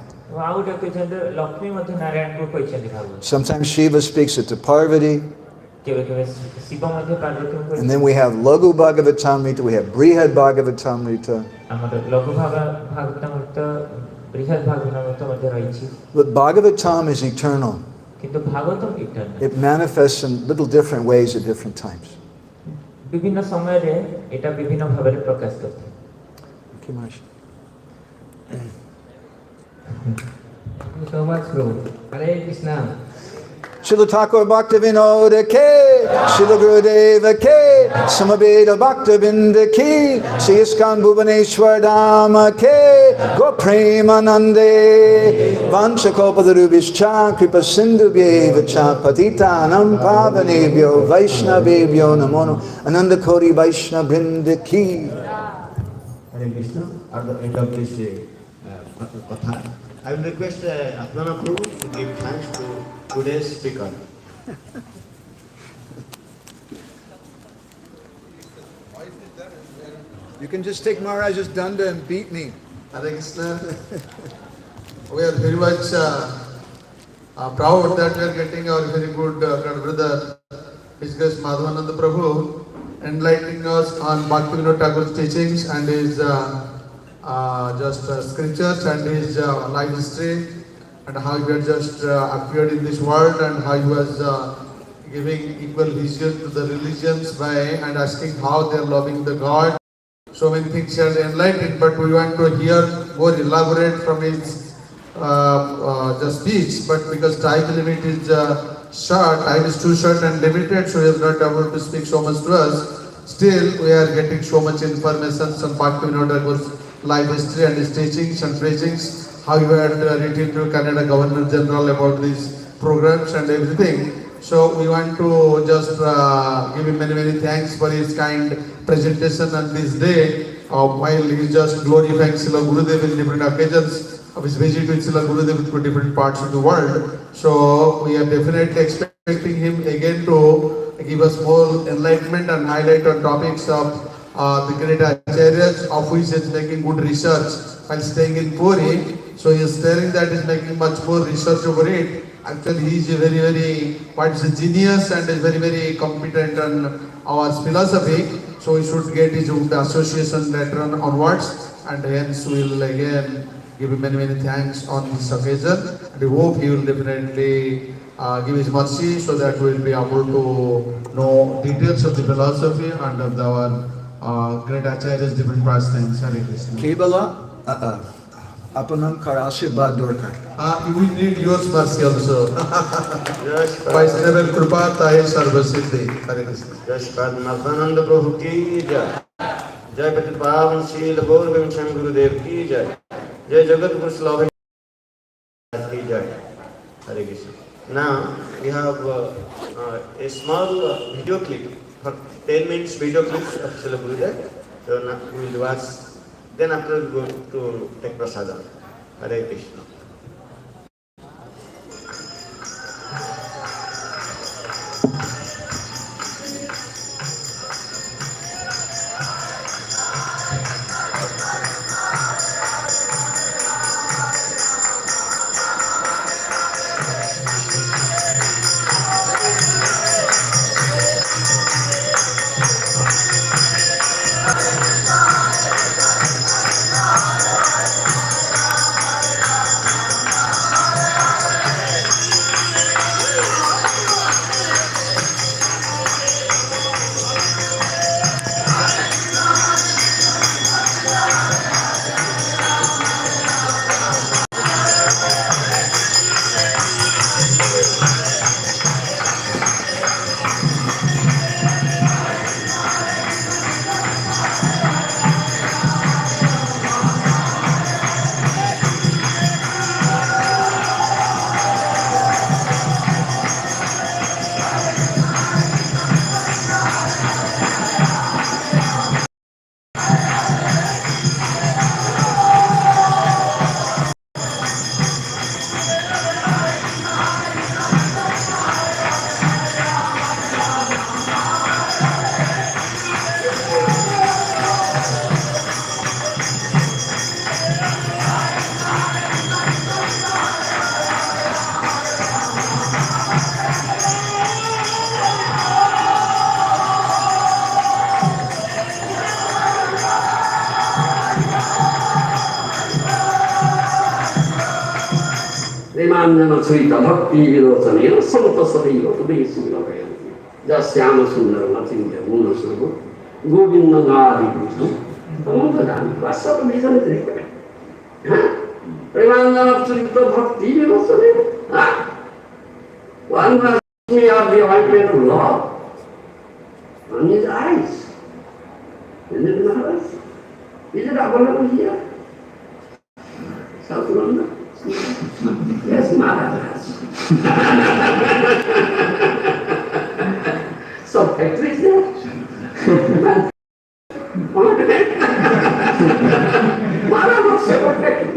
Sometimes Shiva speaks it to Parvati. And then we have Laghu Bhagavatamrita, we have Brihad Bhagavatamrita. But Bhagavatam is eternal. It manifests in little different ways at different times. विभिन्न समय रे एटा विभिन्न भाव रे प्रकाश करते. Thank you much. Thank you so much, Prabhu. Hare Krishna. Srila Thakur Bhakti Vinod Ke, Srila Gurudeva Ke, Samaveda Bhakti Vinda Ki, Sri Iskan Bhuvaneshwar Dhama Ke, Go Premanande, Vanchakopadarubhischa, Kripa Sindhu Bhyevacha, Patitanam Pavanebhyo, Vaishnavebhyo Namono, Ananda Kori Vaishnav Vrinda Ki. Hare Krishna. At the end of this katha, I will request Madhavananda Prabhu to give thanks to today's speaker. You can just take Maharaj's danda and beat me. Hare Krishna. We are very much proud that we are getting our very good brother, His Grace Madhavananda Prabhu, enlightening us on Bhakti Vinod Thakur's teachings and his scriptures and his life history and how he had just appeared in this world and how he was giving equal vision to the religions by and asking how they are loving the God. So many things are enlightened, but we want to hear more elaborate from his speech. But because time limit is short, time is too short and limited, so he is not able to speak so much to us. Still, we are getting so much information from Bhakti Vinod Thakur's life history and his teachings and preachings, how he had written to Canada Governor General about these programs and everything. So we want to just give him many, many thanks for his kind presentation on this day, while he is just glorifying Srila Gurudev in different occasions of his visit with Srila Gurudev to different parts of the world. So we are definitely expecting him again to give us more enlightenment and highlight on topics of the great acharyas, of which he is making good research while staying in Puri. So he is telling that he is making much more research over it. Actually, he is a very, very, genius and is very, very competent on our philosophy. So we should get his association later on onwards, and hence we will again give him many, many thanks on this occasion. And we hope he will definitely give his mercy so that we will be able to know details of the philosophy and of our great acharyas, different pastimes. Hare Krishna. Kevala Apanam Karashirvad Dorkar. We need your mercy also. Yes, Vaishnava Kripa Tahe Sarva Siddhi. Hare Krishna. Yes, Madhavananda Prabhu ki jai. Jai Pati Pavan Shil Gaur Vimshan Gurudev ki jai. Jai Jagat Guru Slavin ki jai. Hare Krishna. Now we have a small video clip, for 10 minutes video clip of Srila Gurudev. So now we will watch. Then after we go to take prasadam. Hare Krishna. Srita Bhakti Vinod Thakur, Santa Sativa, to be similar. Just Yama Sundar, nothing there, Munasuru, Govinda Nadi, among the land, what's up with the Premanana Srita Bhakti Vinod Thakur? One was me of the ointment of love on his eyes. Is it Maharaj? Is it available here? South London? Yes, Maharaj. So factory is there. Maharaj was separate factory.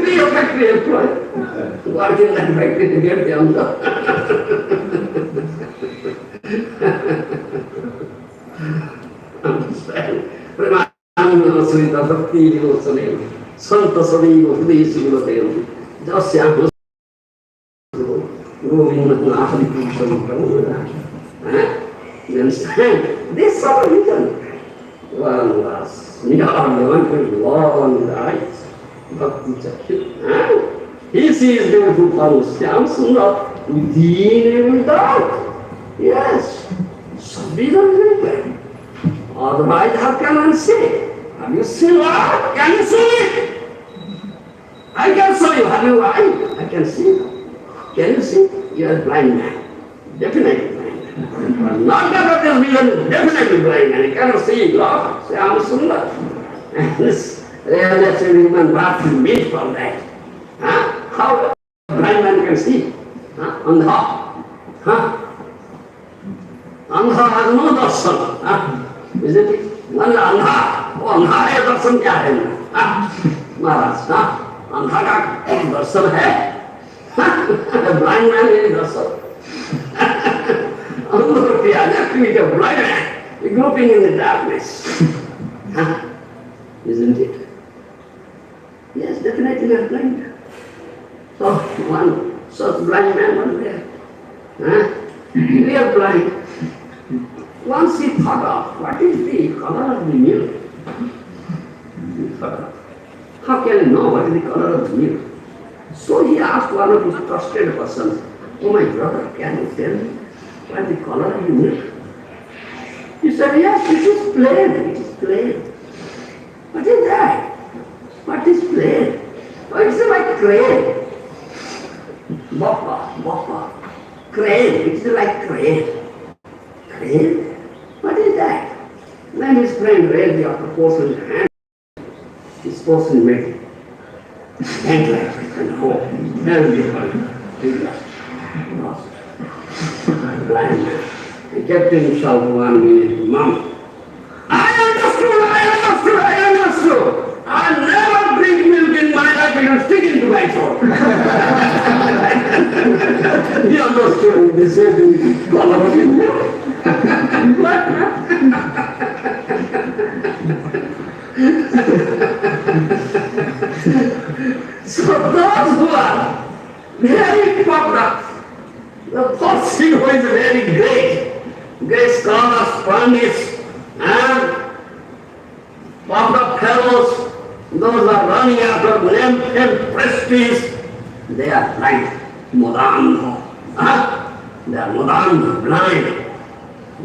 Be a factory employee. Work in that factory to get the answer. Understand? Premananda Srita Bhakti Vinod Thakur. Santa Saviva Hudesi Vinod. Jasya Govinda Nahari Pusham Prabhu. You understand? This sort of reason. One was near the one with law on the eyes. Bhakti Chakya. He sees beautiful flowers. Shyam Sundar within and without. Yes. Some reason is very bad. Otherwise, how can one see? Have you seen what? Can you see it? I can show you. Have you eyes? I can see. Can you see? You are a blind man. Definitely blind man. Not that of this reason, definitely blind man. You cannot see God. Shyam Sundar. And this realization human birth is made from that. How a blind man can see? Andha. Andha has no darshan. Isn't it? One andha. Oh, andha hai darshan kya hai? Maharaj, andha ka darshan hai? Blind man is darshan. Andha is a blind man, groping in the darkness. Isn't it? Yes, definitely we are blind. So one such blind man was there. We are blind. Once he thought of what is the color of the milk. He thought of, how can I know what is the color of the milk? So he asked one of his trusted persons, oh my brother, can you tell me what is the color of the milk? He said, yes, it is plain, it is plain. What is that? What is plain? Oh, it's like crane. Boppa. Crane, it's like crane. Crane? What is that? When his friend raised the upper portion of his hand, his portion made hand like and hope. Very different. He lost. Blind man. He kept himself 1 minute, Mom. I understood. I'll never drink milk in my life, it will stick into my throat. He understood. He said, color of milk. So those who are very popped up, the first thing who is very great scholars, pundits, and popped up fellows, those are running after name and prestige, they are blind, Madhavananda. They are Madhavananda, blind.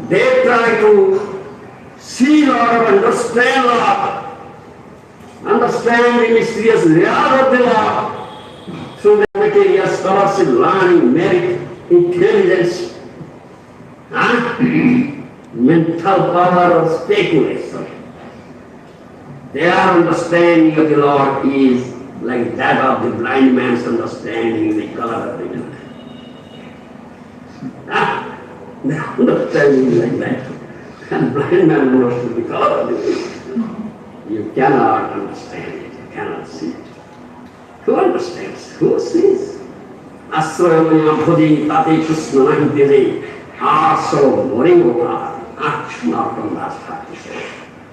They try to see Lord, understand the mysterious reality of the Lord through the material scholarship, learning, merit, intelligence, mental power of speculation. Their understanding of the Lord is like that of the blind man's understanding the color of the milk. Their understanding is like that. And blind man knows the color of the milk. You cannot understand it, you cannot see it. Who understands? Who sees? Asramaya bhudi tate Krishna nahi tere aso moringota Narpandas Bhakti.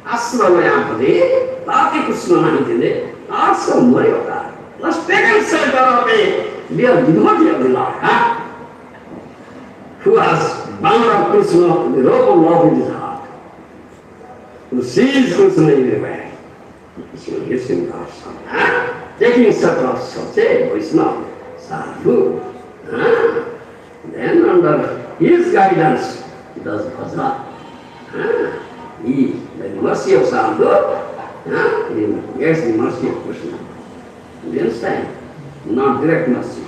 Asramaya bhudi tate Krishna nahi tere aso moringota. Let's take and say that we are devotee of the Lord. Who has bound of Krishna, the rope of love in his heart. Who sees Krishna everywhere. Krishna gives him darshan. Taking such a Vaishnava, sadhu. Then under his guidance, he does bhajan. He, by the mercy of sadhu, he gets the mercy of Krishna. You understand? not direct mercy.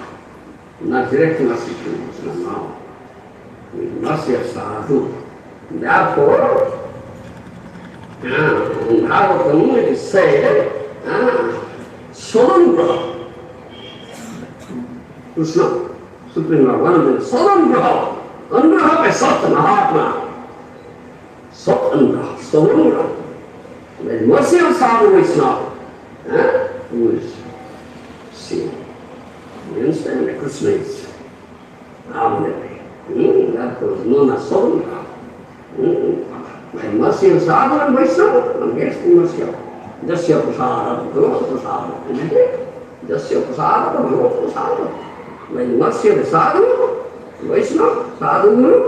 Not direct mercy to Krishna, no. Mercy of sadhu. Therefore, in Bhagavatam it is said, Sadangraha. Krishna, Supreme Lord, one of them, Sadangraha. Angraha by Sat Mahatma. Sat Angraha, Sadangraha. The mercy of sadhu is not, who is seen. You understand? Krishna is Amadeva. That was known as Sadangraha. By mercy of sadhu and Vaishnava, and against the mercy of Jasya Prasada, Bhagavad Prasada. Jasya Prasada, Bhagavad Prasada. By the mercy of the sadhu, Vaishnava, sadhu guru,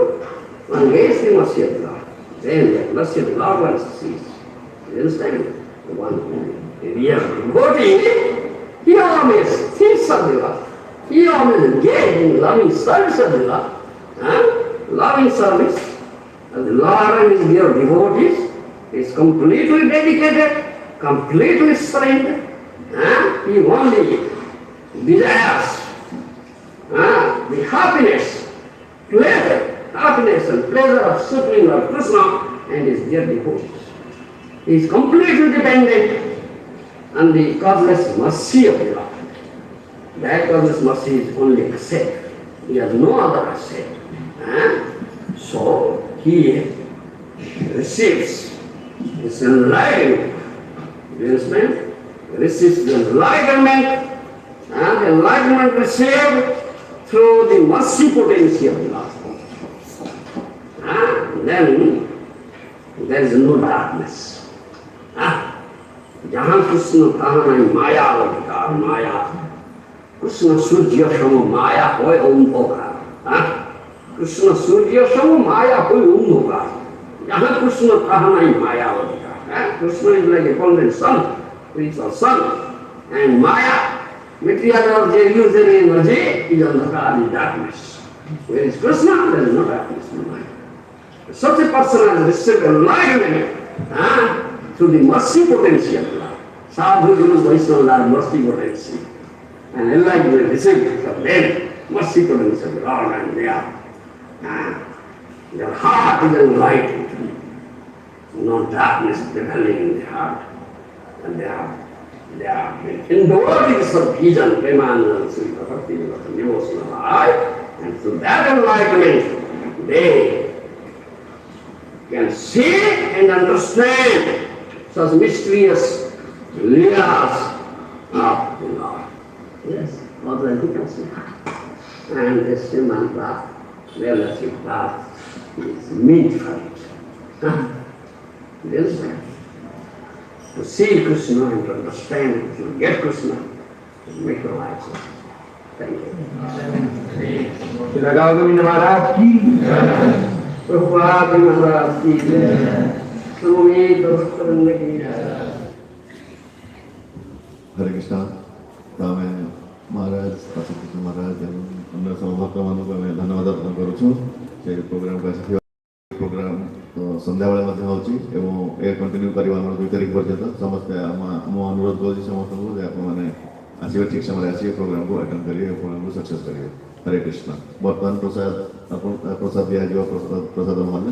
and against the mercy of God. Then the mercy of the Lord once ceased. You understand? The one who is real devotee, he always thinks of the Lord. He always engaged in loving service of the Lord. Loving service. And the Lord and his dear devotees is completely dedicated, completely surrendered. He only desires the happiness and pleasure of Supreme Lord Krishna and his dear devotees. He is completely dependent on the causeless mercy of the Lord. That causeless mercy is only asset. He has no other asset. So he receives his enlightenment. You understand? He receives the enlightenment, and the enlightenment received through the mercy potency of the Lord. Then there is no darkness. Jahan Krishna Prana Maya Vadikar Maya. Krishna Surya Shama Maya Hoy Om Bhokar. Krishna Surya Shama Maya Hoy Om Bhokar. Jahan Krishna Prana Maya Vadikar. Krishna is like a golden sun, spiritual sun. And Maya, material energy, illusory energy, is andhakar, is darkness. Where is Krishna? There is no darkness in Maya. Such a person has received enlightenment through the mercy potency of Allah. Sadhu Guru Vaishnava are mercy potency. And enlightenment received from them, mercy potency of the Lord, and their heart is enlightened. No darkness prevailing in the heart. And they are devotees of vision, Premanand, Srila Bhakti Vinod devotional life. And through that enlightenment, they can see and understand such mysterious leelas of the Lord. Yes, what I think I see. And the Sriman path, relative path, is meant for it. You understand? To see Krishna and to understand, to get Krishna, and make your life so. Thank you. Govinda Maharaj ki Prabhupada Maharaj ki Swami Prabhupada ki Hare Krishna, Brahman Maharaj, Krishna Maharaj, and समभक्तମାନଙ୍କୁ ଆମେ ଧନ୍ୟବାଦ ଅର୍ପଣ କରୁଛୁ ସେ ପ୍ରୋଗ୍ରାମକୁ ଆସିଥିବା programme ସନ୍ଧ୍ୟାବେଳେ ମଧ୍ୟ ହେଉଛି ଏବଂ ଏ କଣ୍ଟିନ୍ୟୁ କରିବା ଆମର 2 ତାରିଖ ପର୍ଯ୍ୟନ୍ତ ସମସ୍ତେ ମୁଁ ଅନୁରୋଧ କରୁଛି ସମସ୍ତଙ୍କୁ ଯେ ଆପଣମାନେ ଆସିବେ ଠିକ୍ ସମୟରେ ଆସିବେ ପ୍ରୋଗ୍ରାମକୁ ଆଟେଣ୍ଡ କରିବେ ପ୍ରୋଗ୍ରାମକୁ ସକ୍ସେସ୍ କରିବେ ହରେ କୃଷ୍ଣ ବର୍ତ୍ତମାନ ପ୍ରସାଦ ଦିଆଯିବ ପ୍ରସାଦ